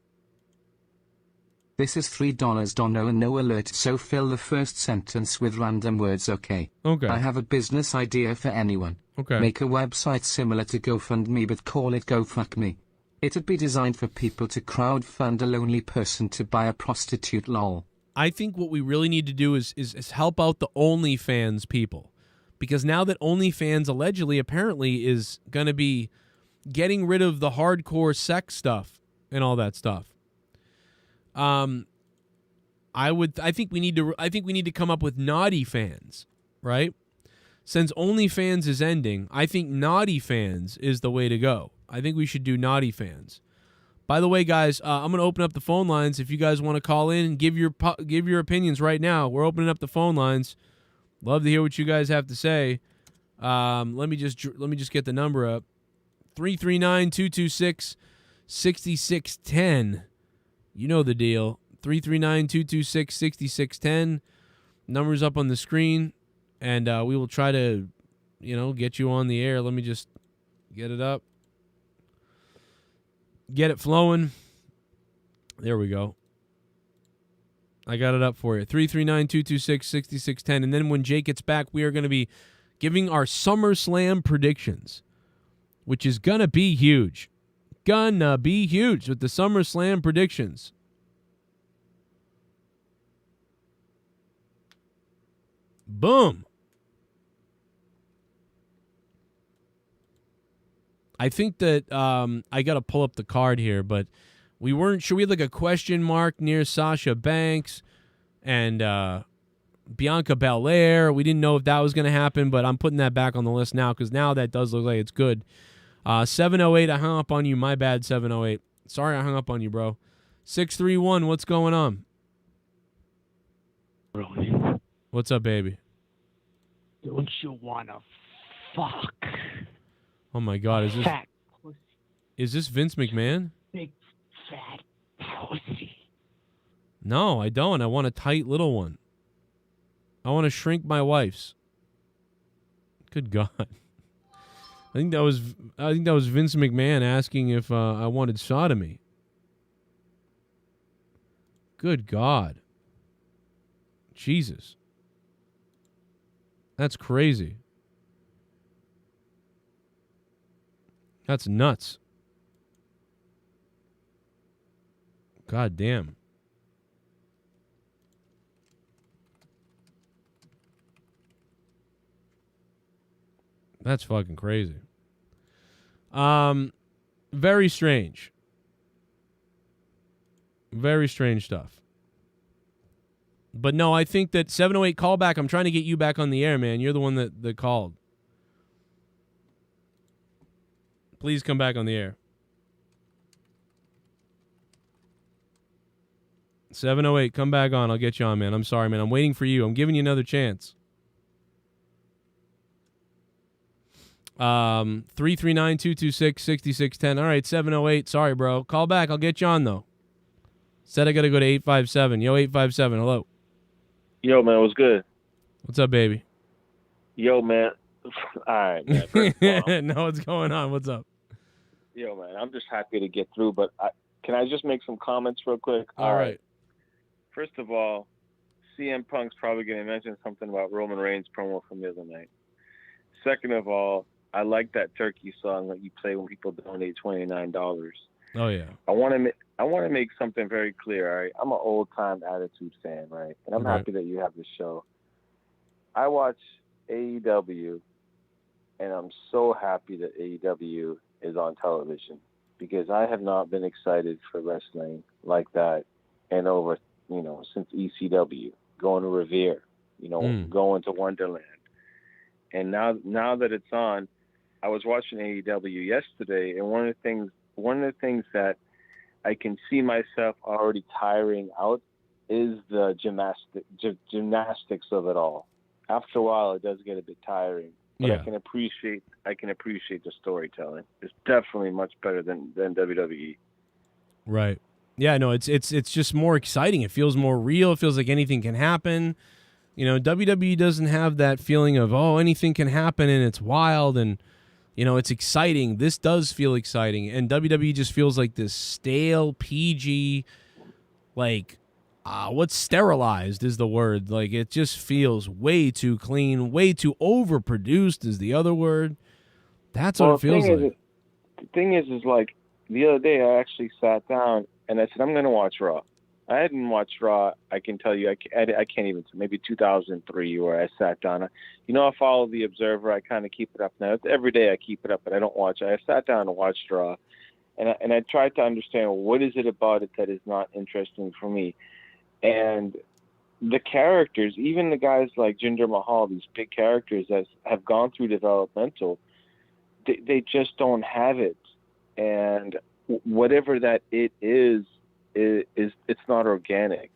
This is $3. Don't know and no alert, so fill the first sentence with random words, okay? Okay. I have a business idea for anyone. Okay. Make a website similar to GoFundMe but call it GoFuckMe. It'd be designed for people to crowdfund a lonely person to buy a prostitute, lol. I think what we really need to do is help out the OnlyFans people. Because now that OnlyFans allegedly, apparently, is going to be getting rid of the hardcore sex stuff and all that stuff. I think we need to come up with naughty fans, right? Since OnlyFans is ending, I think naughty fans is the way to go. I think we should do naughty fans. By the way, guys, I'm going to open up the phone lines if you guys want to call in and give your opinions right now. We're opening up the phone lines. Love to hear what you guys have to say. Let me just get the number up. 339-226-6610. You know the deal. 339-226-6610. Number's up on the screen, and we will try to, get you on the air. Let me just get it up. Get it flowing. There we go. I got it up for you. 339-226-6610. And then when Jake gets back, we are going to be giving our SummerSlam predictions, which is going to be huge. Gonna be huge with the SummerSlam predictions. Boom. I think that I got to pull up the card here, but we weren't sure. We had like a question mark near Sasha Banks and Bianca Bel-Air. We didn't know if that was going to happen, but I'm putting that back on the list now because now that does look like it's good. 708, I hung up on you. My bad, 708. Sorry I hung up on you, bro. 631, what's going on? Really? What's up, baby? Don't you wanna fuck? Oh my God, Fat pussy. Is this Vince McMahon? Big fat pussy. No, I don't. I want a tight little one. I want to shrink my wife's. Good God. I think that was Vince McMahon asking if I wanted sodomy. Good God. Jesus. That's crazy. That's nuts. God damn. That's fucking crazy. Very strange. Very strange stuff. But no, I think that 708 callback. I'm trying to get you back on the air, man. You're the one that called. Please come back on the air. 708, come back on. I'll get you on, man. I'm sorry, man. I'm waiting for you. I'm giving you another chance. 339-226-6610. All right, 708. Sorry, bro. Call back. I'll get you on, though. Said I got to go to 857. Yo, 857. Hello. Yo, man, what's good? What's up, baby? Yo, man. All right, man. First of all, No, what's going on? What's up? yo, man, I'm just happy to get through, but can I just make some comments real quick? All right. First of all, CM Punk's probably going to mention something about Roman Reigns promo from the other night. Second of all, I like that turkey song that you play when people donate $29. Oh, yeah. I want to make something very clear, all right? I'm an old-time Attitude fan, right? And I'm happy that you have this show. I watch AEW, and I'm so happy that AEW is on television because I have not been excited for wrestling like that and over, since ECW, going to Revere, going to Wonderland. And now that it's on, I was watching AEW yesterday, and one of the things that I can see myself already tiring out is the gymnastics of it all. After a while, it does get a bit tiring, but Yeah. I can appreciate the storytelling. It's definitely much better than WWE. Right. Yeah, no, it's just more exciting. It feels more real. It feels like anything can happen. WWE doesn't have that feeling of, anything can happen and it's wild and, it's exciting. This does feel exciting. And WWE just feels like this stale, PG, what's sterilized is the word. Like, it just feels way too clean, way too overproduced is the other word. That's what it feels like. The thing is like, the other day I actually sat down and I said, I'm going to watch Raw. I hadn't watched Raw, I can tell you, I can't even, maybe 2003, where I sat down. I follow The Observer. I kind of keep it up now. Every day I keep it up, but I don't watch it. I sat down and watched Raw, and I tried to understand what is it about it that is not interesting for me. And the characters, even the guys like Jinder Mahal, these big characters that have gone through developmental, they just don't have it. And whatever that it is it's not organic.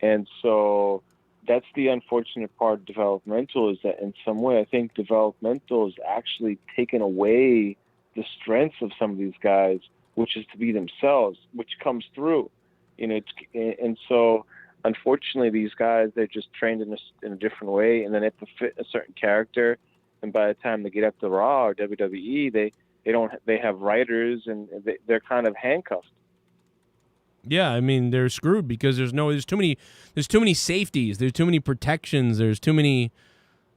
And so that's the unfortunate part of developmental, is that in some way I think developmental is actually taken away the strength of some of these guys, which is to be themselves, which comes through. And so unfortunately these guys, they're just trained in a different way, and then they have to fit a certain character, and by the time they get up to Raw or WWE, they have writers, and they're kind of handcuffed. Yeah, I mean, they're screwed because there's too many safeties, there's too many protections, there's too many,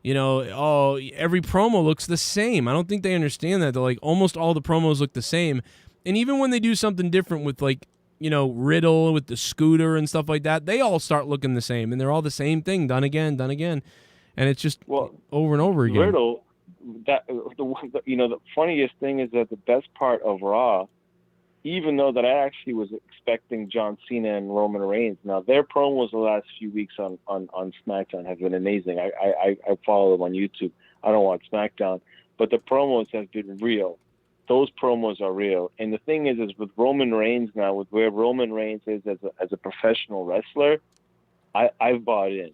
every promo looks the same. I don't think they understand that. They're like, almost all the promos look the same. And even when they do something different with Riddle with the scooter and stuff like that, they all start looking the same, and they're all the same thing, done again. And it's just over and over again. Riddle, the funniest thing is that the best part of Raw, even though that I actually was expecting John Cena and Roman Reigns. Now, their promos the last few weeks on SmackDown have been amazing. I follow them on YouTube. I don't watch SmackDown. But the promos have been real. Those promos are real. And the thing is with Roman Reigns now, with where Roman Reigns is as a professional wrestler, I've bought in.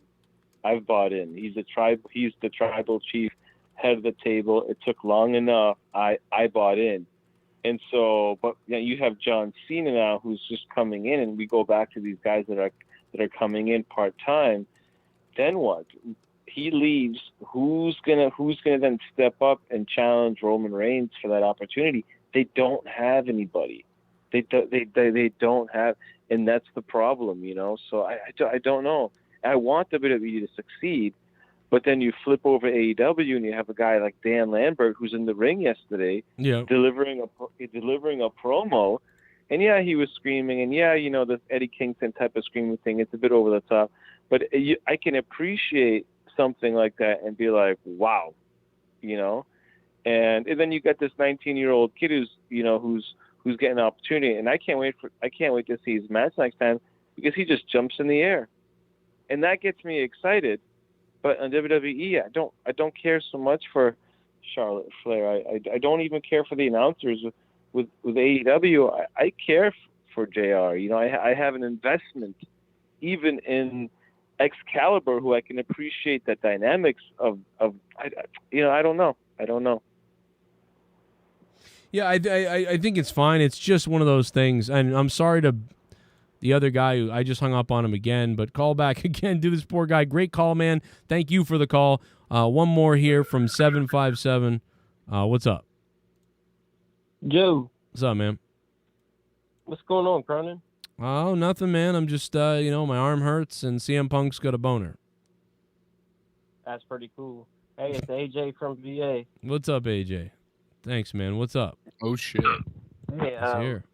He's the tribal chief, head of the table. It took long enough. I bought in. And so, but you have John Cena now, who's just coming in, and we go back to these guys that are coming in part-time. Then what? He leaves. Who's gonna then step up and challenge Roman Reigns for that opportunity? They don't have anybody. They don't have, and that's the problem, So I don't know. I want WWE to succeed, but then you flip over AEW and you have a guy like Dan Lambert, who's in the ring yesterday, delivering a promo, and he was screaming, and the Eddie Kingston type of screaming thing, it's a bit over the top, but I can appreciate something like that and be like, wow, and then you got this 19-year-old kid who's getting an opportunity, and I can't wait to see his match next time, because he just jumps in the air. and that gets me excited. But on WWE, I don't care so much for Charlotte Flair. I don't even care for the announcers with AEW. I care for JR. You know, I have an investment even in Excalibur, who I can appreciate the dynamics of. I don't know. Yeah, I think it's fine. It's just one of those things, and I'm sorry to the other guy who I just hung up on him again, but call back again. Do this poor guy. Great call, man. Thank you for the call. One more here from 757. What's up? Joe. What's up, man? What's going on, Cronin? Oh, nothing, man. I'm just, my arm hurts, and CM Punk's got a boner. That's pretty cool. Hey, it's AJ from VA. What's up, AJ? Thanks, man. What's up? Oh, shit. Hey, here.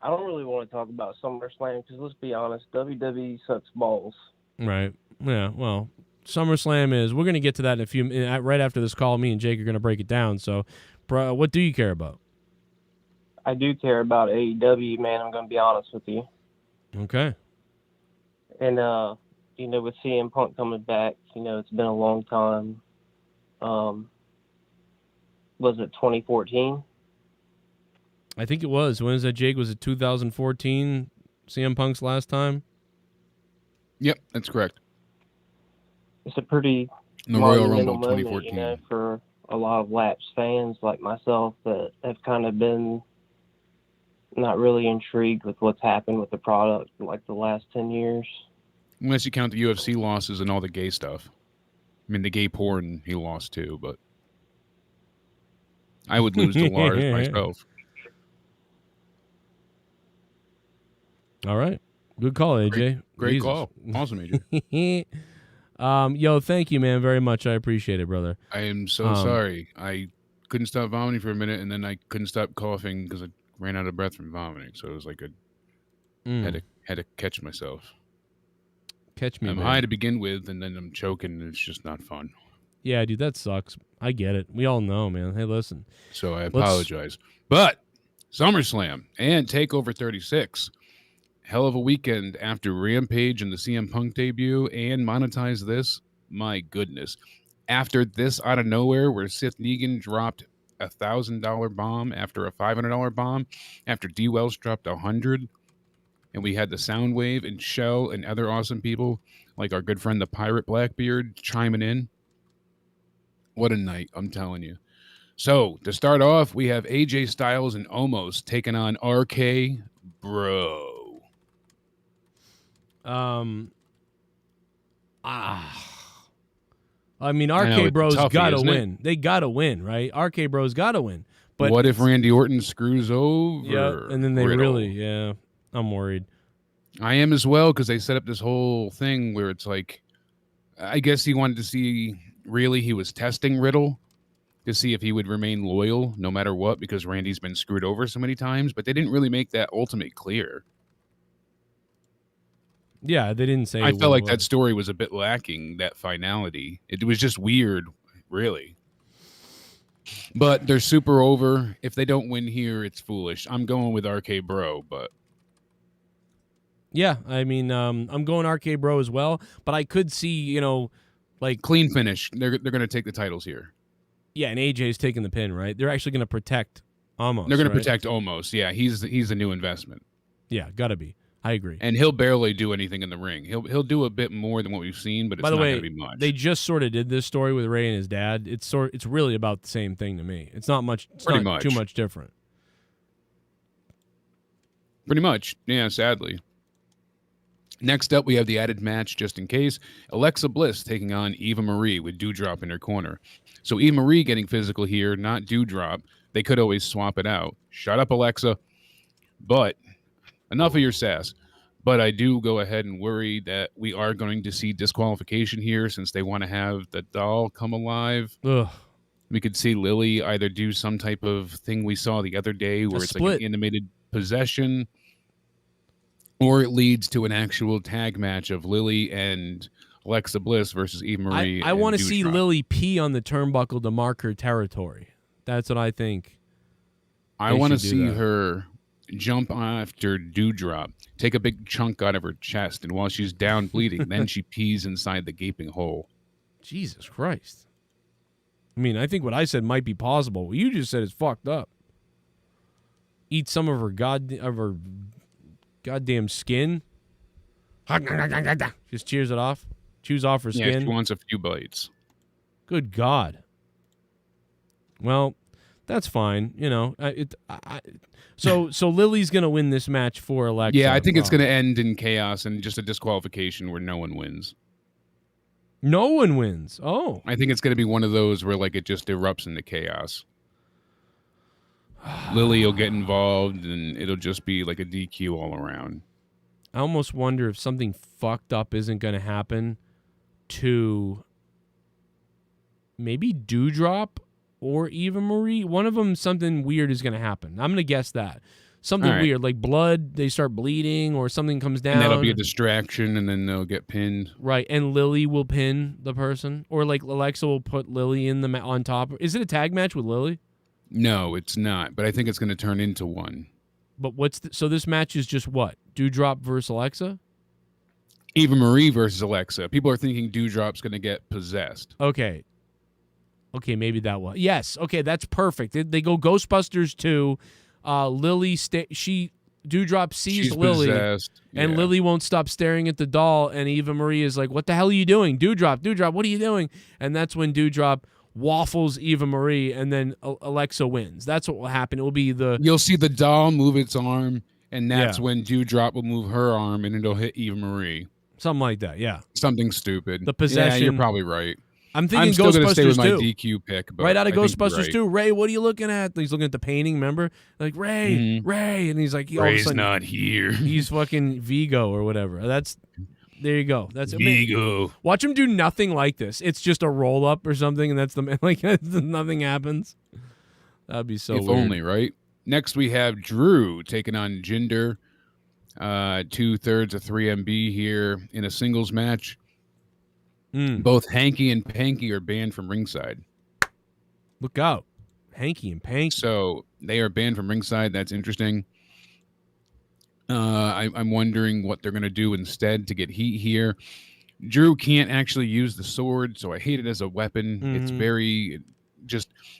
I don't really want to talk about SummerSlam because let's be honest, WWE sucks balls. Right. Yeah, well, SummerSlam is, we're going to get to that in a few minutes. Right after this call, me and Jake are going to break it down. So, what do you care about? I do care about AEW, man. I'm going to be honest with you. Okay. And, with CM Punk coming back, it's been a long time. Was it 2014? I think it was. When is that, Jake? Was it 2014, CM Punk's last time? Yep, that's correct. It's a pretty The Royal monumental Rumble moment, 2014. for a lot of lapsed fans like myself that have kind of been not really intrigued with what's happened with the product in like the last 10 years. Unless you count the UFC losses and all the gay stuff. I mean, the gay porn he lost too, but I would lose to Lars myself. All right. Good call, AJ. Great Jesus. call. Awesome, AJ. Yo, thank you, man, very much. I appreciate it, brother. I am so sorry. I couldn't stop vomiting for a minute, and then I couldn't stop coughing because I ran out of breath from vomiting. So it was like had to catch myself. Catch me, I'm man. high to begin with, and then I'm choking, and it's just not fun. Yeah, dude, that sucks. I get it. We all know, man. Hey, listen. So I apologize. But SummerSlam and TakeOver 36. Hell of a weekend after Rampage and the CM Punk debut and monetize this. My goodness. After this out of nowhere where Seth Negan dropped a $1,000 bomb after a $500 bomb, after D. Welsh dropped $100, and we had the Soundwave and Shell and other awesome people like our good friend the Pirate Blackbeard chiming in. What a night, I'm telling you. So, to start off, we have AJ Styles and Omos taking on RK Bro. I mean, RK Bros toughy, gotta isn't it? win. They gotta win, right? RK Bros gotta win. But what if Randy Orton screws over? Yeah, and then they Riddle? I'm worried. I am as well, because they set up this whole thing where it's like, I guess he wanted to see, really, he was testing Riddle to see if he would remain loyal no matter what, because Randy's been screwed over so many times, but they didn't really make that ultimate clear. Yeah, they didn't say. I felt like that story was a bit lacking, that finality. It was just weird, really. But they're super over. If they don't win here, it's foolish. I'm going with RK Bro, but... Yeah, I mean, I'm going RK Bro as well, but I could see, like... Clean finish. They're going to take the titles here. Yeah, and AJ's taking the pin, right? They're actually going to protect Omos. They're going to right? protect Omos. Yeah, he's the new investment. Yeah, gotta be. I agree. And he'll barely do anything in the ring. He'll do a bit more than what we've seen, but it's By the not way, going to be much. They just sort of did this story with Ray and his dad. It's really about the same thing to me. It's not much. It's Pretty not much. too much different. Pretty much. Yeah, sadly. Next up, we have the added match, just in case. Alexa Bliss taking on Eva Marie with Doudrop in her corner. So Eva Marie getting physical here, not Doudrop. They could always swap it out. Shut up, Alexa. But enough of your sass. But I do go ahead and worry that we are going to see disqualification here since they want to have the doll come alive. Ugh. We could see Lily either do some type of thing we saw the other day where it's split. like an animated possession, or it leads to an actual tag match of Lily and Alexa Bliss versus Eva Marie. I want to see Lily pee on the turnbuckle to mark her territory. That's what I think. I want to see her jump after Dewdrop, take a big chunk out of her chest, and while she's down bleeding, then she pees inside the gaping hole. Jesus Christ. I mean, I think what I said might be plausible. What you just said is fucked up. Eat some of her goddamn skin. Just chews it off. Chews off her skin. Yeah, she wants a few bites. Good God. Well, that's fine. You know, so Lily's gonna win this match for Alexa. Yeah, I think it's gonna end in chaos and just a disqualification where no one wins. No one wins. Oh, I think it's gonna be one of those where like it just erupts into chaos. Lily will get involved and it'll just be like a DQ all around. I almost wonder if something fucked up isn't gonna happen to maybe Dewdrop or Eva Marie. One of them, something weird is going to happen. I'm going to guess that. Something weird, like blood, they start bleeding or something comes down. And that'll be a distraction, and then they'll get pinned. Right, and Lily will pin the person. Or like Alexa will put Lily in the on top. Is it a tag match with Lily? No, it's not, but I think it's going to turn into one. But so this match is just what? Dewdrop versus Alexa? Eva Marie versus Alexa. People are thinking Dewdrop's going to get possessed. Okay, maybe that was. Yes, okay, that's perfect. They go Ghostbusters 2. Lily, Dewdrop sees She's Lily, possessed. and Yeah. Lily won't stop staring at the doll, and Eva Marie is like, what the hell are you doing? Dewdrop, what are you doing? And that's when Dewdrop waffles Eva Marie, and then Alexa wins. That's what will happen. It will be You'll see the doll move its arm, and that's when Dewdrop will move her arm, and it'll hit Eva Marie. Something like that, yeah. Something stupid. The possession. Yeah, you're probably right. I'm thinking still going to stay with Ghostbusters my 2. DQ pick. But right out of I think you're Ghostbusters right. 2. Ray, what are you looking at? He's looking at the painting, remember? Like, Ray, Ray. And he's like, all of a Ray's sudden, not here. He's fucking Vigo or whatever. There you go. That's Vigo. Watch him do nothing like this. It's just a roll up or something, and that's nothing happens. That'd be so If weird. only, right? Next, we have Drew taking on Jinder. 2/3 of 3MB here in a singles match. Both Hanky and Panky are banned from ringside. Look out. Hanky and Panky. So they are banned from ringside. That's interesting. I'm wondering what they're going to do instead to get heat here. Drew can't actually use the sword, so I hate it as a weapon. It's very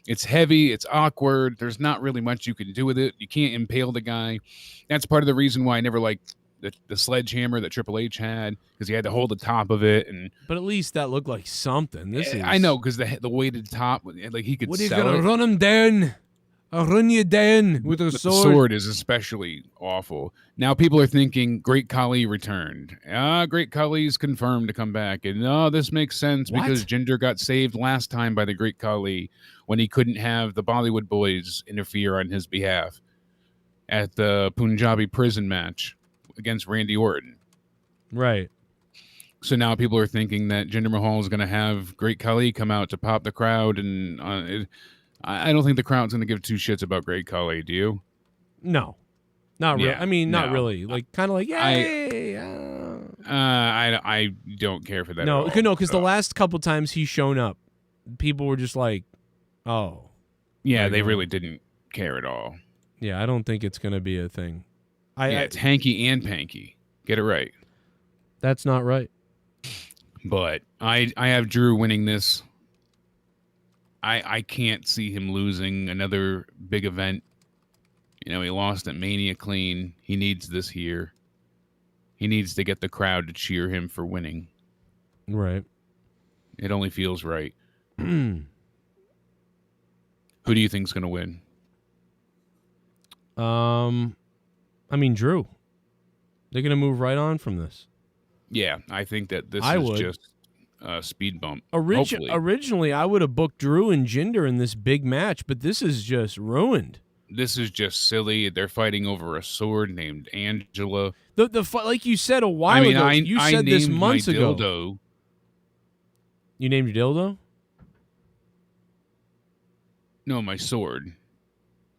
it's heavy, it's awkward. There's not really much you can do with it. You can't impale the guy. That's part of the reason why I never liked the sledgehammer that Triple H had, because he had to hold the top of it. But at least that looked like something. I know, because the weighted top, like he could. What are you sell gonna it. run him down? I'll run you down with a The sword. sword is especially awful. Now people are thinking Great Khali returned. Great Khali's confirmed to come back. And this makes sense because Jinder got saved last time by the Great Khali when he couldn't have the Bollywood boys interfere on his behalf at the Punjabi prison match against Randy Orton. Right. So now people are thinking that Jinder Mahal is going to have Great Khali come out to pop the crowd, and I don't think the crowd's going to give two shits about Great Khali. Do you? No, not really. Yeah, I mean, not no. really. Like, kind of like, yay. I don't care for that. No, at all. because the last couple times he's shown up, people were just like, oh. Yeah, they really didn't care at all. Yeah, I don't think it's going to be a thing. It's Hanky and Panky. Get it right. That's not right. But I have Drew winning this. I can't see him losing another big event. He lost at Mania clean. He needs this here. He needs to get the crowd to cheer him for winning. Right. It only feels right. Who do you think's going to win? I mean, Drew. They're going to move right on from this. Yeah, I think that this I is would. just a speed bump. Hopefully. Originally, I would have booked Drew and Jinder in this big match, but this is just ruined. This is just silly. They're fighting over a sword named Angela. Like you said a while ago. You said this named months my ago. dildo. You named your dildo? No, my sword.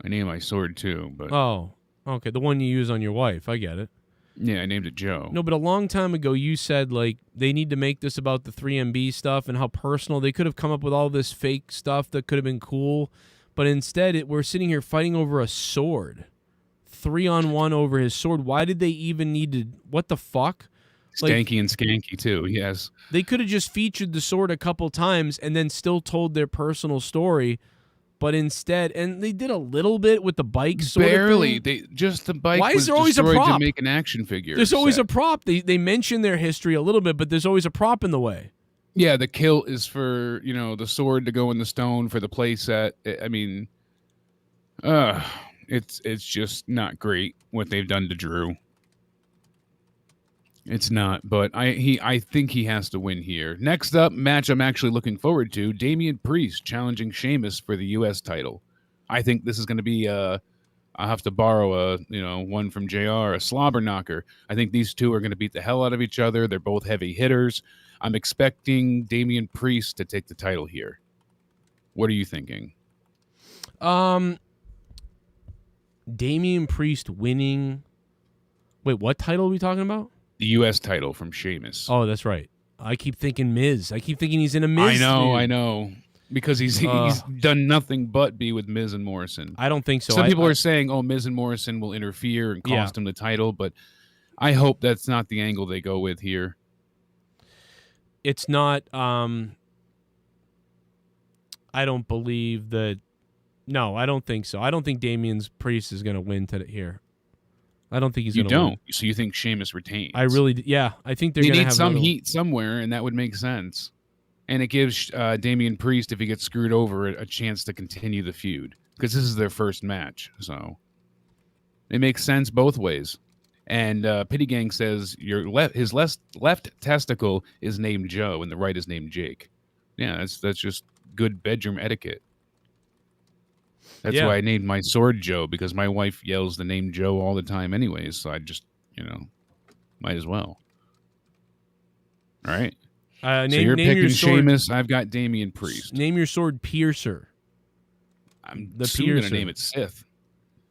I named my sword too, but Oh, okay. The one you use on your wife. I get it. yeah, I named it Joe. No, but a long time ago, you said, like, they need to make this about the 3MB stuff and how personal. They could have come up with all this fake stuff that could have been cool. But instead, we're sitting here fighting over a sword. 3-on-1 over his sword. Why did they even need to? What the fuck? Stanky and skanky too. Yes. They could have just featured the sword a couple times and then still told their personal story, but instead, and they did a little bit with the bike. Barely. The bike. Why is was there always a destroyed prop? to make an action figure? There's always set. a prop. They mention their history a little bit, but there's always a prop in the way. Yeah, the kilt is for the sword to go in the stone for the play set. I mean, it's just not great what they've done to Drew. It's not, but I think he has to win here. Next up, match I'm actually looking forward to: Damian Priest challenging Sheamus for the U.S. title. I think this is going to be I'll have to borrow one from JR, a slobber knocker. I think these two are going to beat the hell out of each other. They're both heavy hitters. I'm expecting Damian Priest to take the title here. What are you thinking? Damian Priest winning. Wait, what title are we talking about? The U.S. title from Sheamus. Oh, that's right. I keep thinking Miz. I keep thinking he's in a Miz. I know. Because he's done nothing but be with Miz and Morrison. I don't think so. Some people are saying, Miz and Morrison will interfere and cost him the title, but I hope that's not the angle they go with here. It's not. I don't believe that. No, I don't think so. I don't think Damian's Priest is going to win here. I don't think he's going to win. You don't? So you think Sheamus retains? I really, yeah. I think they're going to have some heat somewhere, and that would make sense. And it gives Damian Priest, if he gets screwed over, a chance to continue the feud. Because this is their first match. So it makes sense both ways. And Pity Gang says his left testicle is named Joe, and the right is named Jake. Yeah, that's just good bedroom etiquette. That's why I named my sword Joe, because my wife yells the name Joe all the time anyways, so I just, might as well. All right. So you're picking Sheamus. I've got Damian Priest. Name your sword Piercer. I'm soon going to name it Sith,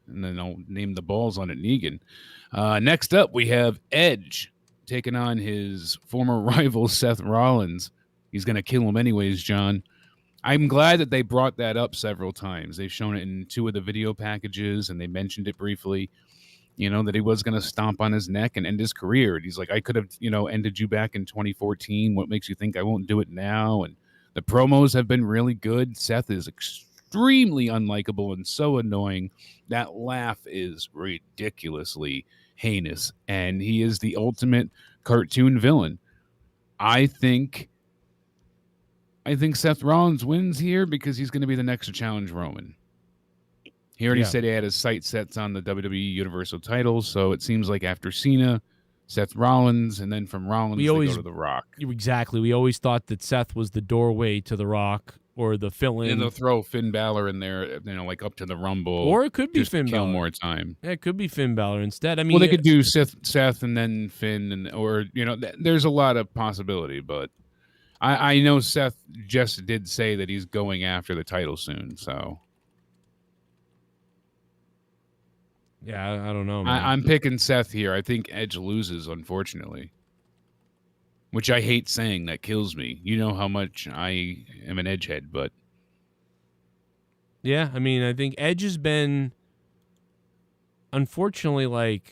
and then I'll name the balls on it Negan. Next up, we have Edge taking on his former rival Seth Rollins. He's going to kill him anyways, John. I'm glad that they brought that up several times. They've shown it in 2 of the video packages, and they mentioned it briefly, that he was going to stomp on his neck and end his career. And he's like, I could have, ended you back in 2014. What makes you think I won't do it now? And the promos have been really good. Seth is extremely unlikable and so annoying. That laugh is ridiculously heinous, and he is the ultimate cartoon villain. I think Seth Rollins wins here because he's going to be the next to challenge Roman. He already said he had his sights set on the WWE Universal title, so it seems like after Cena, Seth Rollins, and then from Rollins, they go to The Rock. Exactly. We always thought that Seth was the doorway to The Rock or the fill-in. And they'll throw Finn Balor in there, like up to the Rumble. Or it could be Finn Balor. Kill more time. Yeah, it could be Finn Balor instead. I mean, they could do Seth and then Finn, there's a lot of possibility, but I know Seth just did say that he's going after the title soon, so. Yeah, I don't know, man. I'm picking Seth here. I think Edge loses, unfortunately. Which I hate saying. That kills me. You know how much I am an Edgehead, but. Yeah, I mean, I think Edge has been, unfortunately,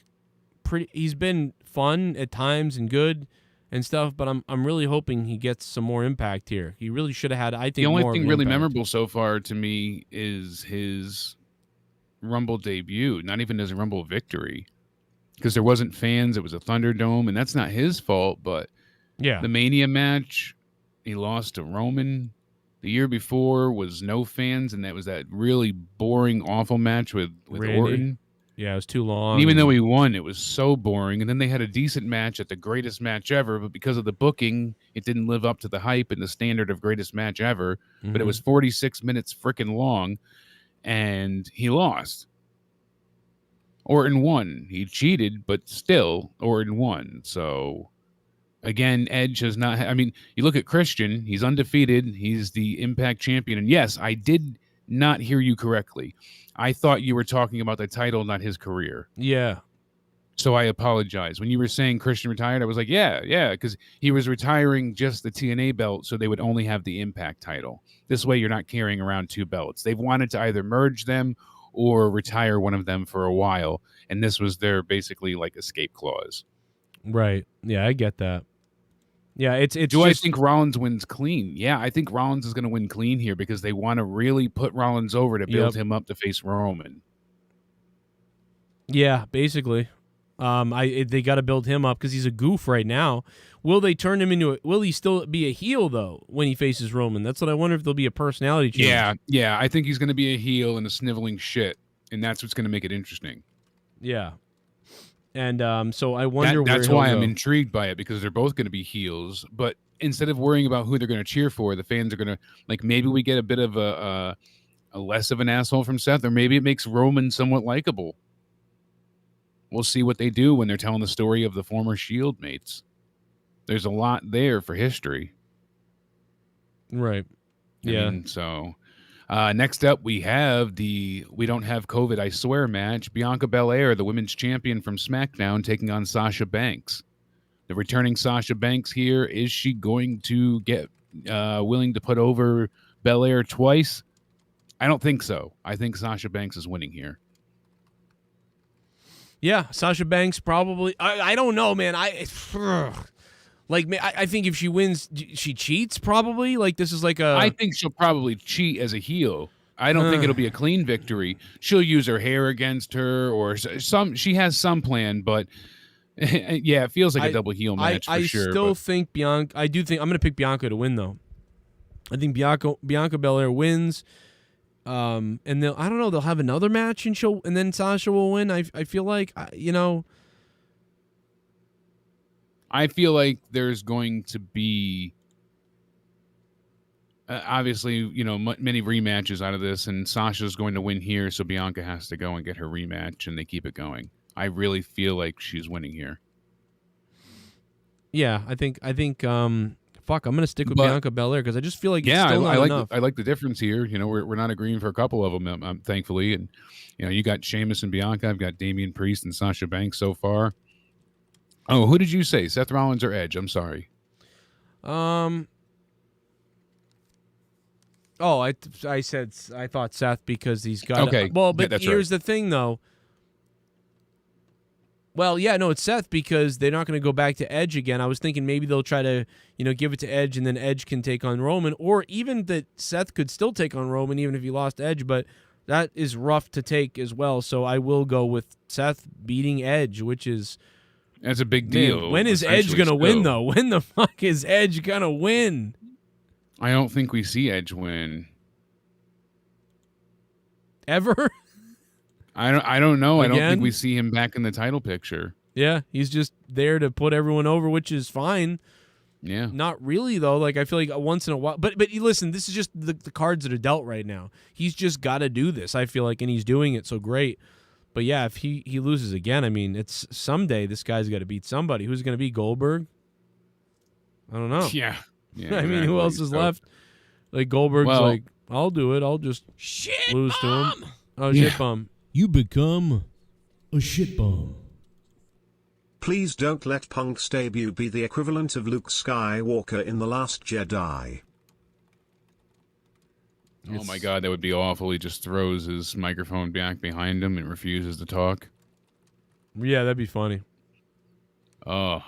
he's been fun at times and good and stuff, but I'm really hoping he gets some more impact here. He really should have had, I think, the only more thing of really impact. memorable so far to me is his Rumble debut, not even his Rumble victory, because there wasn't fans. It was a Thunderdome, and that's not his fault, but the Mania match, he lost to Roman. The year before was no fans, and that was that really boring, awful match with Orton. Yeah, it was too long. And even though he won, it was so boring. And then they had a decent match at the greatest match ever, but because of the booking, it didn't live up to the hype and the standard of greatest match ever. Mm-hmm. But it was 46 minutes freaking long, and he lost. Orton won. He cheated, but still, Orton won. So, again, Edge has not... you look at Christian. He's undefeated. He's the Impact champion. And yes, I did not hear you correctly. I thought you were talking about the title, not his career. Yeah. So I apologize. When you were saying Christian retired, I was like, yeah, because he was retiring just the TNA belt, so they would only have the Impact title. This way you're not carrying around 2 belts. They've wanted to either merge them or retire one of them for a while. And this was their basically like escape clause. Right. Yeah, I get that. Yeah, it's Do just, I think Rollins wins clean? Yeah, I think Rollins is going to win clean here because they want to really put Rollins over to build him up to face Roman. Yeah, basically. They got to build him up because he's a goof right now. Will they turn him into will he still be a heel though when he faces Roman? That's what I wonder, if there'll be a personality change. Yeah, I think he's going to be a heel and a sniveling shit, and that's what's going to make it interesting. Yeah. And so I wonder that's where why he'll I'm go. intrigued by it, because they're both going to be heels, but instead of worrying about who they're going to cheer for, the fans are going to, like, maybe we get a bit of a less of an asshole from Seth, or maybe it makes Roman somewhat likable. We'll see what they do when they're telling the story of the former Shield mates. There's a lot there for history. Right. I Yeah. mean, so next up, we have the We Don't Have COVID, I Swear match. Bianca Bel-Air, the women's champion from SmackDown, taking on Sasha Banks. The returning Sasha Banks here. Is she going to get willing to put over Bel-Air twice? I don't think so. I think Sasha Banks is winning here. Yeah, Sasha Banks probably. I don't know, man. I think if she wins, she cheats probably. Like, this is like a. I think she'll probably cheat as a heel. I don't think it'll be a clean victory. She'll use her hair against her, or some. She has some plan, but yeah, it feels like a double heel match for sure. I still think Bianca. I do think I'm going to pick Bianca to win though. I think Bianca Belair wins. And they'll, I don't know, they'll have another match and then Sasha will win. I feel like, I feel like there's going to be obviously, many rematches out of this, and Sasha's going to win here, so Bianca has to go and get her rematch, and they keep it going. I really feel like she's winning here. Yeah, I think fuck, I'm gonna stick with Bianca Belair because I just feel like it's still not enough. I like the difference here. We're not agreeing for a couple of them, thankfully. And you got Sheamus and Bianca. I've got Damian Priest and Sasha Banks so far. Oh, who did you say? Seth Rollins or Edge? I'm sorry. I thought Seth because he's got. Okay. Well, but Yeah, that's here's the thing, though. Well, yeah, no, it's Seth because they're not going to go back to Edge again. I was thinking maybe they'll try to, give it to Edge and then Edge can take on Roman, or even that Seth could still take on Roman even if he lost Edge, but that is rough to take as well. So I will go with Seth beating Edge, which is... That's a big deal. Man, when is Edge going to win, though? When the fuck is Edge going to win? I don't think we see Edge win. Ever? I don't know. Again? I don't think we see him back in the title picture. Yeah, he's just there to put everyone over, which is fine. Yeah. Not really, though. Like, I feel like once in a while. But listen, this is just the cards that are dealt right now. He's just got to do this, I feel like, and he's doing it so great. But, yeah, if he loses again, I mean, it's someday this guy's got to beat somebody. Who's going to be Goldberg? I don't know. Yeah. I mean, who else is left? Like, Goldberg's like, I'll do it. I'll just lose to him. Oh, Yeah. shit bum. You become a shit bomb. Please don't let Punk's debut be the equivalent of Luke Skywalker in The Last Jedi. Oh my God, that would be awful. He just throws his microphone back behind him and refuses to talk. Yeah, that'd be funny. Oh.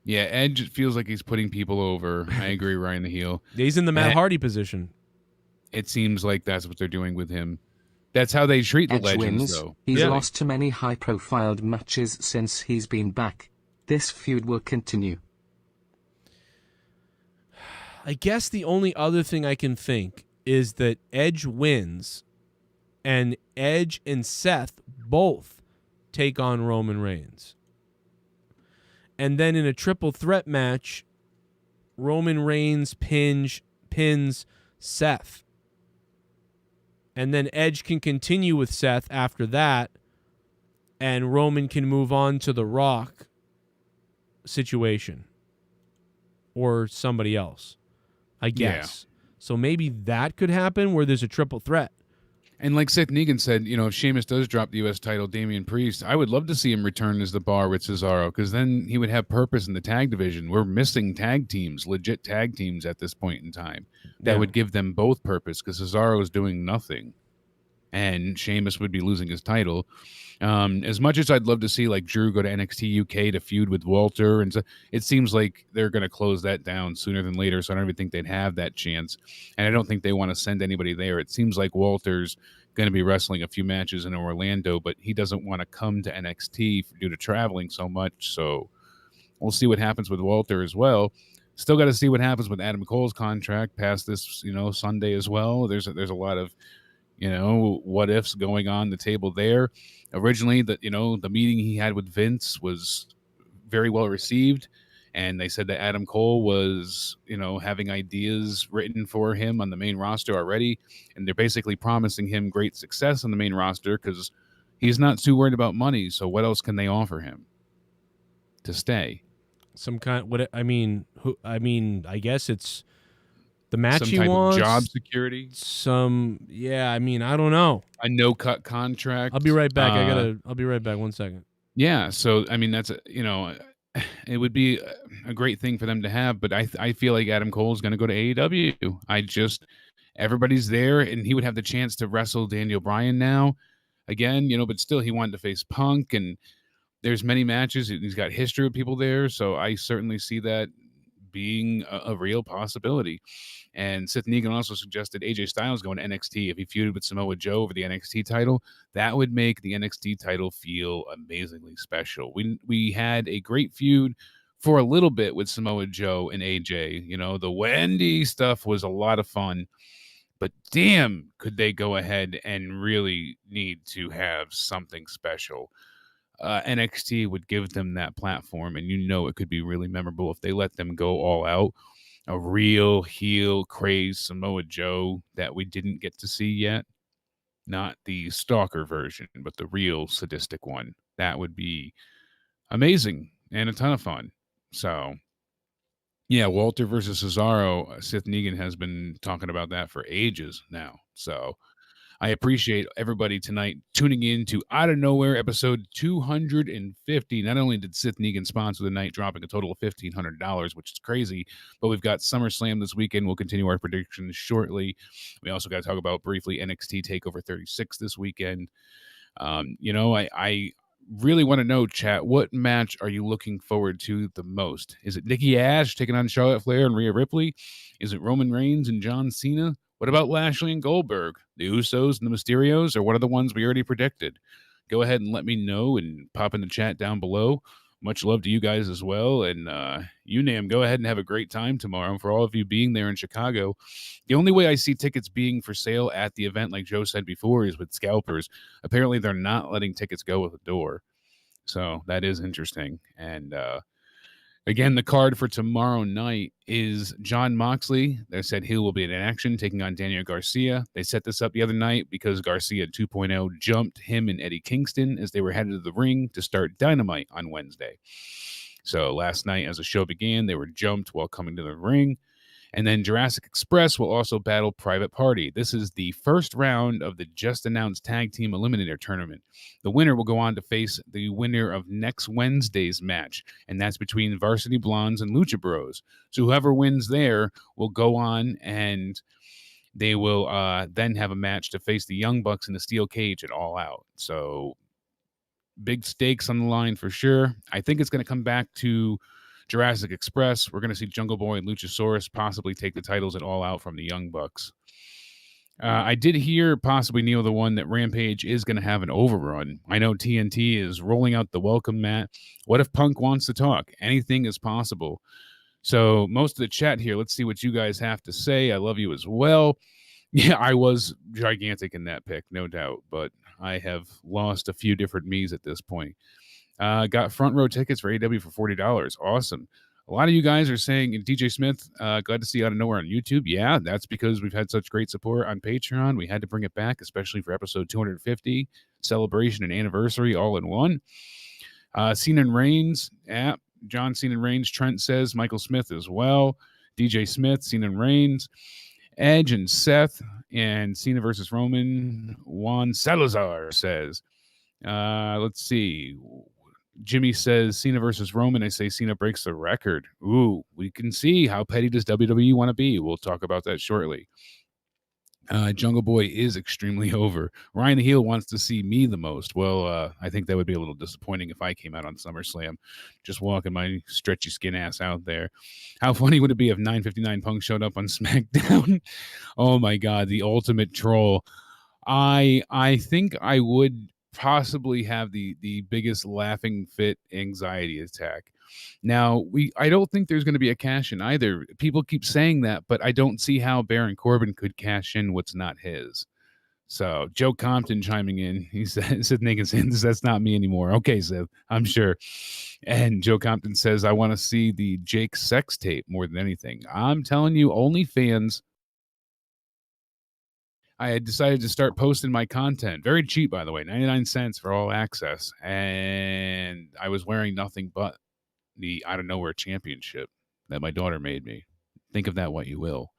Yeah, Edge, it feels like he's putting people over. I agree, Ryan the heel. He's in the Matt Hardy position. It seems like that's what they're doing with him. That's how they treat the Edge legends, wins. though. He's lost to many high-profiled matches since he's been back. This feud will continue. I guess the only other thing I can think is that Edge wins, and Edge and Seth both take on Roman Reigns. And then in a triple threat match, Roman Reigns pins Seth. And then Edge can continue with Seth after that, and Roman can move on to the Rock situation or somebody else, I guess. Yeah. So maybe that could happen where there's a triple threat. And like Seth Negan said, if Sheamus does drop the U.S. title, Damian Priest, I would love to see him return as the Bar with Cesaro, because then he would have purpose in the tag division. We're missing tag teams, legit tag teams at this point in time. That would give them both purpose, because Cesaro is doing nothing. and Sheamus would be losing his title. As much as I'd love to see like Drew go to NXT UK to feud with Walter, and so it seems like they're going to close that down sooner than later. So I don't even think they'd have that chance, and I don't think they want to send anybody there. It seems like Walter's going to be wrestling a few matches in Orlando, but he doesn't want to come to NXT due to traveling so much. So we'll see what happens with Walter as well. Still got to see what happens with Adam Cole's contract past this, Sunday as well. There's a lot of what ifs going on the table there. Originally, the meeting he had with Vince was very well received, and they said that Adam Cole was, having ideas written for him on the main roster already, and they're basically promising him great success on the main roster because he's not too worried about money. So what else can they offer him to stay? Some kind. I guess it's the match Some he type wants. of job security. I don't know. A no-cut contract. I'll be right back. I'll be right back. 1 second. Yeah. So, that's, it would be a great thing for them to have, but I feel like Adam Cole is going to go to AEW. Everybody's there, and he would have the chance to wrestle Daniel Bryan now again, but still he wanted to face Punk, and there's many matches. He's got history with people there. So I certainly see that being a real possibility. And Seth Negan also suggested AJ Styles going to NXT. If he feuded with Samoa Joe over the NXT title, that would make the NXT title feel amazingly special. We had a great feud for a little bit with Samoa Joe and AJ. The Wendy stuff was a lot of fun, but damn, could they go ahead and really need to have something special. NXT would give them that platform, and it could be really memorable if they let them go all out. A real heel crazed Samoa Joe that we didn't get to see yet. Not the stalker version, but the real sadistic one. That would be amazing and a ton of fun. So, yeah, Walter versus Cesaro. Seth Negan has been talking about that for ages now. So, I appreciate everybody tonight tuning in to Out of Nowhere episode 250. Not only did Seth Negan sponsor the night, dropping a total of $1,500, which is crazy, but we've got SummerSlam this weekend. We'll continue our predictions shortly. We also got to talk about briefly NXT TakeOver 36 this weekend. I really want to know, chat, what match are you looking forward to the most? Is it Nikki Ash taking on Charlotte Flair and Rhea Ripley? Is it Roman Reigns and John Cena? What about Lashley and Goldberg? The Usos and the Mysterios, or what are the ones we already predicted? Go ahead and let me know and pop in the chat down below. Much love to you guys as well. And Unam, go ahead and have a great time tomorrow. For all of you being there in Chicago, the only way I see tickets being for sale at the event, like Joe said before, is with scalpers. Apparently, they're not letting tickets go at the door. So that is interesting. And again, the card for tomorrow night is Jon Moxley. They said he will be in action, taking on Daniel Garcia. They set this up the other night because Garcia 2.0 jumped him and Eddie Kingston as they were headed to the ring to start Dynamite on Wednesday. So last night, as the show began, they were jumped while coming to the ring. And then Jurassic Express will also battle Private Party. This is the first round of the just-announced Tag Team Eliminator Tournament. The winner will go on to face the winner of next Wednesday's match, and that's between Varsity Blondes and Lucha Bros. So whoever wins there will go on, and they will then have a match to face the Young Bucks in the Steel Cage at All Out. So big stakes on the line for sure. I think it's going to come back to Jurassic Express. We're going to see Jungle Boy and Luchasaurus possibly take the titles at All Out from the Young Bucks. I did hear, possibly Neil the One, that Rampage is going to have an overrun. I know TNT is rolling out the welcome mat. What if Punk wants to talk? Anything is possible. So most of the chat here, let's see what you guys have to say. I love you as well. Yeah, I was gigantic in that pick, no doubt, but I have lost a few different me's at this point. Got front row tickets for AEW for $40. Awesome. A lot of you guys are saying, DJ Smith, glad to see you Out of Nowhere on YouTube. Yeah, that's because we've had such great support on Patreon. We had to bring it back, especially for episode 250, celebration and anniversary all in one. Cena and Reigns, John Cena and Reigns. Trent says Michael Smith as well. DJ Smith, Cena and Reigns. Edge and Seth, and Cena versus Roman. Juan Salazar says, let's see. Jimmy says Cena versus Roman. I say Cena breaks the record. Ooh, we can see how petty does WWE want to be. We'll talk about that shortly. Jungle Boy is extremely over. Ryan the Heel wants to see me the most. Well, I think that would be a little disappointing if I came out on SummerSlam, just walking my stretchy skin ass out there. How funny would it be if 959 Punk showed up on SmackDown? Oh my God, the ultimate troll. I think I would possibly have the biggest laughing fit anxiety attack. Now, I don't think there's going to be a cash in either. People keep saying that, but I don't see how Baron Corbin could cash in what's not his. So Joe Compton chiming in, he said, Naked Sins, that's not me anymore. Okay, Seth, I'm sure. And Joe Compton says, I want to see the Jake sex tape more than anything. I'm telling you, OnlyFans. I had decided to start posting my content. Very cheap, by the way, 99 cents for all access. And I was wearing nothing but the Out of Nowhere championship that my daughter made me. Think of that what you will.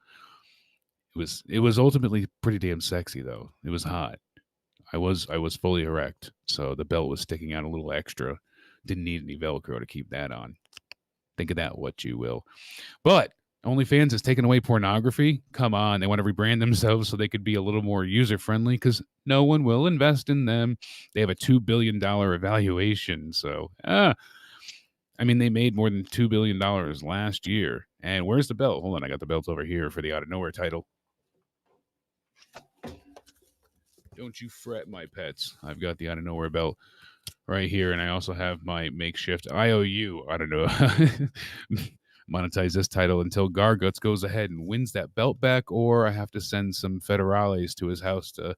It was ultimately pretty damn sexy though. It was hot. I was fully erect, so the belt was sticking out a little extra. Didn't need any Velcro to keep that on. Think of that what you will. But OnlyFans has taken away pornography. Come on, they want to rebrand themselves so they could be a little more user friendly because no one will invest in them. They have a $2 billion evaluation, so I mean, they made more than $2 billion last year. And where's the belt? Hold on, I got the belts over here for the Out of Nowhere title. Don't you fret, my pets. I've got the Out of Nowhere belt right here, and I also have my makeshift IOU. I don't know. Monetize this title until Garguts goes ahead and wins that belt back, or I have to send some federales to his house to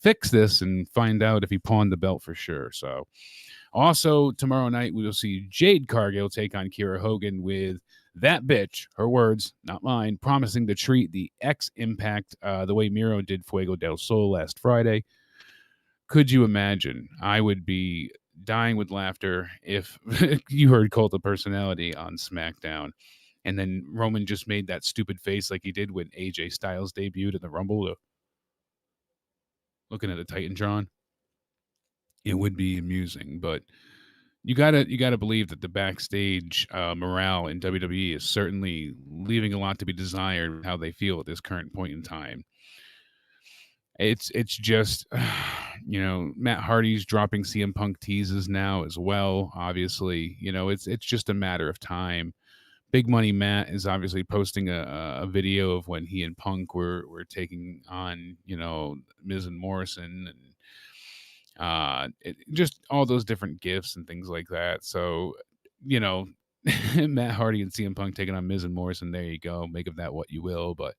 fix this and find out if he pawned the belt for sure. So also, tomorrow night, we will see Jade Cargill take on Kiera Hogan with that bitch, her words, not mine, promising to treat the X-Impact the way Miro did Fuego del Sol last Friday. Could you imagine? I would be dying with laughter if you heard Cult of Personality on SmackDown, and then Roman just made that stupid face like he did when AJ Styles debuted in the Rumble. Looking at the Titantron. It would be amusing, but you gotta believe that the backstage morale in WWE is certainly leaving a lot to be desired. How they feel at this current point in time, it's just Matt Hardy's dropping CM Punk teases now as well. Obviously, it's just a matter of time. Big Money Matt is obviously posting a video of when he and Punk were taking on Miz and Morrison and. Just all those different gifts and things like that. So, Matt Hardy and CM Punk taking on Miz and Morrison. There you go. Make of that what you will. But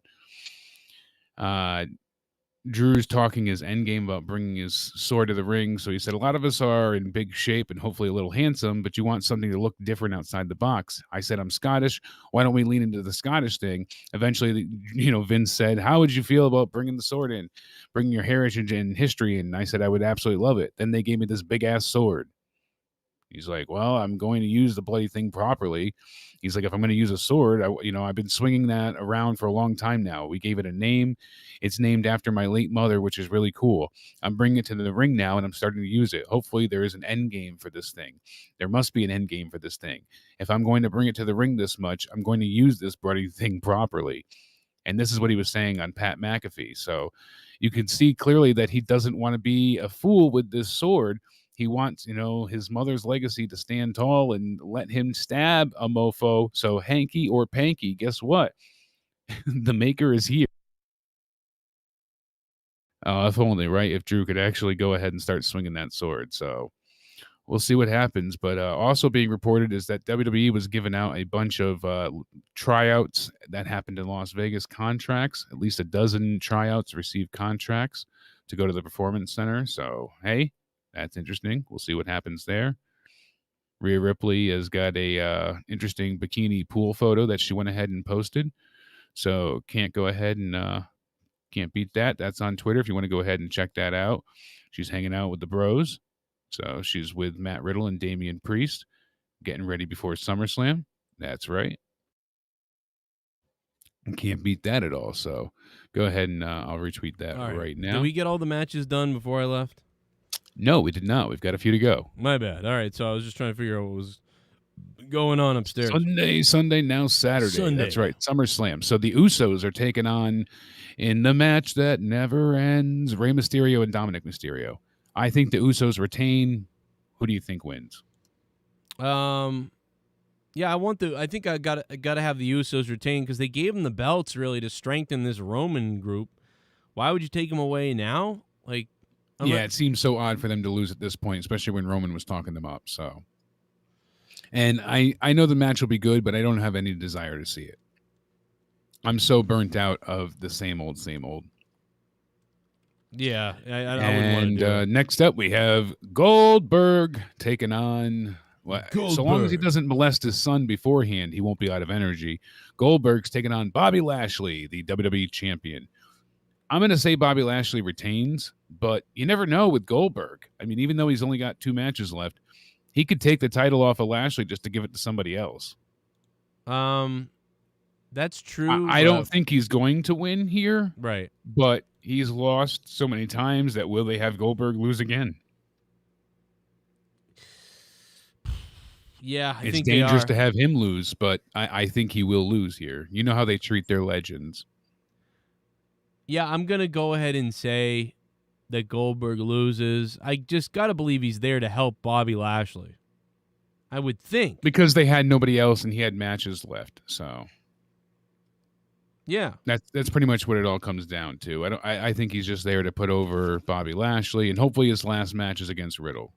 Drew's talking his endgame about bringing his sword to the ring. So he said, a lot of us are in big shape and hopefully a little handsome, but you want something to look different outside the box. I said, I'm Scottish. Why don't we lean into the Scottish thing? Eventually, Vince said, how would you feel about bringing the sword in, bringing your heritage and history in? And I said, I would absolutely love it. Then they gave me this big ass sword. He's like, well, I'm going to use the bloody thing properly. He's like, if I'm going to use a sword, I've been swinging that around for a long time now. We gave it a name. It's named after my late mother, which is really cool. I'm bringing it to the ring now, and I'm starting to use it. Hopefully there is an end game for this thing. There must be an end game for this thing. If I'm going to bring it to the ring this much, I'm going to use this bloody thing properly. And this is what he was saying on Pat McAfee. So you can see clearly that he doesn't want to be a fool with this sword. He wants, his mother's legacy to stand tall and let him stab a mofo. So hanky or panky, guess what? The maker is here. If only, right? If Drew could actually go ahead and start swinging that sword. So we'll see what happens. But also being reported is that WWE was giving out a bunch of tryouts that happened in Las Vegas contracts. At least a dozen tryouts received contracts to go to the Performance Center. So, hey. That's interesting. We'll see what happens there. Rhea Ripley has got a interesting bikini pool photo that she went ahead and posted. So can't go ahead and can't beat that. That's on Twitter if you want to go ahead and check that out. She's hanging out with the bros. So she's with Matt Riddle and Damian Priest, getting ready before SummerSlam. That's right. Can't beat that at all. So go ahead and I'll retweet that right now. Did we get all the matches done before I left? No, we did not. We've got a few to go. My bad. All right, so I was just trying to figure out what was going on upstairs? Sunday, now Saturday. Sunday. That's right, SummerSlam. So the Usos are taking on, in the match that never ends, Rey Mysterio and Dominic Mysterio. I think the Usos retain. Who do you think wins? Yeah, I think I gotta have the Usos retain because they gave them the belts really to strengthen this Roman group. Why would you take them away now? Like, it seems so odd for them to lose at this point, especially when Roman was talking them up. So, and I know the match will be good, but I don't have any desire to see it. I'm so burnt out of the same old, same old. Yeah, I wouldn't want to do it. Next up, we have Goldberg taking on. So long as he doesn't molest his son beforehand, he won't be out of energy. Goldberg's taking on Bobby Lashley, the WWE champion. I'm going to say Bobby Lashley retains, but you never know with Goldberg. I mean, even though he's only got 2 matches left, he could take the title off of Lashley just to give it to somebody else. That's true. I don't think he's going to win here. Right. But he's lost so many times that will they have Goldberg lose again? Yeah, it's dangerous to have him lose, but I think he will lose here. You know how they treat their legends. Yeah, I'm going to go ahead and say that Goldberg loses. I just got to believe he's there to help Bobby Lashley. I would think. Because they had nobody else and he had matches left, so. Yeah. That's pretty much what it all comes down to. I think he's just there to put over Bobby Lashley, and hopefully his last match is against Riddle.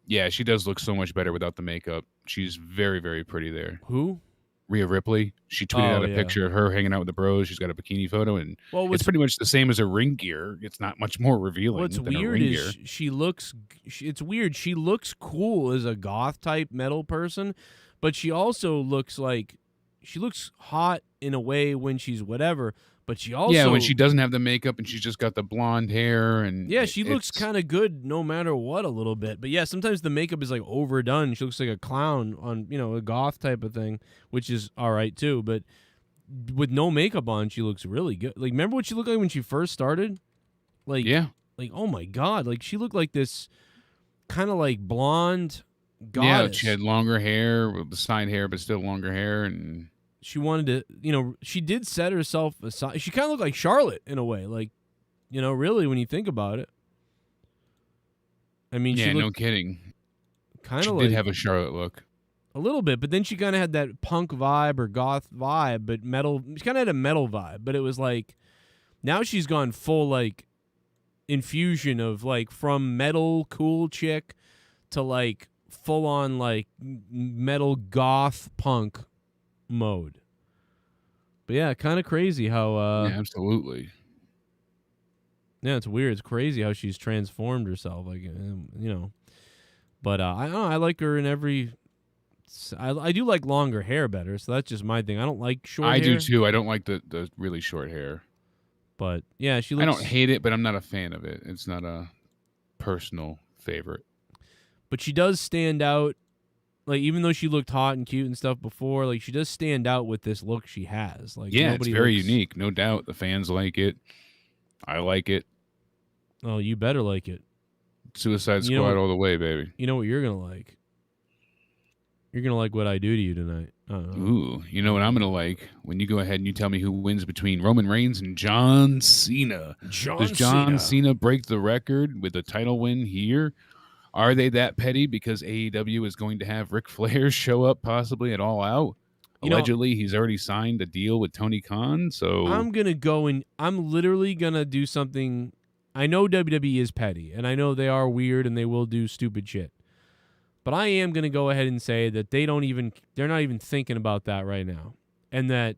Yeah, she does look so much better without the makeup. She's very, very pretty there. Who? Rhea Ripley. She tweeted out a picture of her hanging out with the bros. She's got a bikini photo, and it's pretty much the same as her ring gear. It's not much more revealing. What's than weird her ring is gear. it's weird. She looks cool as a goth type metal person, but she also looks like she looks hot in a way when she's whatever. But she also when she doesn't have the makeup and she's just got the blonde hair and she looks kind of good no matter what a little bit. But yeah, sometimes the makeup is like overdone. She looks like a clown on a goth type of thing, which is all right too. But with no makeup on, she looks really good. Like, remember what she looked like when she first started? Like oh my god, like she looked like this kind of like blonde goddess. Yeah, she had longer hair with the side hair, but still longer hair and. She wanted to, she did set herself aside. She kind of looked like Charlotte in a way, like, really when you think about it. I mean, she no kidding. Kind of like, did have a Charlotte look. A little bit, but then she kind of had that punk vibe or goth vibe, but metal. She kind of had a metal vibe, but it was like, now she's gone full like infusion of like from metal cool chick to like full on like metal goth punk mode. But yeah, kind of crazy how absolutely. Yeah, it's weird. It's crazy how she's transformed herself, like But I don't know, I like her in every. I do like longer hair better, so that's just my thing. I don't like short hair. I do too. I don't like the really short hair. But yeah, she looks. I don't hate it, but I'm not a fan of it. It's not a personal favorite. But she does stand out. Like, even though she looked hot and cute and stuff before, like, she does stand out with this look she has. Like, it's very unique, no doubt. The fans like it. I like it. Oh, you better like it. Suicide Squad all the way, baby. You know what you're going to like? You're going to like what I do to you tonight. Ooh, you know what I'm going to like? When you go ahead and you tell me who wins between Roman Reigns and John Cena. Does John Cena break the record with a title win here? Are they that petty because AEW is going to have Ric Flair show up possibly at All Out? Allegedly, he's already signed a deal with Tony Khan. So I'm going to go and I'm literally going to do something. I know WWE is petty, and I know they are weird and they will do stupid shit. But I am going to go ahead and say that they're not even thinking about that right now. And that.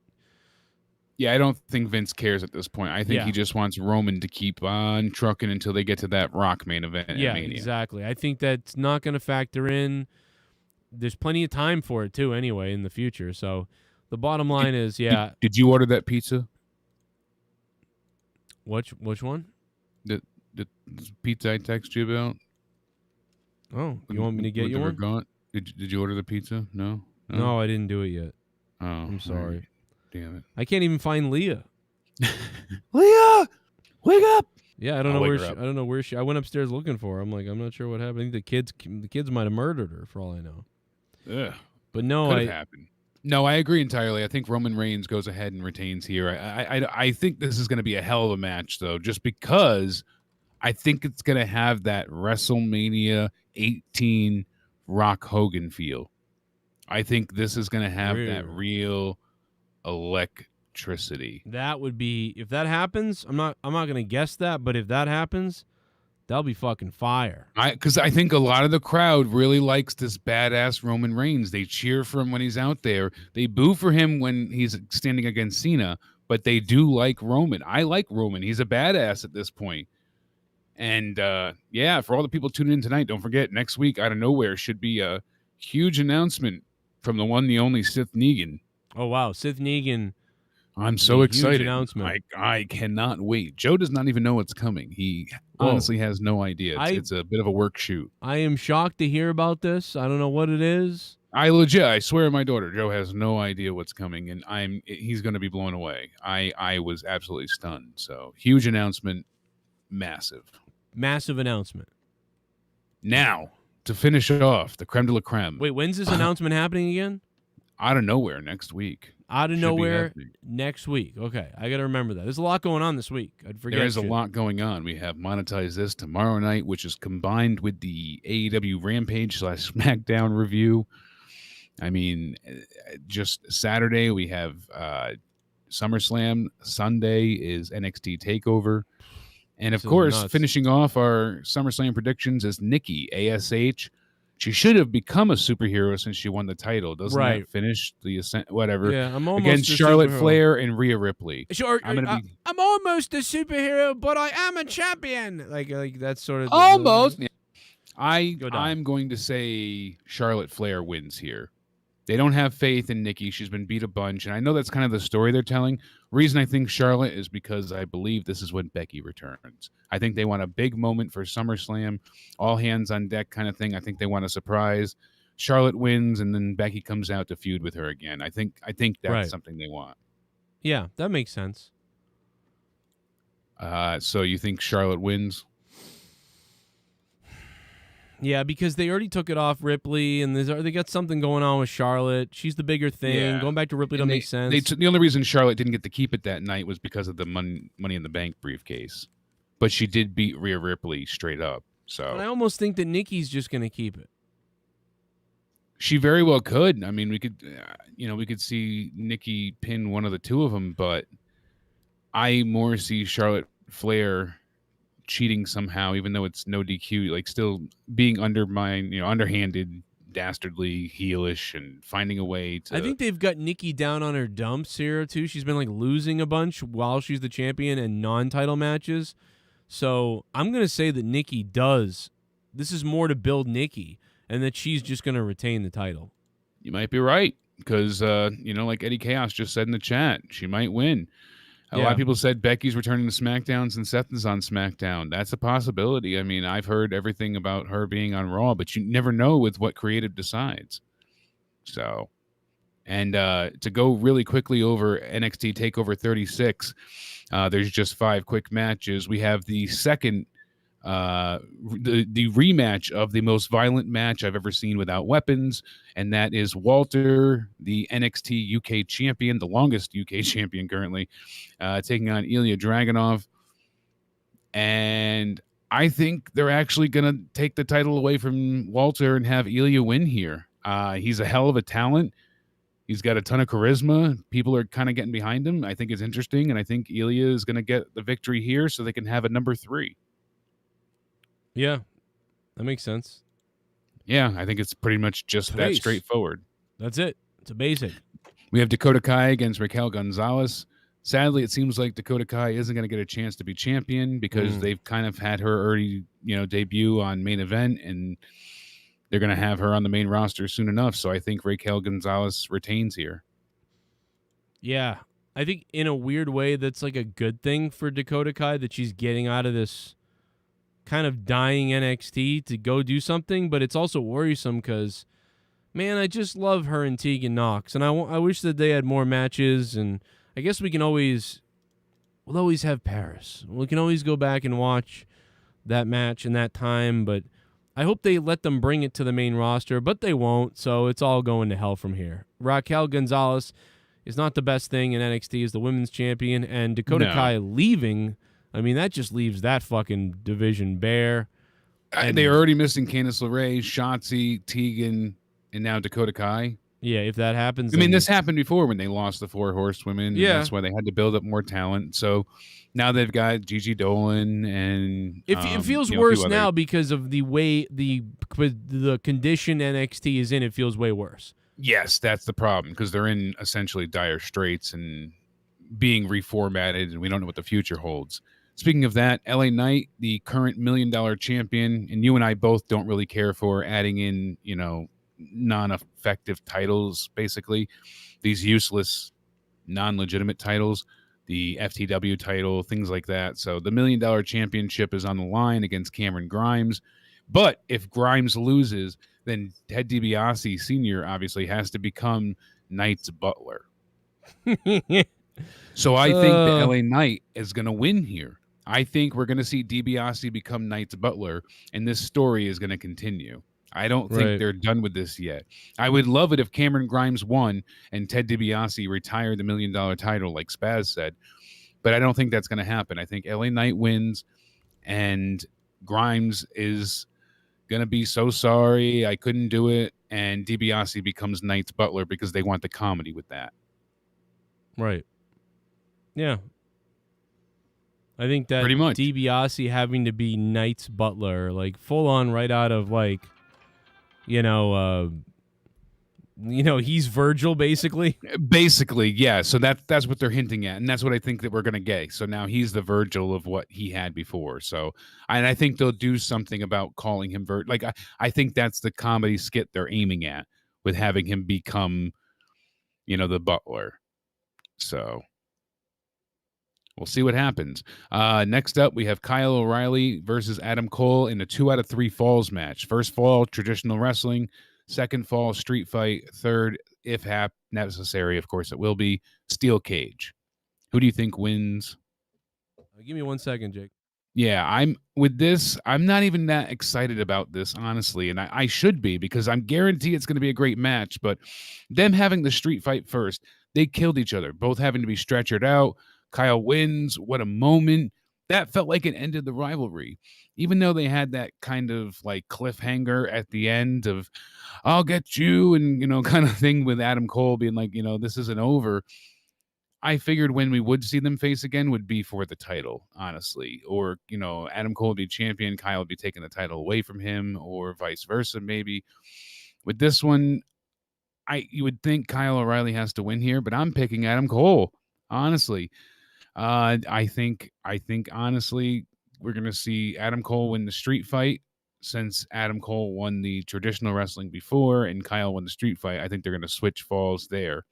Yeah, I don't think Vince cares at this point. I think he just wants Roman to keep on trucking until they get to that Rock main event at Mania. Exactly. I think that's not going to factor in. There's plenty of time for it, too, anyway, in the future. So the bottom line is, Did you order that pizza? Which one? The pizza I texted you about? Oh, you want me to get you one? Did you order the pizza? No? No, I didn't do it yet. Oh, I'm sorry. Right. Damn it. I can't even find Leah. Leah! Wake up! Yeah, I don't I'll know wake where her she. up. I don't know where she. I went upstairs looking for her. I'm like, I'm not sure what happened. I think the kids might have murdered her for all I know. Ugh. But no, Could have happened. No, I agree entirely. I think Roman Reigns goes ahead and retains here. I think this is going to be a hell of a match, though, just because I think it's going to have that WrestleMania 18 Rock Hogan feel. I think this is going to have that real electricity. That would be, if that happens. I'm not going to guess that, but if that happens, that'll be fucking fire. Because I think a lot of the crowd really likes this badass Roman Reigns. They cheer for him when he's out there. They boo for him when he's standing against Cena, but they do like Roman. I like Roman. He's a badass at this point. And yeah, for all the people tuning in tonight, don't forget, next week, out of nowhere, should be a huge announcement from the one, the only Sith Negan. Oh, wow. Sith Negan. I'm so excited. Announcement. I cannot wait. Joe does not even know what's coming. He honestly has no idea. It's a bit of a work shoot. I am shocked to hear about this. I don't know what it is. I swear my daughter, Joe, has no idea what's coming, and he's going to be blown away. I was absolutely stunned. So, huge announcement, massive announcement. Now, to finish it off, the creme de la creme. Wait, when's this announcement happening again? Out of nowhere next week. Out of nowhere next week. Okay, I got to remember that. There's a lot going on this week. I'd forget. There is a lot going on. We have Monetize This tomorrow night, which is combined with the AEW Rampage / SmackDown review. I mean, just Saturday we have SummerSlam. Sunday is NXT TakeOver. And of course, finishing off our SummerSlam predictions is Nikki, ASH. She should have become a superhero since she won the title. Doesn't that finish the ascent? Whatever. Yeah, I'm almost against Charlotte Flair and Rhea Ripley. Sure, I'm almost a superhero, but I am a champion. Like that's sort of almost. I'm going to say Charlotte Flair wins here. They don't have faith in Nikki. She's been beat a bunch, and I know that's kind of the story they're telling. Reason I think Charlotte is because I believe this is when Becky returns. I think they want a big moment for SummerSlam, all hands on deck kind of thing. I think they want a surprise. Charlotte wins, and then Becky comes out to feud with her again. I think that's something they want. Yeah, that makes sense. So you think Charlotte wins? Yeah, because they already took it off Ripley, and they got something going on with Charlotte. She's the bigger thing. Yeah. Going back to Ripley doesn't make sense. The only reason Charlotte didn't get to keep it that night was because of the Money in the Bank briefcase. But she did beat Rhea Ripley straight up. So and I almost think that Nikki's just going to keep it. She very well could. I mean, we could see Nikki pin one of the two of them, but I more see Charlotte Flair cheating somehow, even though it's no DQ, like still being underhanded, dastardly, heelish, and finding a way to. I think they've got Nikki down on her dumps here too. She's been like losing a bunch while she's the champion in non-title matches. So I'm gonna say that Nikki does. This is more to build Nikki, and that she's just gonna retain the title. You might be right because like Eddie Chaos just said in the chat, she might win. A lot of people said Becky's returning to SmackDown since Seth is on SmackDown. That's a possibility. I mean, I've heard everything about her being on Raw, but you never know with what creative decides. So, and to go really quickly over NXT TakeOver 36, there's just 5 quick matches. We have the second, the rematch of the most violent match I've ever seen without weapons, and that is Walter, the NXT UK champion, the longest UK champion currently, taking on Ilya Dragunov. And I think they're actually going to take the title away from Walter and have Ilya win here. He's a hell of a talent. He's got a ton of charisma. People are kind of getting behind him. I think it's interesting, and I think Ilya is going to get the victory here so they can have a number 3. Yeah, that makes sense. Yeah, I think it's pretty much just that straightforward. That's it. It's a basic. We have Dakota Kai against Raquel Gonzalez. Sadly, it seems like Dakota Kai isn't going to get a chance to be champion because they've kind of had her already, debut on main event, and they're going to have her on the main roster soon enough. So I think Raquel Gonzalez retains here. Yeah, I think in a weird way that's like a good thing for Dakota Kai that she's getting out of this kind of dying NXT to go do something, but it's also worrisome because, man, I just love her and Tegan Nox, and I wish that they had more matches, and I guess we can always we'll always have Paris. We can always go back and watch that match and that time, but I hope they let them bring it to the main roster, but they won't, so it's all going to hell from here. Raquel Gonzalez is not the best thing in NXT as the women's champion, and Dakota Kai leaving, I mean, that just leaves that fucking division bare. They're already missing Candice LeRae, Shotzi, Tegan, and now Dakota Kai. Yeah, if that happens. I mean, this happened before when they lost the 4 Horsewomen. Yeah. And that's why they had to build up more talent. So now they've got Gigi Dolan and It feels worse now because of the way the condition NXT is in. It feels way worse. Yes, that's the problem, because they're in essentially dire straits and being reformatted, and we don't know what the future holds. Speaking of that, LA Knight, the current $1 million champion, and you and I both don't really care for adding in, non-effective titles, basically. These useless, non-legitimate titles, the FTW title, things like that. So the $1 million championship is on the line against Cameron Grimes. But if Grimes loses, then Ted DiBiase Sr. obviously has to become Knight's butler. So I think the LA Knight is going to win here. I think we're going to see DiBiase become Knight's butler, and this story is going to continue. I don't think they're done with this yet. I would love it if Cameron Grimes won and Ted DiBiase retired the $1 million title, like Spaz said, but I don't think that's going to happen. I think LA Knight wins, and Grimes is going to be so sorry, I couldn't do it, and DiBiase becomes Knight's butler because they want the comedy with that. Right. Yeah. I think that pretty much DiBiase having to be Knight's butler, like full on right out of like, he's Virgil basically. Basically, yeah. So that's what they're hinting at, and that's what I think that we're gonna get. So now he's the Virgil of what he had before. So, and I think they'll do something about calling him Like I think that's the comedy skit they're aiming at with having him become, the butler. So we'll see what happens. Next up, we have Kyle O'Reilly versus Adam Cole in a 2 out of 3 falls match. First fall, traditional wrestling. Second fall, street fight. Third, if necessary, of course it will be, steel cage. Who do you think wins? Give me 1 second, Jake. Yeah, I'm not even that excited about this, honestly, and I should be, because I'm guaranteed it's going to be a great match, but them having the street fight first, they killed each other, both having to be stretchered out. Kyle wins. What a moment. That felt like it ended the rivalry. Even though they had that kind of like cliffhanger at the end of, I'll get you, and, kind of thing with Adam Cole being like, this isn't over. I figured when we would see them face again would be for the title, honestly. Or, Adam Cole would be champion, Kyle would be taking the title away from him, or vice versa, maybe. With this one, you would think Kyle O'Reilly has to win here, but I'm picking Adam Cole, honestly. I think honestly we're going to see Adam Cole win the street fight, since Adam Cole won the traditional wrestling before and Kyle won the street fight. I think they're going to switch falls there.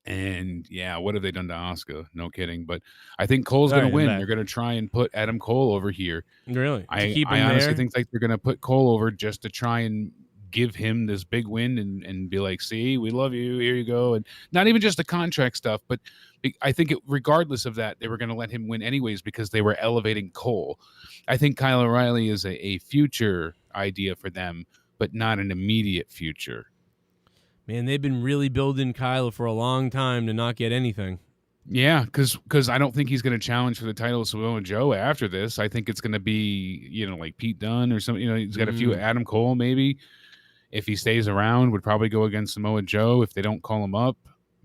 And yeah, what have they done to Asuka? No kidding. But I think Cole's going to win. They're going to try and put Adam Cole over here. Really? I honestly think like they're going to put Cole over just to try and give him this big win and be like, see, we love you, here you go. And not even just the contract stuff, but I think regardless of that, they were going to let him win anyways because they were elevating Cole. I think Kyle O'Reilly is a future idea for them, but not an immediate future. Man, they've been really building Kyle for a long time to not get anything. Yeah, because I don't think he's going to challenge for the title of Samoa Joe after this. I think it's going to be, like Pete Dunne or something. He's got a few, Adam Cole maybe. If he stays around, would probably go against Samoa Joe if they don't call him up.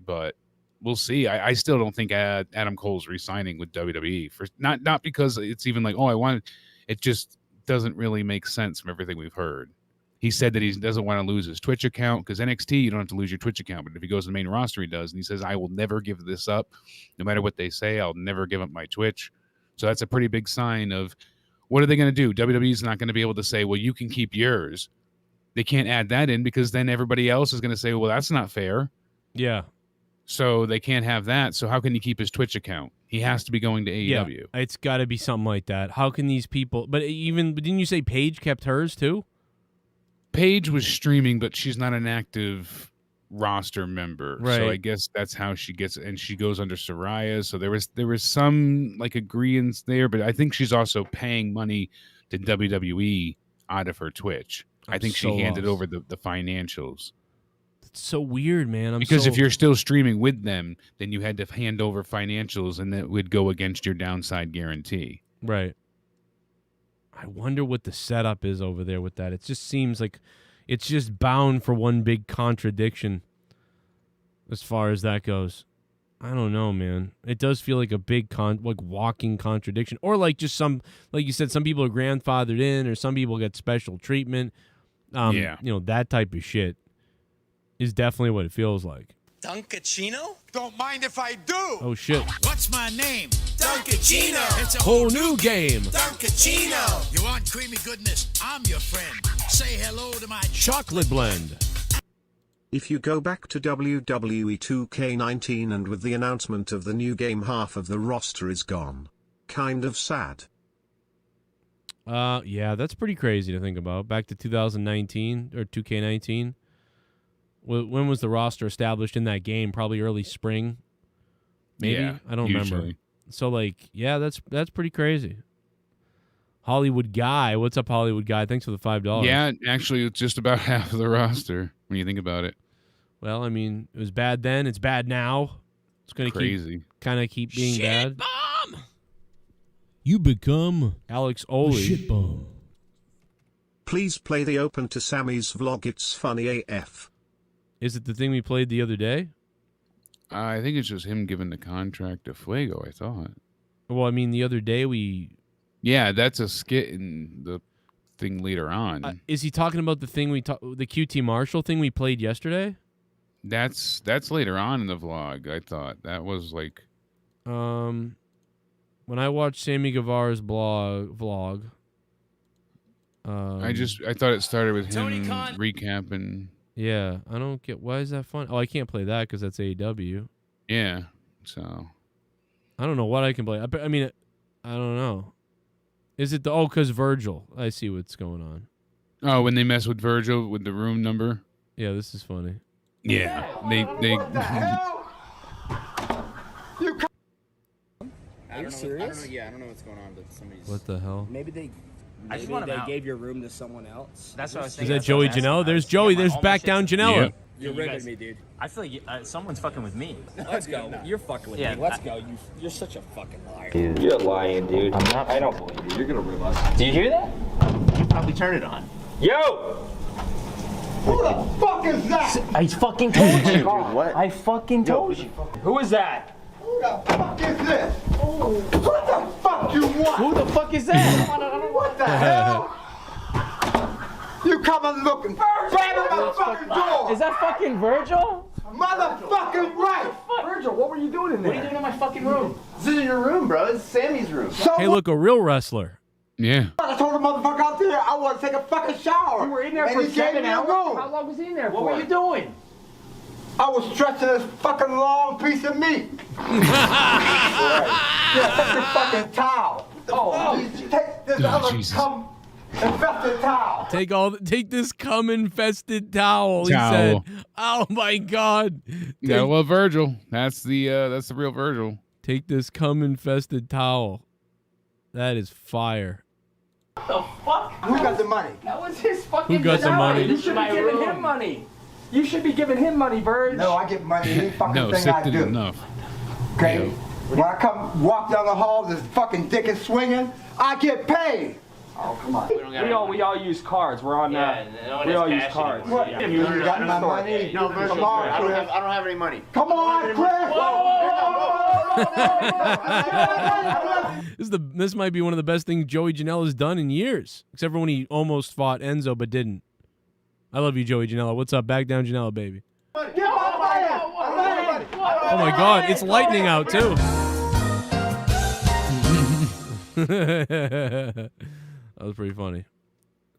But we'll see. I still don't think Adam Cole's re-signing with WWE. For not because it's even like, I want it. It just doesn't really make sense from everything we've heard. He said that he doesn't want to lose his Twitch account because NXT, you don't have to lose your Twitch account. But if he goes to the main roster, he does. And he says, I will never give this up. No matter what they say, I'll never give up my Twitch. So that's a pretty big sign of what are they going to do? WWE's not going to be able to say, well, you can keep yours. They can't add that in because then everybody else is going to say, well, that's not fair. Yeah. So they can't have that. So how can he keep his Twitch account? He has to be going to AEW. Yeah, it's got to be something like that. How can these people... But didn't you say Paige kept hers too? Paige was streaming, but she's not an active roster member. Right. So I guess that's how she gets, and she goes under Soraya. So there was some like agreements there, but I think she's also paying money to WWE out of her Twitch. I think she handed over the financials. It's so weird, man. Because if you're still streaming with them, then you had to hand over financials, and that would go against your downside guarantee. Right. I wonder what the setup is over there with that. It just seems like it's just bound for one big contradiction as far as that goes. I don't know, man. It does feel like a big walking contradiction, or like just some, like you said, some people are grandfathered in, or some people get special treatment. You know, that type of shit is definitely what it feels like. Duncachino? Don't mind if I do. Oh shit! What's my name? Duncachino. It's a Whole new game. Duncachino. You want creamy goodness? I'm your friend. Say hello to my Chocolate blend. If you go back to WWE 2K19 and with the announcement of the new game, half of the roster is gone. Kind of sad. Yeah, that's pretty crazy to think about. Back to 2019 or 2K19. When was the roster established in that game? Probably early spring. Maybe. Yeah, I don't remember. So like, yeah, that's pretty crazy. Hollywood Guy, what's up, Hollywood Guy? Thanks for the $5. Yeah, actually, it's just about half of the roster when you think about it. Well, I mean, it was bad then. It's bad now. It's gonna keep being Shit bad. bomb! You become Alex a Oley. shit bomb. Please play the open to Sammy's vlog. It's funny AF. Is it the thing we played the other day? I think it's just him giving the contract to Fuego, I thought. Well, I mean, the other day we... Yeah, that's a skit in the thing later on. Is he talking about the thing the QT Marshall thing we played yesterday? That's later on in the vlog, I thought. That was like... When I watched Sammy Guevara's vlog... I thought it started with him recapping... Yeah, I don't get... Why is that fun? Oh, I can't play that because that's AEW. Yeah, so... I don't know what I can play. I mean, I don't know. Is it the... Oh, because Virgil. I see what's going on. Oh, when they mess with Virgil with the room number? Yeah, this is funny. Yeah, they... What the hell? Are you serious? I don't know what's going on, but somebody's... What the hell? Maybe they gave your room to someone else. That's what I was Is thinking. that Joey Janela? There's Joey. There's back down Janela. Yep. You're rigging me, dude. I feel like someone's fucking with me. Let's go. You're fucking with me. Let's go. You're such a fucking liar. Dude. You're lying, dude. I'm not. I don't believe you. You're gonna realize. Do you hear that? You probably turned it on. Yo! Who the fuck is that? I fucking told you. Dude, what? I fucking told you. Who is that? Who the fuck is this? What the fuck you want? Who the fuck is that? What the hell? You come and look and bang on my fucking door! Is that fucking Virgil? Motherfucking right! Virgil, what were you doing in there? What are you doing in my fucking room? This is your room, bro. This is Sammy's room. So Hey, look, a real wrestler. Yeah. I told the motherfucker out there I want to take a fucking shower. You were in there and for he gave 7 me a hours? room. How long was he in there for? What were you doing? I was stretching this fucking long piece of meat. Yeah, take this fucking towel. Take this other Jesus. cum infested towel. Take this cum infested towel. He said. Oh my God. Yeah, well, Virgil. That's the real Virgil. Take this cum infested towel. That is fire. What the fuck? Who got the money? That was his fucking Who got the money? You should be giving him money. You should be giving him money, Virg. No, I get money any fucking No, thing Sick I did do. enough. Okay? Yo. When I come walk down the hall, this fucking dick is swinging, I get paid. Oh, come on. We all use cards. We're on we all use cards. What? Yeah. You got my money? No, Virgil, Come on, I Chris. don't have any money. Come on, Chris. This might be one of the best things Joey Janela's done in years, except for when he almost fought Enzo but didn't. I love you, Joey Janela. What's up? Back down Janela, baby. Get my money. Oh my God, it's lightning out too. That was pretty funny.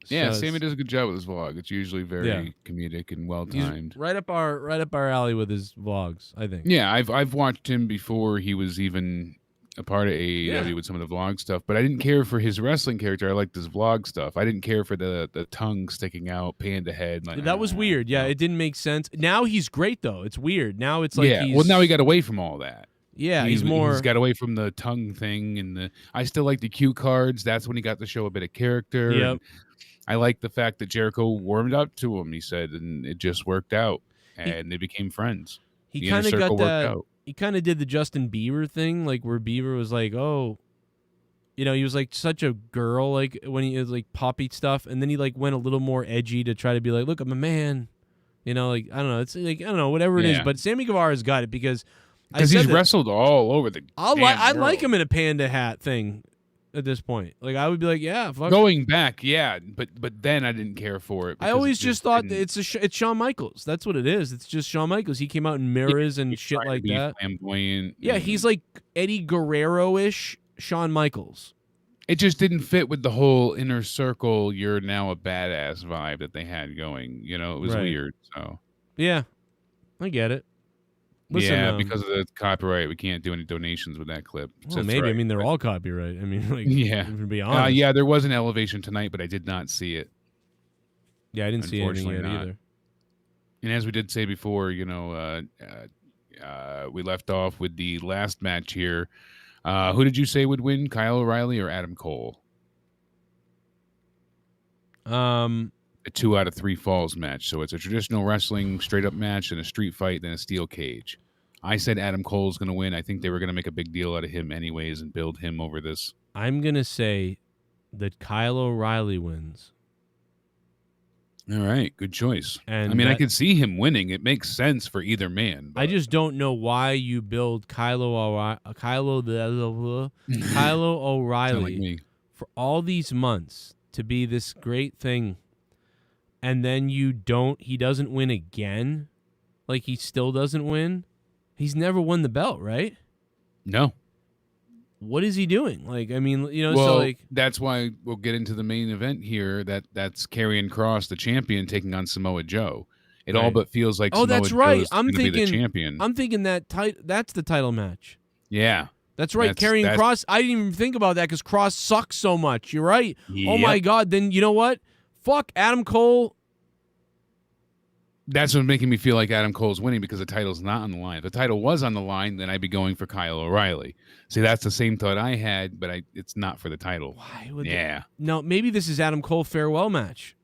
Yeah, So Sammy does a good job with his vlog. It's usually very comedic and well he's timed. right up our alley with his vlogs, I think. Yeah, I've watched him before he was even a part of AEW with some of the vlog stuff, but I didn't care for his wrestling character. I liked his vlog stuff. I didn't care for the tongue sticking out, panda head. Like, that was weird. Yeah, it didn't make sense. Now he's great though. It's weird. Now it's like he's... Well, now he got away from all that. Yeah, he's got away from the tongue thing, and I still like the cue cards. That's when he got to show a bit of character. Yep. I like the fact that Jericho warmed up to him, he said, and it just worked out, and they became friends. He kind of got that. He kind of did the Justin Bieber thing, like where Bieber was like, oh, you know, he was like such a girl, like when he was like poppy stuff, and then he like went a little more edgy to try to be like, look, I'm a man. You know, like, I don't know. It's like, I don't know, whatever it is, but Sammy Guevara's got it because he's wrestled all over the I like him in a panda hat thing at this point. Like, I would be like, yeah, fuck. Going back, but then I didn't care for it. I always just thought that it's Shawn Michaels. That's what it is. It's just Shawn Michaels. He came out in mirrors and shit like that. Flamboyant. Yeah, he's like Eddie Guerrero-ish Shawn Michaels. It just didn't fit with the whole inner circle, you're now a badass vibe that they had going. You know, it was weird. So yeah, I get it. Listen, because of the copyright, we can't do any donations with that clip. Well, maybe. I mean, they're all copyright. I mean, like, to be honest. There was an elevation tonight, but I did not see it. Yeah, I didn't see anything yet either. And as we did say before, you know, we left off with the last match here. Who did you say would win, Kyle O'Reilly or Adam Cole? A 2 out of 3 falls match. So it's a traditional wrestling straight-up match and a street fight, then a steel cage. I said Adam Cole's going to win. I think they were going to make a big deal out of him anyways and build him over this. I'm going to say that Kyle O'Reilly wins. All right, good choice. And I mean, I could see him winning. It makes sense for either man. But... I just don't know why you build Kyle O'Reilly for all these months to be this great thing, and then he doesn't win again. Like, he still doesn't win. He's never won the belt, right? No. What is he doing? Like, I mean, you know, well, so like that's why we'll get into the main event here. That's Karrion Kross, the champion, taking on Samoa Joe. It all but feels like Samoa that's right. Joe's going to be the champion. I'm thinking that's the title match. Yeah. That's right. Karrion Kross. I didn't even think about that because Kross sucks so much. You're right. Yep. Oh my God. Then you know what? Fuck Adam Cole. That's what's making me feel like Adam Cole's winning because the title's not on the line. If the title was on the line, then I'd be going for Kyle O'Reilly. See, that's the same thought I had, but it's not for the title. Why would No, maybe this is Adam Cole farewell match.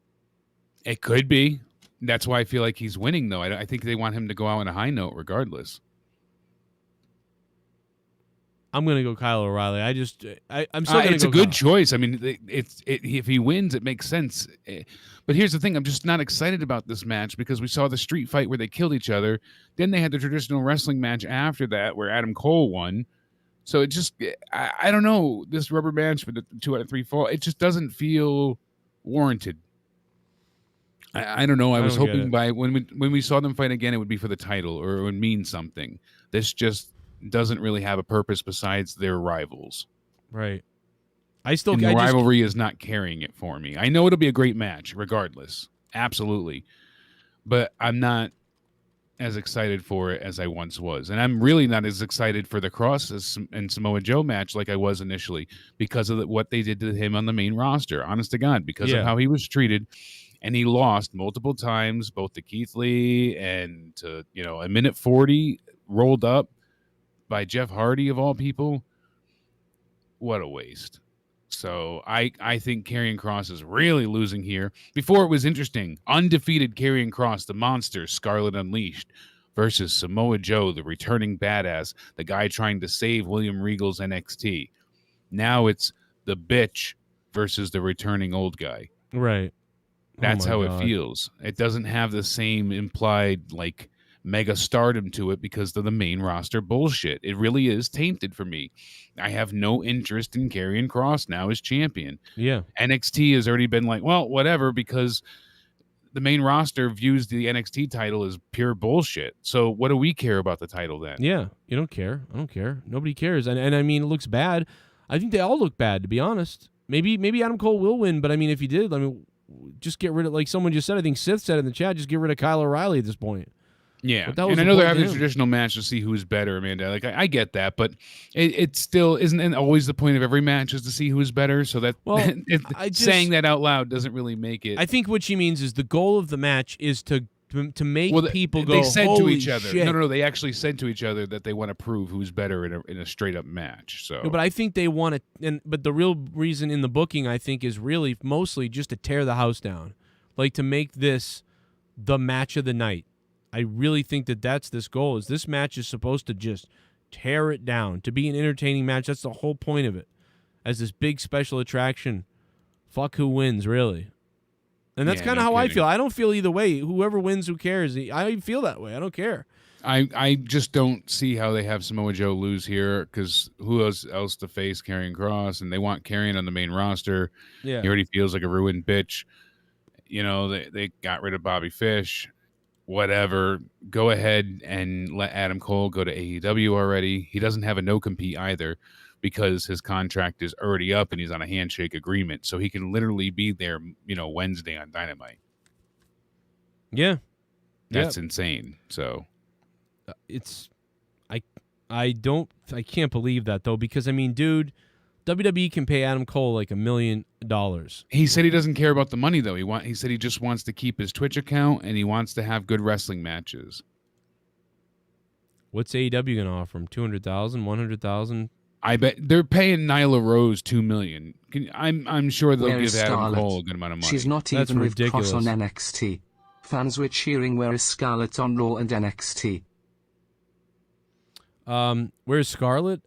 It could be. That's why I feel like he's winning, though. I think they want him to go out on a high note regardless. I'm going to go Kyle O'Reilly. I'm still going to go It's a good Kyle. choice. I mean, if he wins, it makes sense. But here's the thing. I'm just not excited about this match because we saw the street fight where they killed each other. Then they had the traditional wrestling match after that where Adam Cole won. So it just, I don't know, this rubber match for the 2 out of 3 fall, it just doesn't feel warranted. I don't know. I was hoping by when we saw them fight again, it would be for the title or it would mean something. This just doesn't really have a purpose besides their rivals. Right. The rivalry is not carrying it for me. I know it'll be a great match regardless. Absolutely. But I'm not as excited for it as I once was. And I'm really not as excited for the Kross and Samoa Joe match like I was initially because of what they did to him on the main roster. Honest to God, because of how he was treated. And he lost multiple times, both to Keith Lee and to, a minute 40 rolled up by Jeff Hardy of all people. What a waste. So I think Karrion Kross is really losing here. Before it was interesting. Undefeated Karrion Kross, the monster, Scarlet Unleashed, versus Samoa Joe, the returning badass, the guy trying to save William Regal's NXT. Now it's the bitch versus the returning old guy. Right. That's how it feels. It doesn't have the same implied, mega stardom to it because of the main roster bullshit. It really is tainted for me. I have no interest in Karrion Kross now as champion. Yeah. NXT has already been whatever, because the main roster views the NXT title as pure bullshit. So what do we care about the title then? Yeah. You don't care. I don't care. Nobody cares. And I mean, it looks bad. I think they all look bad, to be honest. Maybe Adam Cole will win, but I mean, if he did, just get rid of, like someone just said, I think Sith said in the chat, just get rid of Kyle O'Reilly at this point. Yeah, But that was and I the know they're point having to a him. traditional match to see who's better, Amanda. Like I get that, but it still isn't always the point of every match is to see who's better. So that Well, saying that out loud doesn't really make it. I think what she means is the goal of the match is to make people go, they said to holy each other. shit. No, they actually said to each other that they want to prove who's better in a straight up match. So, No, but I think they want to. But the real reason in the booking, I think, is really mostly just to tear the house down, like to make this the match of the night. I really think that that's this goal. Is this match is supposed to just tear it down, to be an entertaining match. That's the whole point of it, as this big special attraction. Fuck who wins, really. And that's kind of how I feel. I don't feel either way. Whoever wins, who cares? I feel that way. I don't care. I just don't see how they have Samoa Joe lose here because who else to face Karrion Kross, and they want Karrion on the main roster. Yeah. He already feels like a ruined bitch. You know, they got rid of Bobby Fish. Whatever. Go ahead and let Adam Cole go to AEW already. He doesn't have a no-compete either because his contract is already up and he's on a handshake agreement. So he can literally be there, Wednesday on Dynamite. Yeah. That's insane. So I can't believe that though, because dude, WWE can pay Adam Cole like $1 million. He said he doesn't care about the money though. He said he just wants to keep his Twitch account and he wants to have good wrestling matches. What's AEW gonna offer him? $200,000, $100,000? I bet they're paying Nyla Rose $2 million. I'm sure they'll Where give is Adam Scarlett? Cole a good amount of money. She's not That's even ridiculous. with Cross on NXT. Fans were cheering Where is Scarlett on Raw and NXT. Where's Scarlett?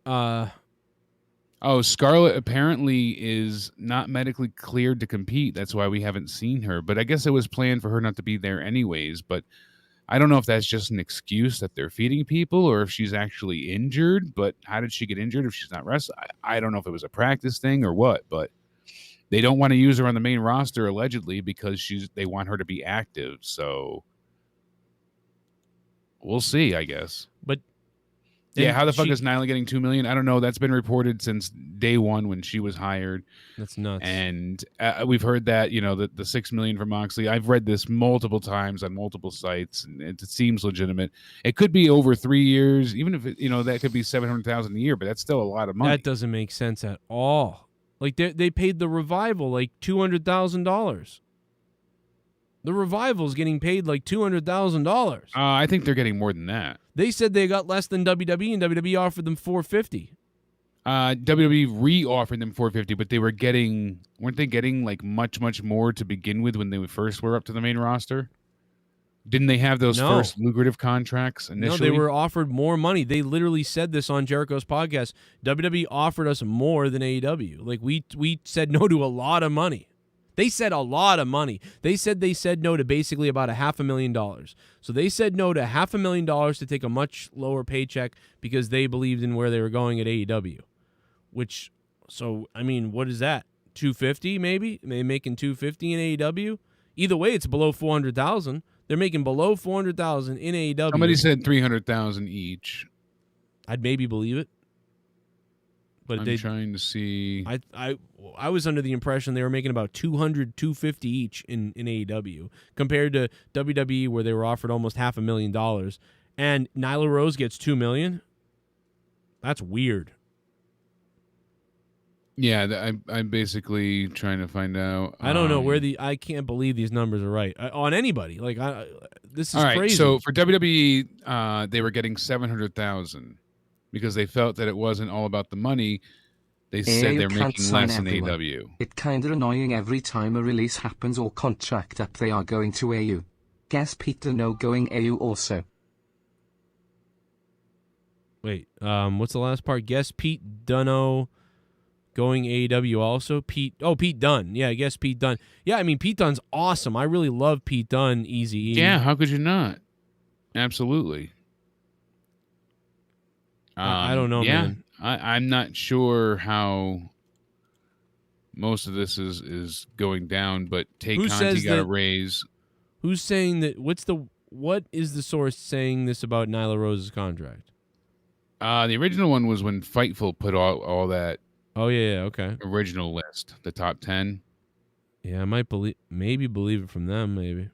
Scarlett apparently is not medically cleared to compete. That's why we haven't seen her. But I guess it was planned for her not to be there anyways. But I don't know if that's just an excuse that they're feeding people or if she's actually injured. But how did she get injured if she's not wrestling? I don't know if it was a practice thing or what. But they don't want to use her on the main roster allegedly because they want her to be active. So we'll see, I guess. But yeah, how the fuck is Nyla getting $2 million? I don't know. That's been reported since day one when she was hired. That's nuts. And we've heard that the $6 million from Moxley. I've read this multiple times on multiple sites, and it seems legitimate. It could be over 3 years, even if that could be $700,000 a year, but that's still a lot of money. That doesn't make sense at all. Like they paid the Revival like $200,000. The Revival's getting paid like $200,000. I think they're getting more than that. They said they got less than WWE, and WWE offered them $450. WWE re-offered them $450, but weren't they getting like much more to begin with when they first were up to the main roster? Didn't they have those first lucrative contracts initially? No, they were offered more money. They literally said this on Jericho's podcast. WWE offered us more than AEW. Like we said no to a lot of money. They said a lot of money. They said no to basically about $500,000. So they said no to $500,000 to take a much lower paycheck because they believed in where they were going at AEW. What is that? $250 maybe? Are they making $250 in AEW? Either way, it's below $400,000. They're making below $400,000 in AEW. Somebody said $300,000 each. I'd maybe believe it. But I'm trying to see. I was under the impression they were making about $200, $250 each in AEW compared to WWE where they were offered almost $500,000, and Nyla Rose gets $2 million. That's weird. Yeah, I'm basically trying to find out. I don't know I can't believe these numbers are right on anybody. Like this is all right, crazy. So for WWE, they were getting $700,000 because they felt that it wasn't all about the money. They said they're making less in AEW. It's kinda annoying every time a release happens or contract up they are going to AU. Guess Pete Dunno going AU also. Wait, what's the last part? Guess Pete Dunno going AEW also? Pete Dunne. Yeah, I guess Pete Dunne. Yeah, Pete Dunne's awesome. I really love Pete Dunne, Eazy-E. Yeah, how could you not? Absolutely. I don't know, man. I'm not sure how most of this is going down, but Conti got a raise. Who's saying that? What is the source saying this about Nyla Rose's contract? The original one was when Fightful put all that. Oh yeah, okay. Original list, the top 10. Yeah, I might believe it from them. Maybe.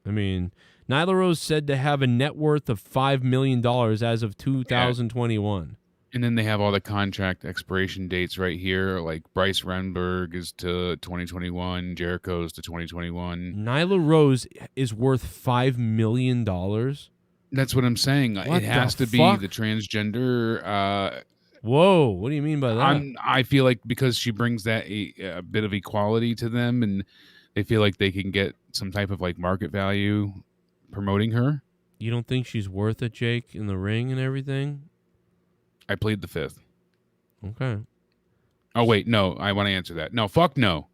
I mean, Nyla Rose said to have a net worth of $5 million as of 2021. And then they have all the contract expiration dates right here. Like Bryce Renberg is to 2021, Jericho's to 2021. Nyla Rose is worth $5 million. That's what I'm saying. What it has the to be fuck? the transgender. Whoa, what do you mean by that? I feel like because she brings that a bit of equality to them, and they feel like they can get some type of like market value promoting her. You don't think she's worth it, Jake, in the ring and everything? I plead the fifth. Okay. Oh wait, no, I want to answer that. No, fuck no.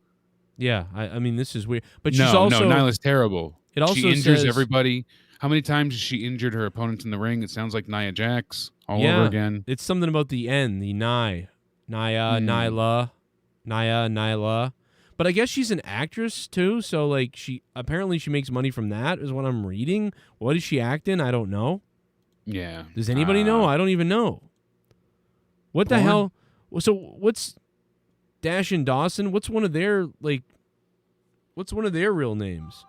Yeah, I mean, this is weird. But no, she's also... No, Nyla's terrible. It also she injures says, everybody. How many times has she injured her opponents in the ring? It sounds like Nia Jax all over again. It's something about the N, the Nyla. But I guess she's an actress too, so like she makes money from that, is what I'm reading. What does she act in? I don't know. Yeah. Does anybody know? I don't even know. What the hell? So what's Dash and Dawson? What's one of their real names?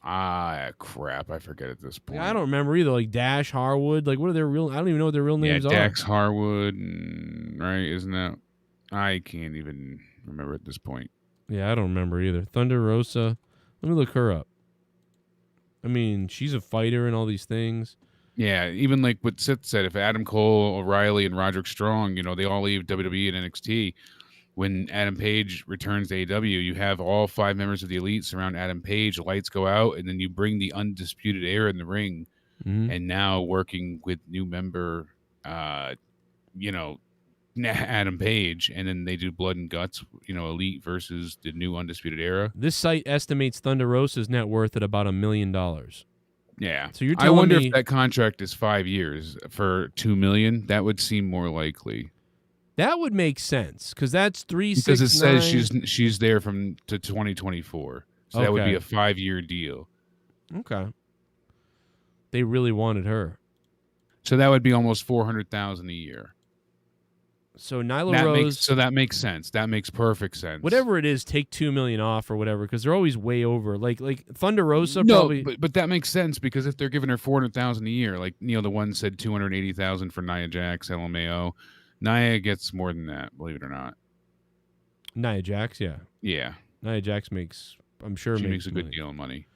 Crap, I forget at this point. I don't remember either. Like Dash Harwood. Like what are their real? I don't even know what their real names are. Dax Harwood, right? Isn't that? I can't even remember at this point. Yeah, I don't remember either. Thunder Rosa. Let me look her up. I mean, she's a fighter and all these things. Yeah, even like what Sith said, if Adam Cole, O'Reilly, and Roderick Strong, they all leave WWE and NXT, when Adam Page returns to AEW, you have all 5 members of the Elite surround Adam Page, lights go out, and then you bring the Undisputed Era in the ring, and now working with new member, Adam Page, and then they do Blood and Guts, Elite versus the new Undisputed Era. This site estimates Thunder Rosa's net worth at about $1 million. Yeah. So you're telling I wonder me if that contract is 5 years for $2 million. That would seem more likely. That would make sense because that's 3, because 6, it says she's there to 2024. So that would be a 5-year deal. Okay. They really wanted her. So that would be almost $400,000 a year. So Nyla Rose. That makes sense. That makes perfect sense. Whatever it is, take $2 million off or whatever, because they're always way over. Like Thunder Rosa no, probably. But that makes sense because if they're giving her $400,000 a year, like the one said $280,000 for Nia Jax, LMAO, Nia gets more than that. Believe it or not. Nia Jax, yeah. Yeah. Nia Jax makes. I'm sure she makes a good money. deal of money.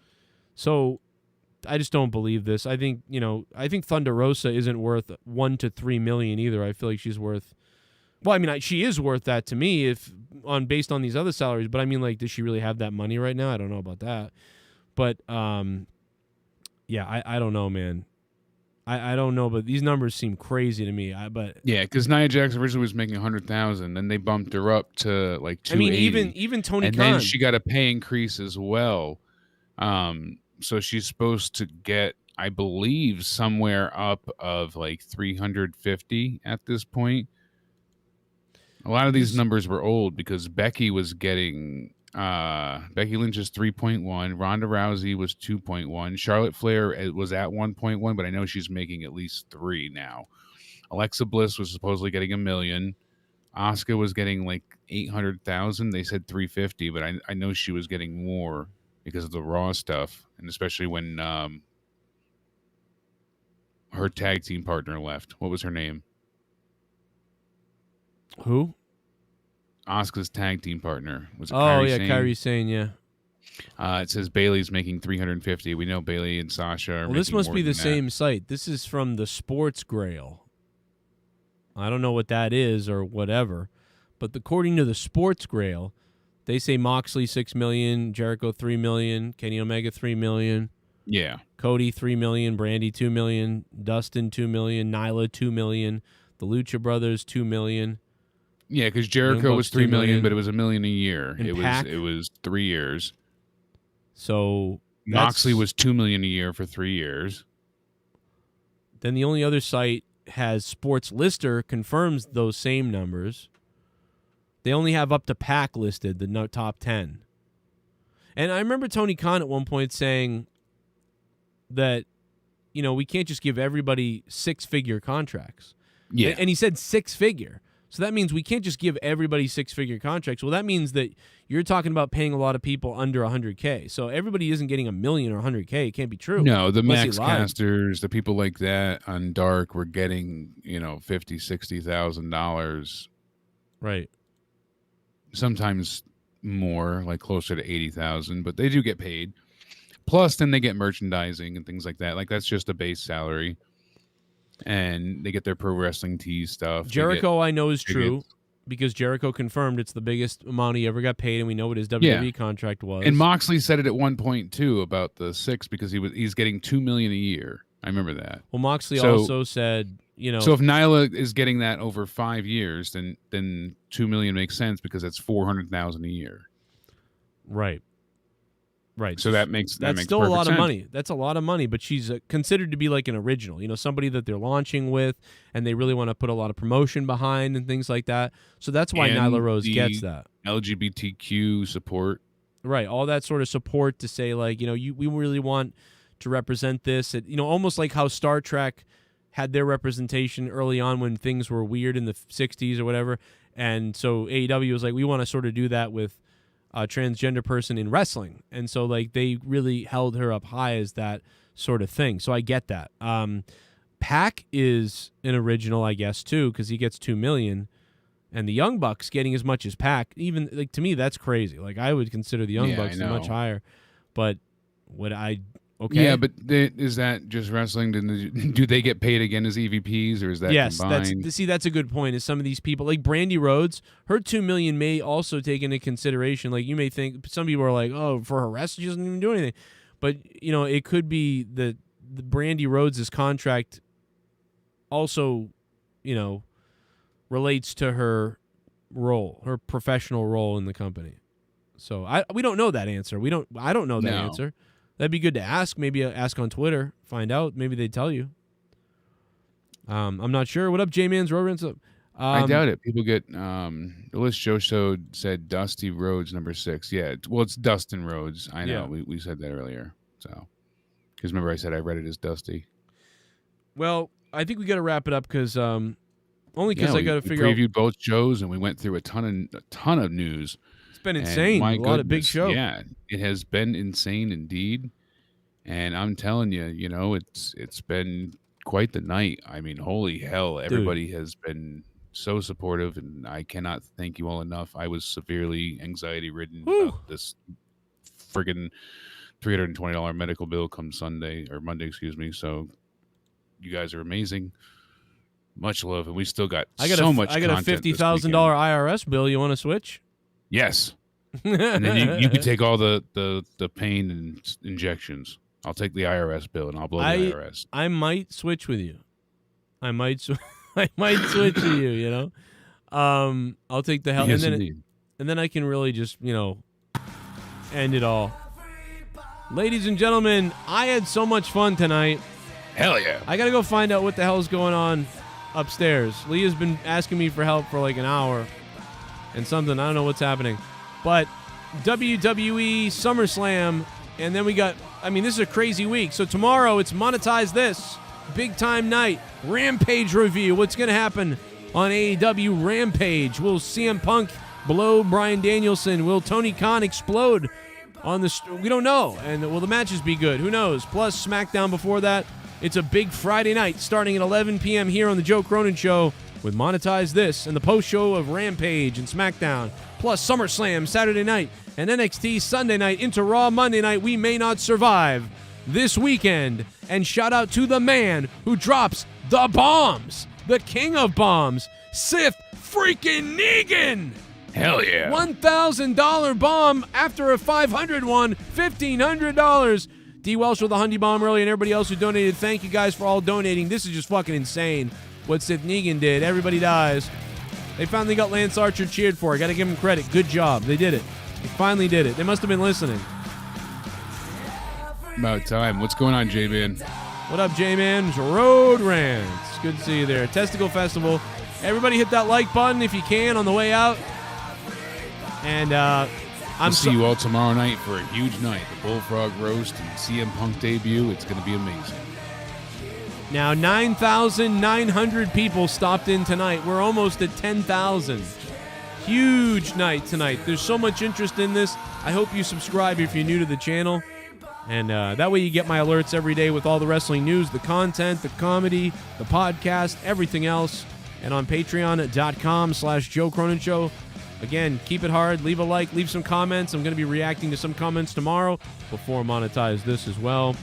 So, I just don't believe this. I think Thunder Rosa isn't worth $1 to $3 million either. I feel like she's worth. Well, I mean, she is worth that to me based on these other salaries. But I mean, like, does she really have that money right now? I don't know about that. But yeah, I don't know, man. I don't know, but these numbers seem crazy to me. Yeah, because Nia Jax originally was making $100,000, then they bumped her up to like $280,000. I mean, even Tony and Khan. Then she got a pay increase as well. So she's supposed to get, I believe, somewhere up of like 350 at this point. A lot of these numbers were old because Becky was getting Becky Lynch's 3.1, Ronda Rousey was 2.1, Charlotte Flair was at 1.1, but I know she's making at least 3 now. Alexa Bliss was supposedly getting $1 million. Asuka was getting like 800,000. They said 350, but I know she was getting more because of the Raw stuff, and especially when her tag team partner left. What was her name? Who? Asuka's tag team partner. Was it Kairi Sane? Kairi Sane, yeah. It says Bailey's making 350. We know Bailey and Sasha are Well, this must be the that. same site. This is from the Sports Grail. I don't know what that is or whatever, but according to the Sports Grail, they say Moxley $6 million, Jericho $3 million, Kenny Omega $3 million. Yeah. Cody $3 million, Brandy $2 million, Dustin $2 million, Nyla $2 million, the Lucha Brothers $2 million. Yeah, because Jericho was $3 million, but it was $1 million a year. It was 3 years. So Moxley was $2 million a year for 3 years. Then the only other site has Sports Lister confirms those same numbers. They only have up to Pac listed, the top 10. And I remember Tony Khan at one point saying that, we can't just give everybody 6-figure contracts. Yeah. And he said 6-figure. So that means we can't just give everybody six-figure contracts. Well, that means that you're talking about paying a lot of people under 100K. So everybody isn't getting $1 million or 100K. It can't be true. No, the unless max you lied. casters, the people like that on Dark were getting, $50,000-$60,000. Right. Sometimes more, like closer to 80,000, but they do get paid. Plus, then they get merchandising and things like that. Like that's just a base salary. And they get their pro wrestling tees stuff. Jericho, I know, is true because Jericho confirmed it's the biggest amount he ever got paid, and we know what his WWE contract was. And Moxley said it at one point too about the 6 because he's getting $2 million a year. I remember that. Well, Moxley also said, So if Nyla is getting that over 5 years, then $2 million makes sense because that's $400,000 a year. Right. Right. So that's still a lot sense. of money. That's a lot of money, but she's considered to be like an original, somebody that they're launching with, and they really want to put a lot of promotion behind and things like that. So that's why And Nyla Rose gets that. LGBTQ support. Right. All that sort of support to say like, we really want to represent this. Almost like how Star Trek had their representation early on when things were weird in the 60s or whatever. And so AEW was like, we want to sort of do that with a transgender person in wrestling. And so like they really held her up high as that sort of thing. So I get that. Pac is an original, I guess, too, because he gets $2 million. And the Young Bucks getting as much as Pac, even like to me, that's crazy. Like I would consider the Young Bucks much higher. But okay. Yeah, but is that just wrestling? Do they get paid again as EVPs, or is that combined? That's a good point. Is some of these people like Brandy Rhodes, her $2 million may also take into consideration. Like you may think some people are like, oh, for her wrestling, she doesn't even do anything. But it could be the Brandy Rhodes' contract also, relates to her role, her professional role in the company. So we don't know that answer. I don't know that answer. That'd be good to ask. Maybe ask on Twitter. Find out. Maybe they'd tell you. I'm not sure. What up, J-Man's Rodents? I doubt it. People get the list Joe showed said Dusty Rhodes number 6. Yeah, well, it's Dustin Rhodes. I know. Yeah. We said that earlier. So, because remember I said I read it as Dusty. Well, I think we got to wrap it up because only because I got to figure out. We previewed both shows and we went through a ton of news. It's been insane. A lot of big shows. Yeah, it has been insane indeed. And I'm telling you, it's been quite the night. I mean, holy hell, everybody has been so supportive, and I cannot thank you all enough. I was severely anxiety-ridden about this friggin' $320 medical bill come Monday, excuse me. So you guys are amazing. Much love, and we still got so much content. I got a $50,000 IRS bill. You want to switch? Yes. And then you could take all the pain and injections. I'll take the IRS bill, and I'll blow the IRS. I might switch with you. I might switch with you, I'll take the hell. Yes, and then I can really just, end it all. Ladies and gentlemen, I had so much fun tonight. Hell yeah. I got to go find out what the hell is going on upstairs. Leah's been asking me for help for like an hour and something. I don't know what's happening. But WWE SummerSlam, and then we got, this is a crazy week. So tomorrow it's Monetize This, big time night, Rampage review. What's going to happen on AEW Rampage? Will CM Punk blow Bryan Danielson? Will Tony Khan explode on the... We don't know. And will the matches be good? Who knows? Plus SmackDown before that. It's a big Friday night starting at 11 p.m. here on the Joe Cronin Show with Monetize This and the post-show of Rampage and SmackDown, plus SummerSlam Saturday night and NXT Sunday night into Raw Monday night. We may not survive this weekend. And shout out to the man who drops the bombs, the king of bombs, Sith freaking Negan. Hell yeah. $1,000 bomb after a $500 one, $1,500. D. Welsh with the Hundy Bomb early, and everybody else who donated. Thank you guys for all donating. This is just fucking insane what Sith Negan did. Everybody dies. They finally got Lance Archer cheered for. I got to give them credit. Good job. They did it. They finally did it. They must have been listening. About time. What's going on, J-Man? What up, J-Man? Road Rants. Good to see you there. Testicle Festival. Everybody hit that like button if you can on the way out. And I'll see you all tomorrow night for a huge night. The Bullfrog Roast and CM Punk debut. It's going to be amazing. Now, 9,900 people stopped in tonight. We're almost at 10,000. Huge night tonight. There's so much interest in this. I hope you subscribe if you're new to the channel. And that way you get my alerts every day with all the wrestling news, the content, the comedy, the podcast, everything else. And on patreon.com/Joe Cronin Show. Again, keep it hard. Leave a like. Leave some comments. I'm going to be reacting to some comments tomorrow before I monetize this as well.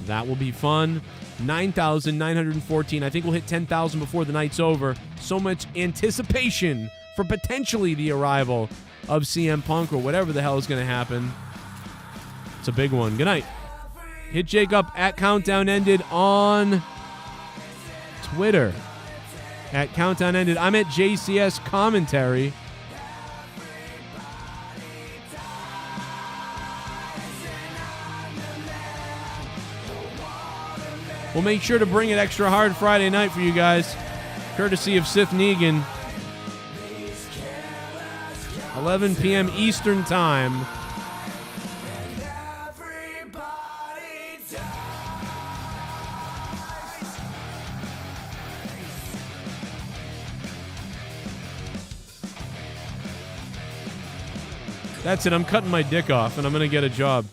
That will be fun. 9,914. I think we'll hit 10,000 before the night's over. So much anticipation for potentially the arrival of CM Punk or whatever the hell is going to happen. It's a big one. Good night. Hit Jake up at Countdown Ended on Twitter. At Countdown Ended. I'm at JCS Commentary. We'll make sure to bring it extra hard Friday night for you guys. Courtesy of Sith Negan. 11 p.m. Eastern Time. That's it. I'm cutting my dick off, and I'm going to get a job.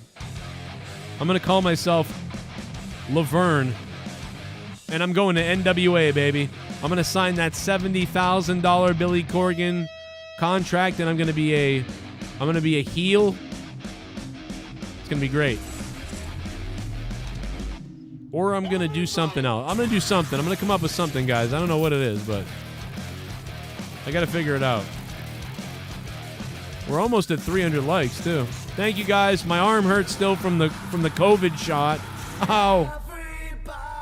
I'm going to call myself Laverne, and I'm going to NWA, baby. I'm going to sign that $70,000 Billy Corgan contract, and I'm going to be a heel. It's going to be great. Or I'm going to do something else. I'm going to do something. I'm going to come up with something, guys. I don't know what it is, but I got to figure it out. We're almost at 300 likes, too. Thank you, guys. My arm hurts still from the COVID shot. Ow. Everybody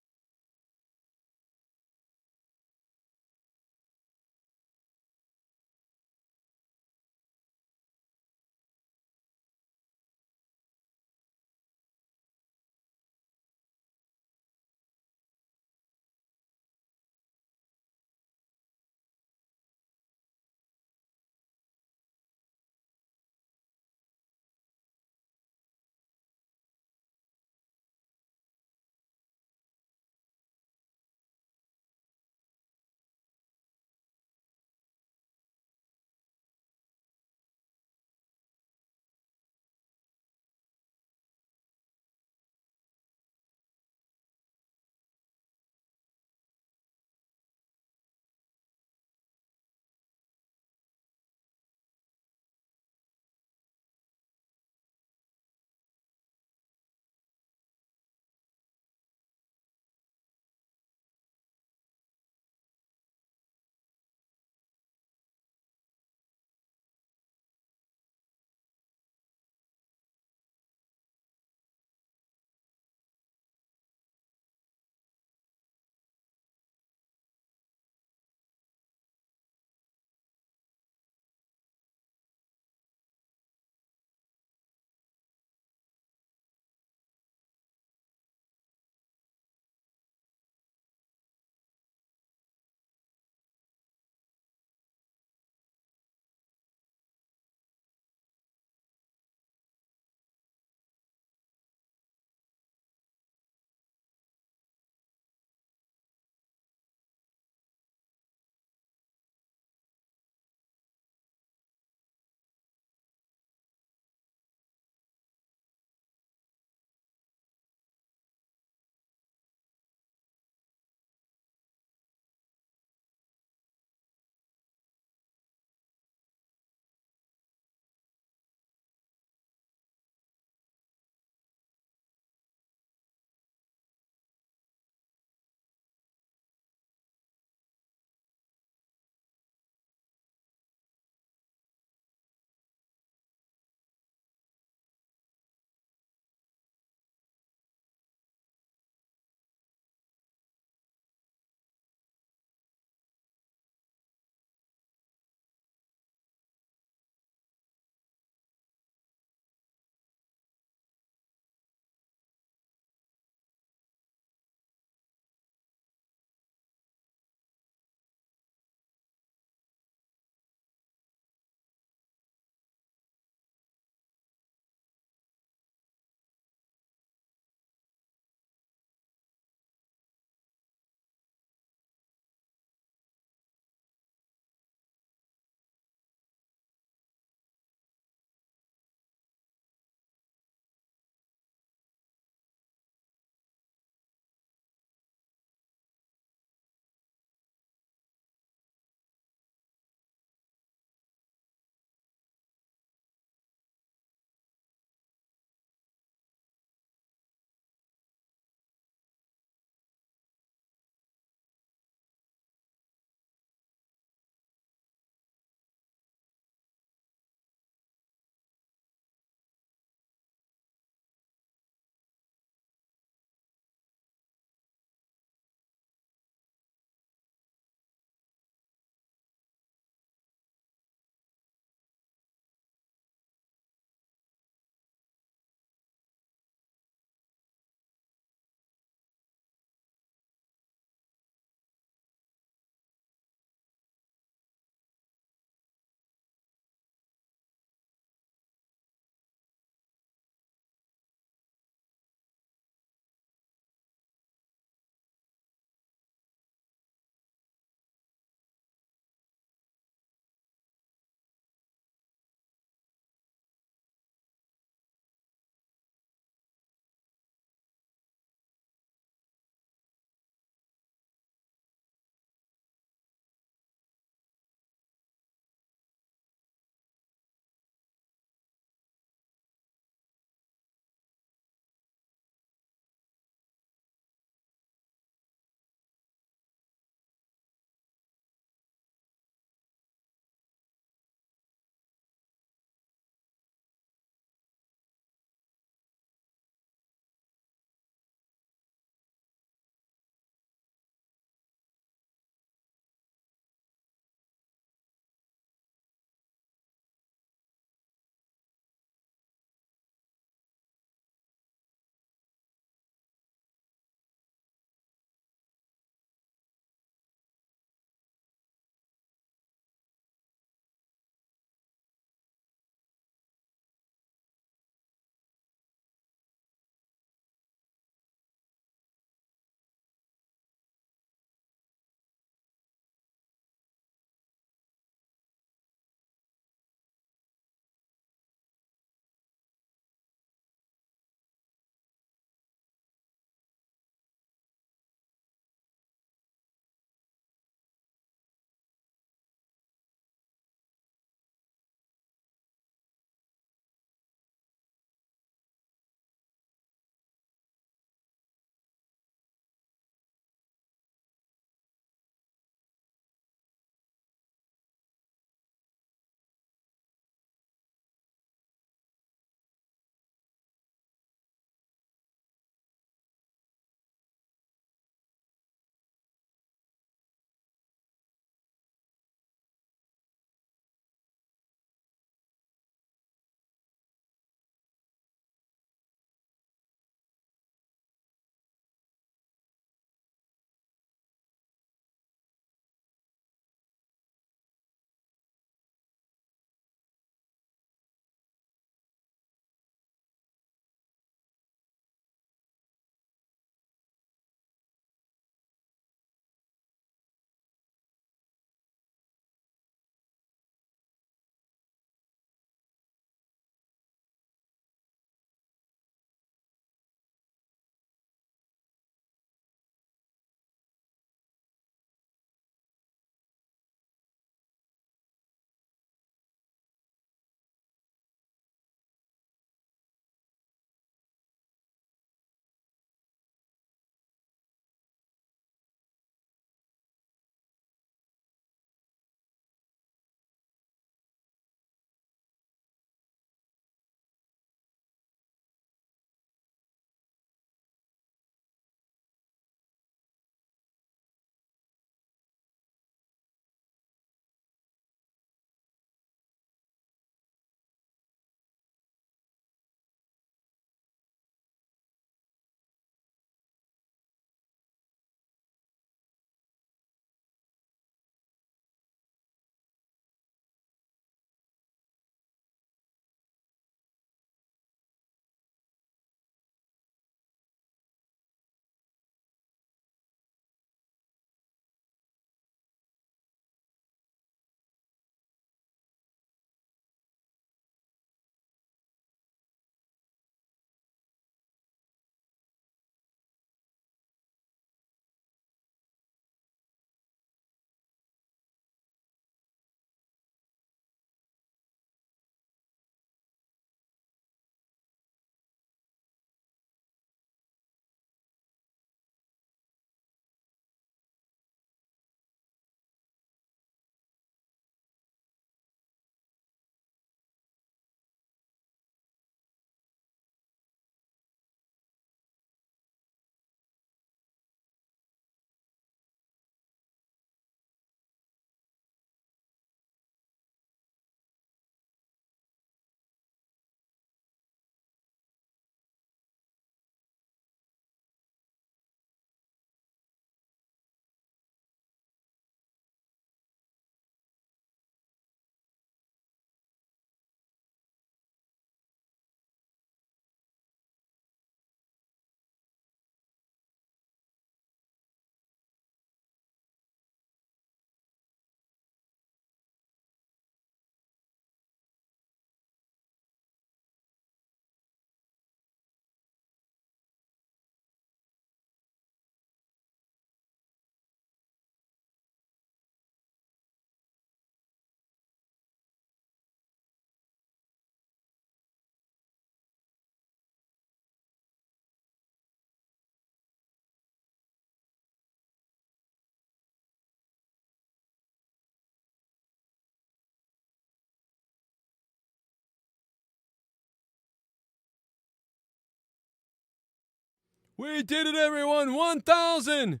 We did it, everyone. $1,000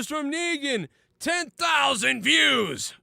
from Negan. 10,000 views.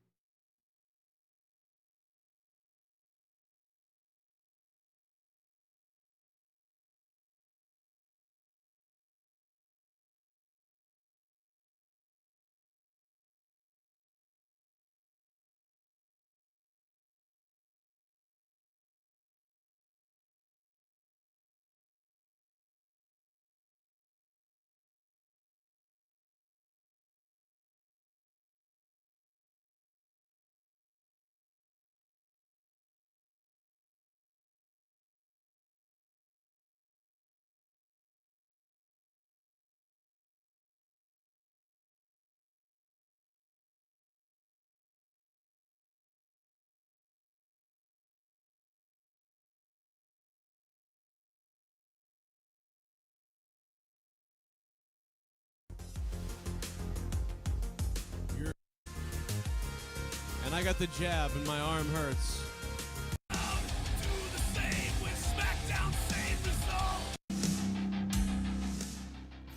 And I got the jab and my arm hurts.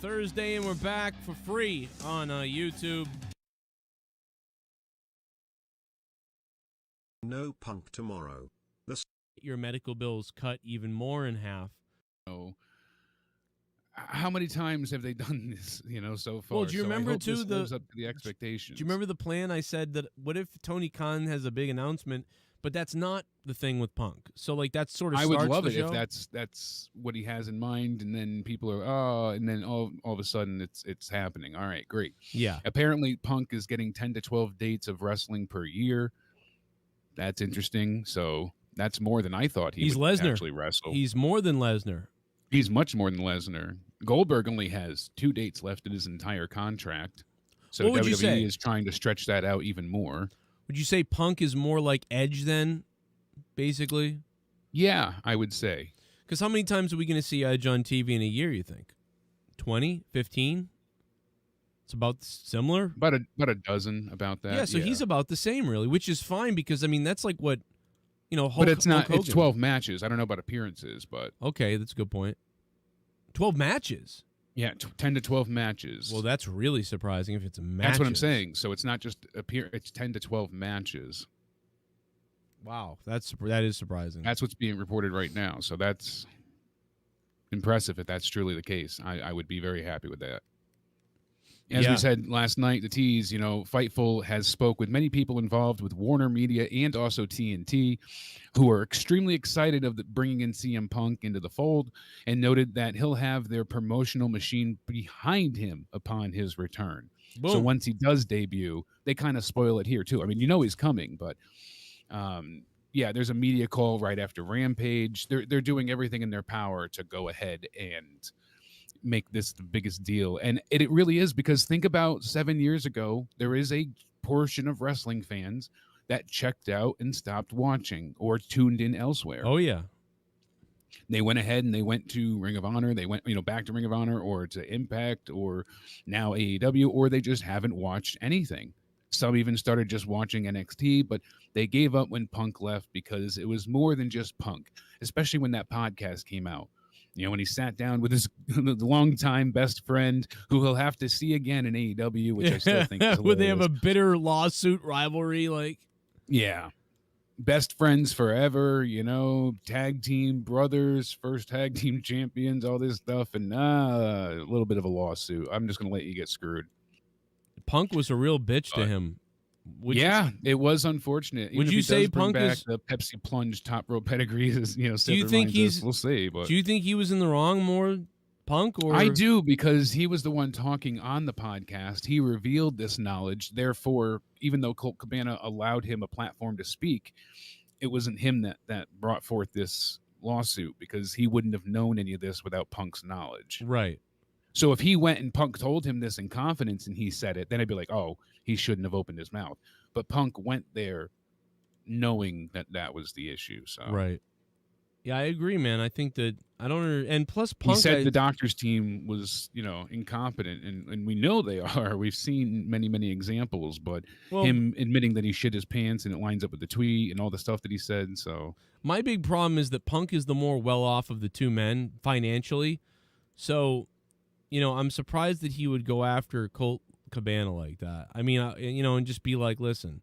Thursday and we're back for free on YouTube. No Punk tomorrow. Your medical bills cut even more in half. Oh. How many times have they done this, so far? Well, do you remember, too, lives up to the expectations. Do you remember the plan? I said that what if Tony Khan has a big announcement, but that's not the thing with Punk. So, that's sort of I starts would love the it show. if that's what he has in mind, and then people are, and then all of a sudden it's happening. All right, great. Yeah. Apparently, Punk is getting 10 to 12 dates of wrestling per year. That's interesting. So that's more than I thought He's would Lesnar. actually wrestle. He's more than Lesnar. He's much more than Lesnar. Goldberg only has 2 dates left in his entire contract. So What would you WWE say? is trying to stretch that out even more. Would you say Punk is more like Edge then, basically? Yeah, I would say. Because how many times are we going to see Edge on TV in a year, you think? 20? 15? It's about similar? About a dozen about that. Yeah, so he's about the same, really, which is fine because, that's like what, Hulk, but it's not. Hulk It's Hogan. 12 matches. I don't know about appearances, but Okay, that's a good point. 12 matches? yeah, 10 to 12 matches. Well, that's really surprising if it's a match. That's what I'm saying. So it's not just it's 10 to 12 matches. Wow, that is surprising. That's what's being reported right now. So that's impressive if that's truly the case. I would be very happy with that. As we said last night, the tease, Fightful has spoke with many people involved with Warner Media and also TNT, who are extremely excited of bringing in CM Punk into the fold, and noted that he'll have their promotional machine behind him upon his return. Boom. So once he does debut, they kind of spoil it here too. I mean, he's coming, but there's a media call right after Rampage. They're doing everything in their power to go ahead and make this the biggest deal. And it really is, because think about 7 years ago, there is a portion of wrestling fans that checked out and stopped watching or tuned in elsewhere. Oh, yeah. They went ahead and they went to Ring of Honor. They went, back to Ring of Honor or to Impact or now AEW, or they just haven't watched anything. Some even started just watching NXT, but they gave up when Punk left because it was more than just Punk, especially when that podcast came out. When he sat down with his longtime best friend, who he'll have to see again in AEW, which I still think is hilarious. Would they have a bitter lawsuit rivalry? Yeah. Best friends forever, tag team brothers, first tag team champions, all this stuff, and a little bit of a lawsuit. I'm just going to let you get screwed. Punk was a real bitch to him. It was unfortunate. Would you say Punk is the Pepsi Plunge top rope pedigrees? Do you think we'll see. But do you think he was in the wrong more, Punk? Or I do, because he was the one talking on the podcast. He revealed this knowledge. Therefore, even though Colt Cabana allowed him a platform to speak, it wasn't him that brought forth this lawsuit, because he wouldn't have known any of this without Punk's knowledge. Right. So if he went and Punk told him this in confidence and he said it, then I'd be like, oh, he shouldn't have opened his mouth. But Punk went there knowing that was the issue. So right. Yeah, I agree, man. I think that and plus Punk, he said the doctor's team was, incompetent, and we know they are. We've seen many, many examples, but him admitting that he shit his pants and it lines up with the tweet and all the stuff that he said. So my big problem is that Punk is the more well off of the two men financially. So I'm surprised that he would go after Colt Cabana like that. I mean, and just be like, listen,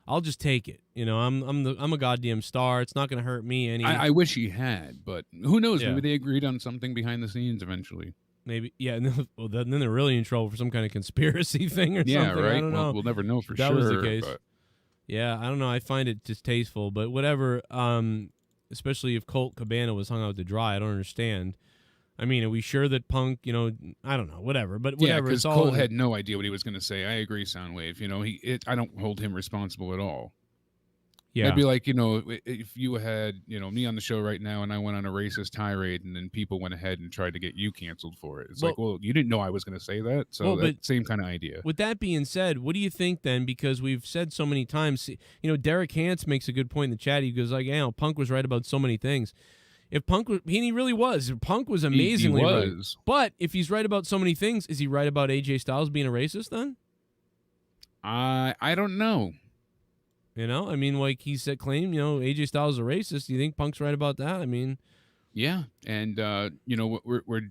I'll just take it. I'm a goddamn star. It's not going to hurt me any. I wish he had, but who knows? Yeah. Maybe they agreed on something behind the scenes eventually. Maybe, yeah. And then they're really in trouble for some kind of conspiracy thing or Yeah, something. right. I don't know. We'll never know for that sure. Was the case. But... Yeah, I don't know. I find it distasteful, but whatever. Especially if Colt Cabana was hung out to dry, I don't understand. I mean, are we sure that Punk? I don't know. Whatever, but whatever. Yeah, because Cole Cole had no idea what he was going to say. I agree, Soundwave. I don't hold him responsible at all. Yeah, I'd be like, if you had, me on the show right now and I went on a racist tirade and then people went ahead and tried to get you canceled for it. It's like, well, you didn't know I was going to say that. So same kind of idea. With that being said, what do you think then? Because we've said so many times, Derek Hance makes a good point in the chat. He goes like, Punk was right about so many things. If Punk was, he really was. Punk was amazingly right. But if he's right about so many things, is he right about AJ Styles being a racist then? I don't know. I mean, like he said, AJ Styles is a racist. Do you think Punk's right about that? I mean, yeah, and we're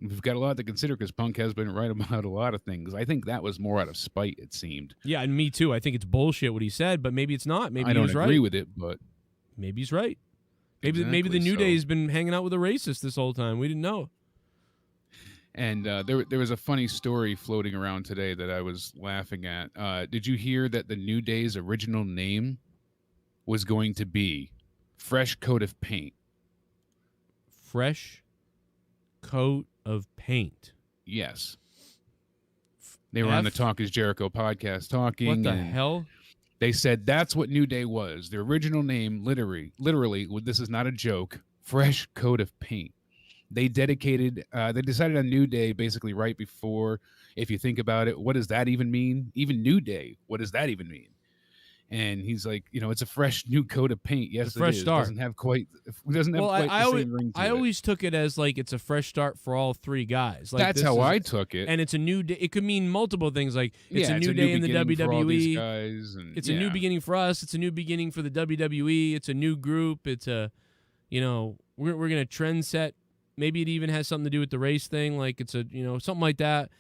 we've got a lot to consider because Punk has been right about a lot of things. I think that was more out of spite. It seemed. Yeah, and me too. I think it's bullshit what he said, but maybe it's not. Maybe I don't he was agree right. with it, but maybe he's right. Maybe exactly, the New Day's been hanging out with a racist this whole time. We didn't know. And there was a funny story floating around today that I was laughing at. Did you hear that the New Day's original name was going to be Fresh Coat of Paint? Fresh Coat of Paint. Yes. They were on the Talk is Jericho podcast talking. What the hell? They said that's what New Day was. Their original name, literally, this is not a joke, Fresh Coat of Paint. They decided on New Day basically right before, if you think about it, what does that even mean? Even New Day, what does that even mean? And he's like, it's a fresh new coat of paint. Yes, a fresh start. Doesn't have quite the same ring to I it. always took it as like it's a fresh start for all three guys. Like, that's how I took it. And it's a new day. It could mean multiple things. Like it's a new day in the WWE. It's a new beginning for us. It's a new beginning for the WWE. It's a new group. It's a, we're gonna trend set. Maybe it even has something to do with the race thing. Like it's a, something like that.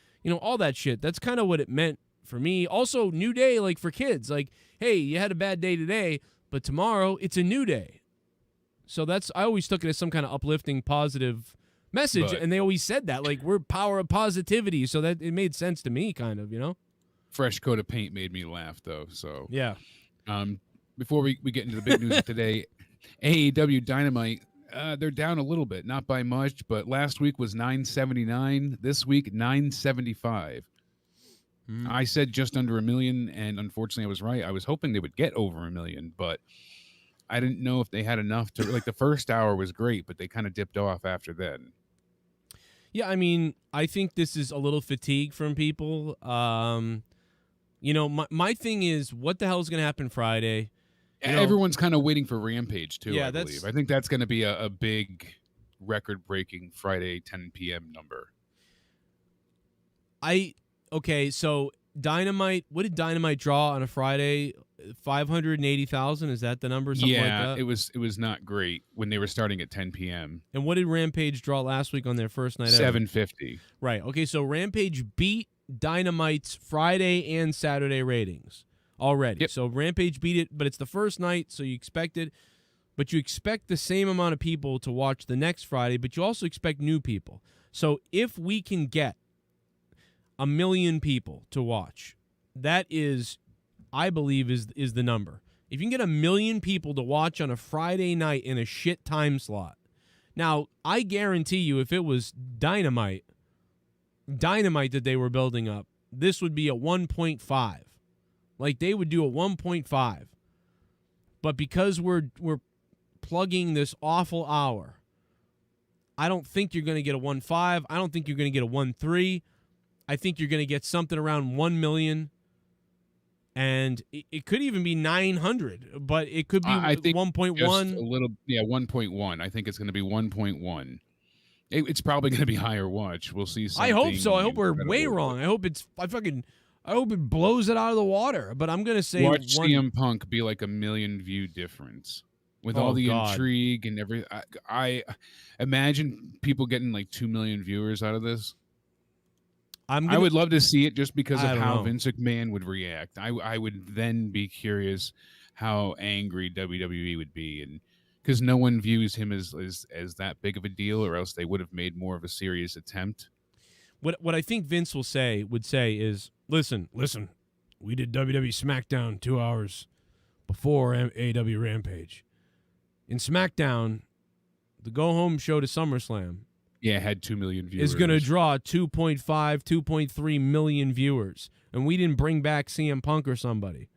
All that shit. That's kind of what it meant for me. Also, new day, like for kids. Like, hey, you had a bad day today, but tomorrow it's a new day. So I always took it as some kind of uplifting, positive message. And they always said that. Like, we're power of positivity. So that it made sense to me, kind of, Fresh coat of paint made me laugh, though. So, yeah. Before we get into the big news of today, AEW Dynamite, they're down a little bit, not by much, but last week was 979. This week, 975. I said just under 1 million, and unfortunately I was right. I was hoping they would get over 1 million, but I didn't know if they had enough to, like, the first hour was great, but they kind of dipped off after then. Yeah, I mean, I think this is a little fatigue from people. My thing is, what the hell is going to happen Friday? Everyone's kind of waiting for Rampage, too, I believe. I think that's going to be a big record-breaking Friday 10 p.m. number. Okay, so Dynamite, what did Dynamite draw on a Friday? 580,000? Is that the number? Something like that? it was not great when they were starting at 10 p.m. And what did Rampage draw last week on their first night? 750. Right. Okay, so Rampage beat Dynamite's Friday and Saturday ratings already. Yep. So Rampage beat it, but it's the first night, so you expect it. But you expect the same amount of people to watch the next Friday, but you also expect new people. So if we can get 1 million people to watch, that is, I believe, is the number. If you can get 1 million people to watch on a Friday night in a shit time slot. Now, I guarantee you, if it was Dynamite that they were building up, this would be a 1.5. Like, they would do a 1.5. But because we're plugging this awful hour, I don't think you're going to get a 1.5. I don't think you're going to get a 1.3. I think you're going to get something around 1 million. And it could even be 900, but it could be 1.1. Just a little, 1.1. I think it's going to be 1.1. It's probably going to be higher watch. We'll see. I hope so. I hope we're way wrong. I hope I hope it blows it out of the water. But I'm going to say watch CM Punk be like 1 million view difference with all the intrigue and everything. I imagine people getting like 2 million viewers out of this. I would love to see it just because of I don't how know. Vince McMahon would react. I would then be curious how angry WWE would be, and because no one views him as that big of a deal, or else they would have made more of a serious attempt. What I think Vince would say is, listen, we did WWE SmackDown 2 hours before AEW Rampage. In SmackDown, the go-home show to SummerSlam Had 2 million viewers. is going to draw 2.5, 2.3 million viewers, and we didn't bring back CM Punk or somebody.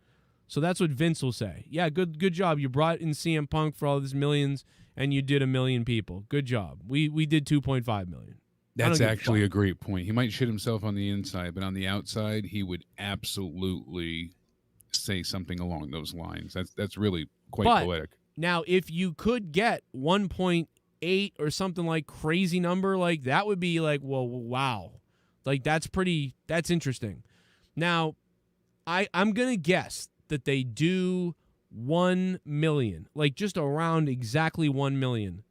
So that's what Vince will say. Yeah, good job. You brought in CM Punk for all these millions, and you did 1 million people. Good job. We did 2.5 million. That's actually a great point. He might shit himself on the inside, but on the outside, he would absolutely say something along those lines. That's really quite poetic. Now, if you could get 1.8 or something crazy number, that would be well, wow. That's interesting. Now, I'm going to guess that they do 1 million, just around exactly 1 million.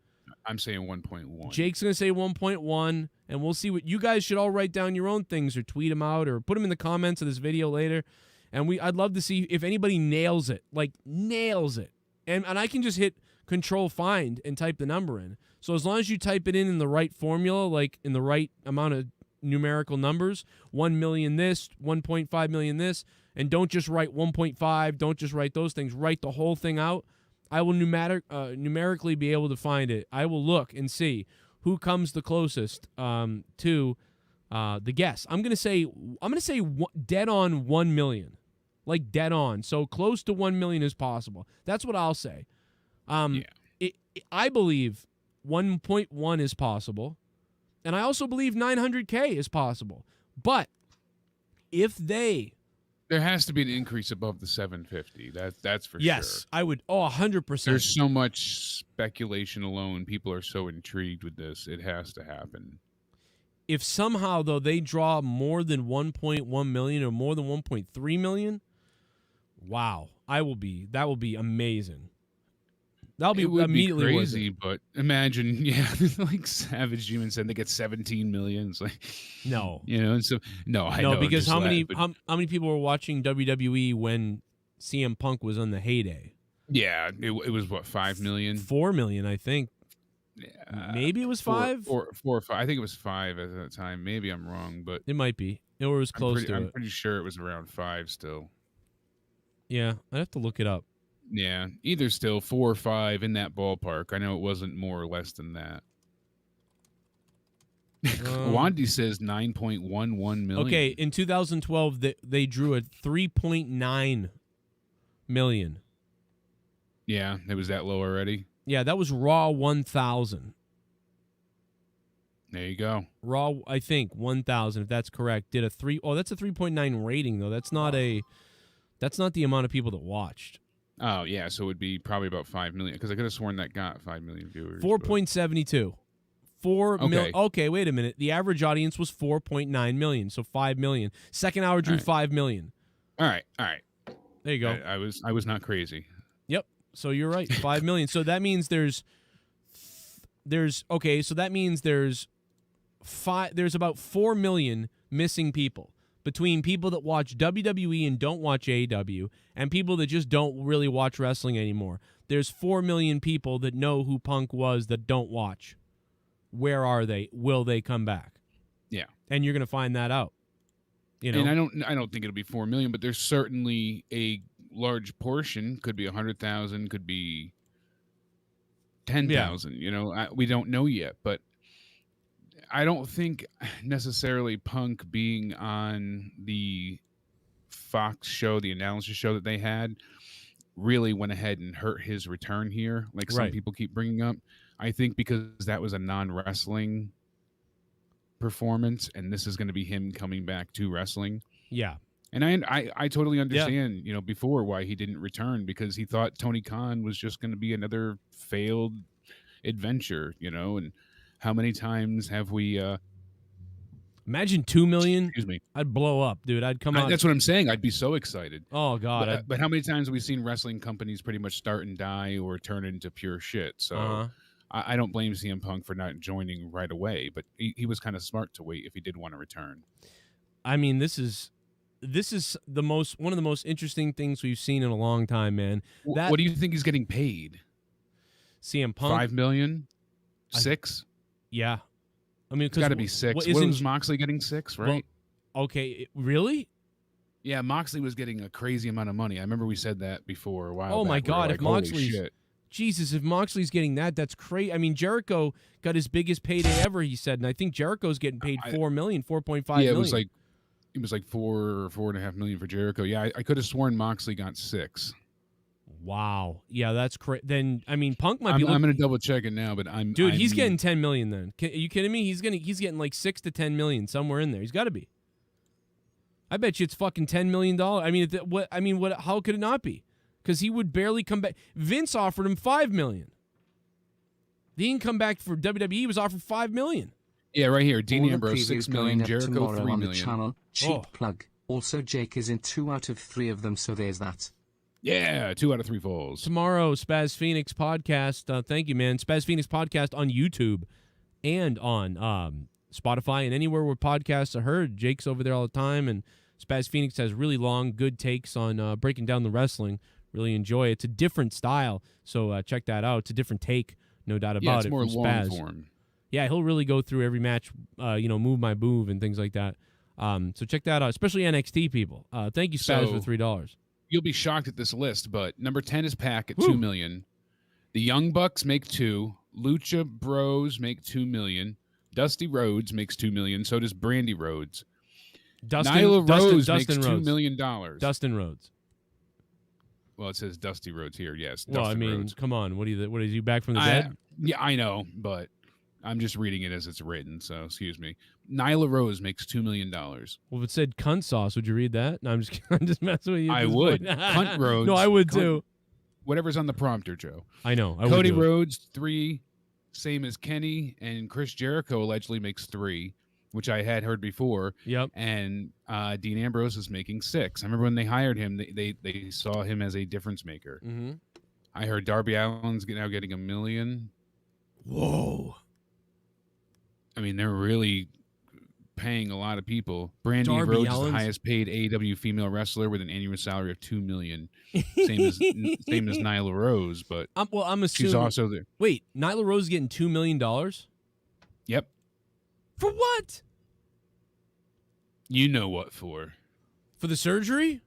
I'm saying 1.1. Jake's going to say 1.1, and we'll see what you guys should all write down your own things or tweet them out or put them in the comments of this video later. And I'd love to see if anybody nails it, nails it. And I can just hit Control Find and type the number in. So as long as you type it in the right formula, in the right amount of numerical numbers, 1 million this, 1.5 million this, and don't just write 1.5, don't just write those things, write the whole thing out. I will numerically be able to find it. I will look and see who comes the closest to the guess. I'm gonna say dead on 1 million, dead on. So close to 1 million as possible. That's what I'll say. I believe 1.1 is possible, and I also believe 900K is possible. But if there has to be an increase above the 750. That's for sure. Yes, I would. 100%. There's so much speculation alone. People are so intrigued with this. It has to happen. If somehow, though, they draw more than 1.1 million or more than 1.3 million, wow, that will be amazing. That'll be immediately crazy, but imagine, like Savage Demon said, they get 17 million. It's no, and so I know, because how many people were watching WWE when CM Punk was on the heyday? Yeah, it was what, 5 million, 4 million, I think. Maybe it was 5, 4 or 5. I think it was 5 at that time. Maybe I'm wrong, but it might be. It was close to it. I'm pretty sure it was around 5 still. Yeah, I'd have to look it up. Yeah, either still 4 or 5 in that ballpark. I know it wasn't more or less than that. Wandy says 9.11 million. Okay, in 2012, they drew a 3.9 million. Yeah, it was that low already. Yeah, that was Raw 1000. There you go. Raw, I think 1000, if that's correct, did a 3. Oh, that's a 3.9 rating though. That's not the amount of people that watched. Oh, yeah, so it would be probably about 5 million, because I could have sworn that got 5 million viewers. 4.72. 4 okay. million. Okay, wait a minute. The average audience was 4.9 million, so 5 million. Second hour drew 5 million. All right. There you go. I was not crazy. Yep. So you're right. 5 million. So that means there's about 4 million missing people between people that watch WWE and don't watch AEW and people that just don't really watch wrestling anymore. There's 4 million people that know who Punk was that don't watch. Where are they? Will they come back? Yeah. And you're going to find that out. And I don't think it'll be 4 million, but there's certainly a large portion, could be 100,000, could be 10,000, we don't know yet, but I don't think necessarily Punk being on the Fox show, the analysis show that they had, really went ahead and hurt his return here, like some people keep bringing up. I think because that was a non-wrestling performance, and this is going to be him coming back to wrestling. Yeah. And I totally understand, before why he didn't return, because he thought Tony Khan was just going to be another failed adventure, and how many times have we imagine 2 million? Excuse me. I'd blow up, dude. I'd come out. That's what I'm saying. I'd be so excited. Oh God. But how many times have we seen wrestling companies pretty much start and die or turn into pure shit? So I don't blame CM Punk for not joining right away, but he was kind of smart to wait if he did want to return. I mean, this is one of the most interesting things we've seen in a long time, man. What do you think he's getting paid? CM Punk, $5 million, $6 million? Yeah, I mean, it's got to be $6 million. What was Moxley getting? $6 million, right? Well, okay, really? Yeah, Moxley was getting a crazy amount of money. I remember we said that before a while back. Oh my God, like, if Moxley's if Moxley's getting that's crazy. I mean, Jericho got his biggest payday ever, he said, and I think Jericho's getting paid $4 million, $4.5 million. Yeah, it was like $4 or $4.5 million for Jericho. Yeah, I could have sworn Moxley got $6 million. Wow. Yeah, that's crazy. Then I mean, Punk might be. I'm going to double check it now, but he's getting $10 million. Then are you kidding me? He's getting like $6 to $10 million somewhere in there. He's got to be. I bet you it's fucking $10 million. I mean, what? How could it not be? Because he would barely come back. Vince offered him $5 million. He didn't come back for WWE. He was offered $5 million. Yeah, right here. Dean All Ambrose, $6 million. Jericho, $3 on million. The channel. Cheap plug. Also, Jake is in 2 out of 3 of them, so there's that. Yeah, 2 out of 3 falls. Tomorrow, Spaz Phoenix podcast. Thank you, man. Spaz Phoenix podcast on YouTube and on Spotify and anywhere where podcasts are heard. Jake's over there all the time, and Spaz Phoenix has really long, good takes on breaking down the wrestling. Really enjoy it. It's a different style, so check that out. It's a different take, no doubt about it's it. more from long Spaz. form. Yeah, he'll really go through every match, move my move and things like that. So check that out, especially NXT people. Thank you, Spaz, for $3. You'll be shocked at this list, but number 10 is Pac at $2 million. The Young Bucks make $2 million. Lucha Bros make $2 million. Dusty Rhodes makes $2 million. So does Brandy Rhodes. Nyla Rose makes $2 million. Dustin Rhodes. Well, it says Dusty Rhodes here. Yes. Well, Dustin I mean, Rhodes. come on. What is he back from the dead? Yeah, I know, but I'm just reading it as it's written. So excuse me. Nyla Rose makes $2 million. Well, if it said cunt sauce, would you read that? No, I'm just messing with you. I would. Cunt Rhodes. No, I would too. Whatever's on the prompter, Joe. I know. Cody Rhodes, 3, same as Kenny, and Chris Jericho allegedly makes 3, which I had heard before. Yep. And Dean Ambrose is making 6. I remember when they hired him, they saw him as a difference maker. Mm-hmm. I heard Darby Allin's now getting $1 million. Whoa. I mean, they're really paying a lot of people. Brandy Darby Rhodes Allin's... is the highest paid AEW female wrestler with an annual salary of $2 million. Same as Nyla Rose, but I'm assuming she's also there. Wait, Nyla Rose is getting $2 million? Yep. For what? You know what for? For the surgery?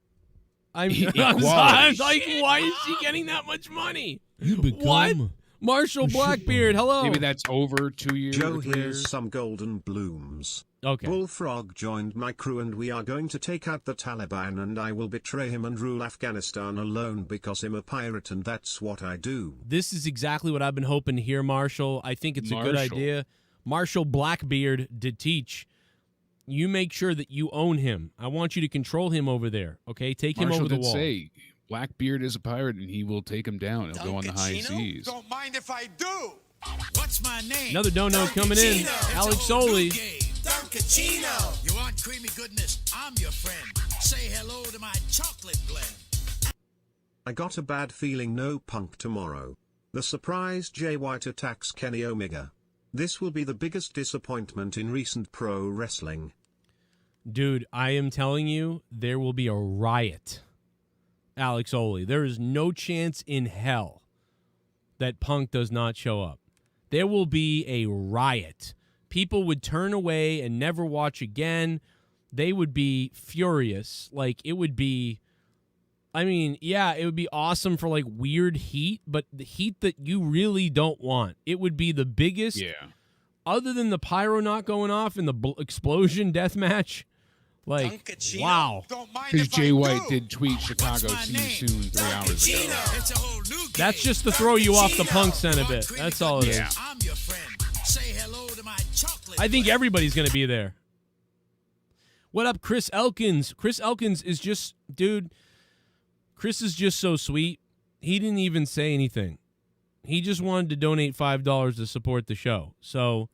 I'm like, why is she getting that much money? What? Marshall Blackbeard, hello. Maybe that's over 2 years. Joe, here's some golden blooms. Okay. Bullfrog joined my crew and we are going to take out the Taliban and I will betray him and rule Afghanistan alone because I'm a pirate and that's what I do. This is exactly what I've been hoping to hear, Marshall. I think it's a good idea. Marshall Blackbeard did teach. You make sure that you own him. I want you to control him over there, okay? Take him over the wall. Say Blackbeard is a pirate and he will take him down. He'll go on the high seas. Don't mind if I do. What's my name? Another dono coming in. Alex Soli. Duncachino. You want creamy goodness? I'm your friend. Say hello to my chocolate blend. I got a bad feeling no Punk tomorrow. The surprise Jay White attacks Kenny Omega. This will be the biggest disappointment in recent pro wrestling. Dude, I am telling you, there will be a riot. Alex Oli. There is no chance in hell that Punk does not show up. There will be a riot. People would turn away and never watch again. They would be furious. Like, it would be, I mean, yeah, it would be awesome for, like, weird heat, but the heat that you really don't want. It would be the biggest, other than the pyro not going off in the explosion death match. Like, Duncachino. Wow. Because Jay White did tweet Chicago, see you soon 3 hours ago. That's just to throw you off the Punk scent a bit. That's all it is. I'm your friend. Say hello to my chocolate. I think everybody's going to be there. What up, Chris Elkins? Chris Elkins is just, dude, Chris is just so sweet. He didn't even say anything. He just wanted to donate $5 to support the show. So,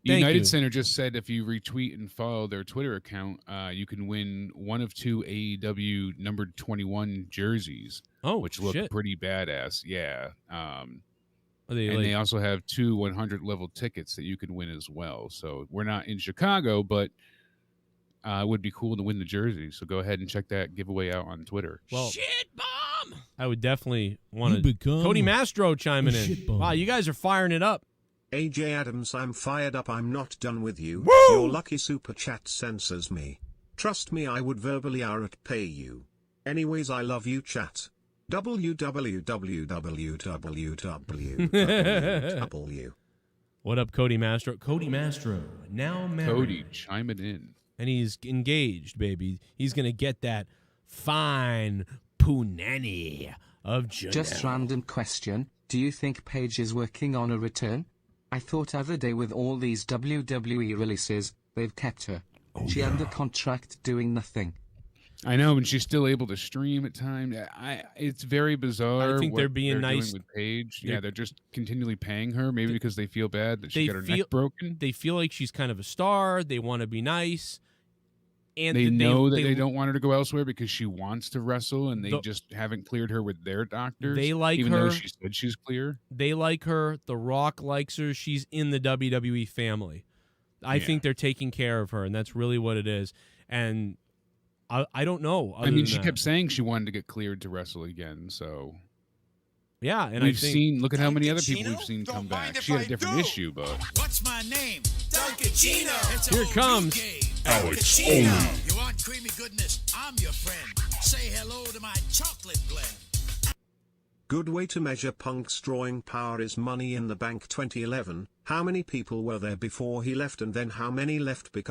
United Center just said if you retweet and follow their Twitter account, you can win one of 2 AEW numbered 21 jerseys. Oh, which look pretty badass. Yeah. They also have 2 100 level tickets that you can win as well. So we're not in Chicago, but it would be cool to win the jersey. So go ahead and check that giveaway out on Twitter. Well, Shit bomb! I would definitely want You to. become Cody Mastro chiming a in. shit bomb. Wow, you guys are firing it up. AJ Adams, I'm fired up. I'm not done with you. Woo! Your lucky super chat censors me. Trust me, I would verbally pay you. Anyways, I love you, chat. www. What up, Cody Mastro? Cody Mastro, now married. Cody chiming in. And he's engaged, baby. He's going to get that fine punani of Janelle. Just random question, do you think Paige is working on a return? I thought other day with all these WWE releases, they've kept her. She under contract doing nothing. I know, and she's still able to stream at times. It's very bizarre. I think what they're being nice doing with Paige. Yeah, they're just continually paying her, maybe because they feel bad that she got her neck broken. They feel like she's kind of a star. They want to be nice. And they know that they don't want her to go elsewhere because she wants to wrestle, and they just haven't cleared her with their doctors. They like even her. Though she said she's clear. They like her. The Rock likes her. She's in the WWE family. I think they're taking care of her, and that's really what it is. And I don't know. I mean, she kept saying she wanted to get cleared to wrestle again, so... Yeah, and we've seen. Look at how many other people we've seen come back. She had a different issue, but What's my name? Duncachino. It's here old comes Alex You want creamy goodness? I'm your friend. Say hello to my chocolate blend. Good way to measure Punk's drawing power is Money in the Bank 2011. How many people were there before he left, and then how many left because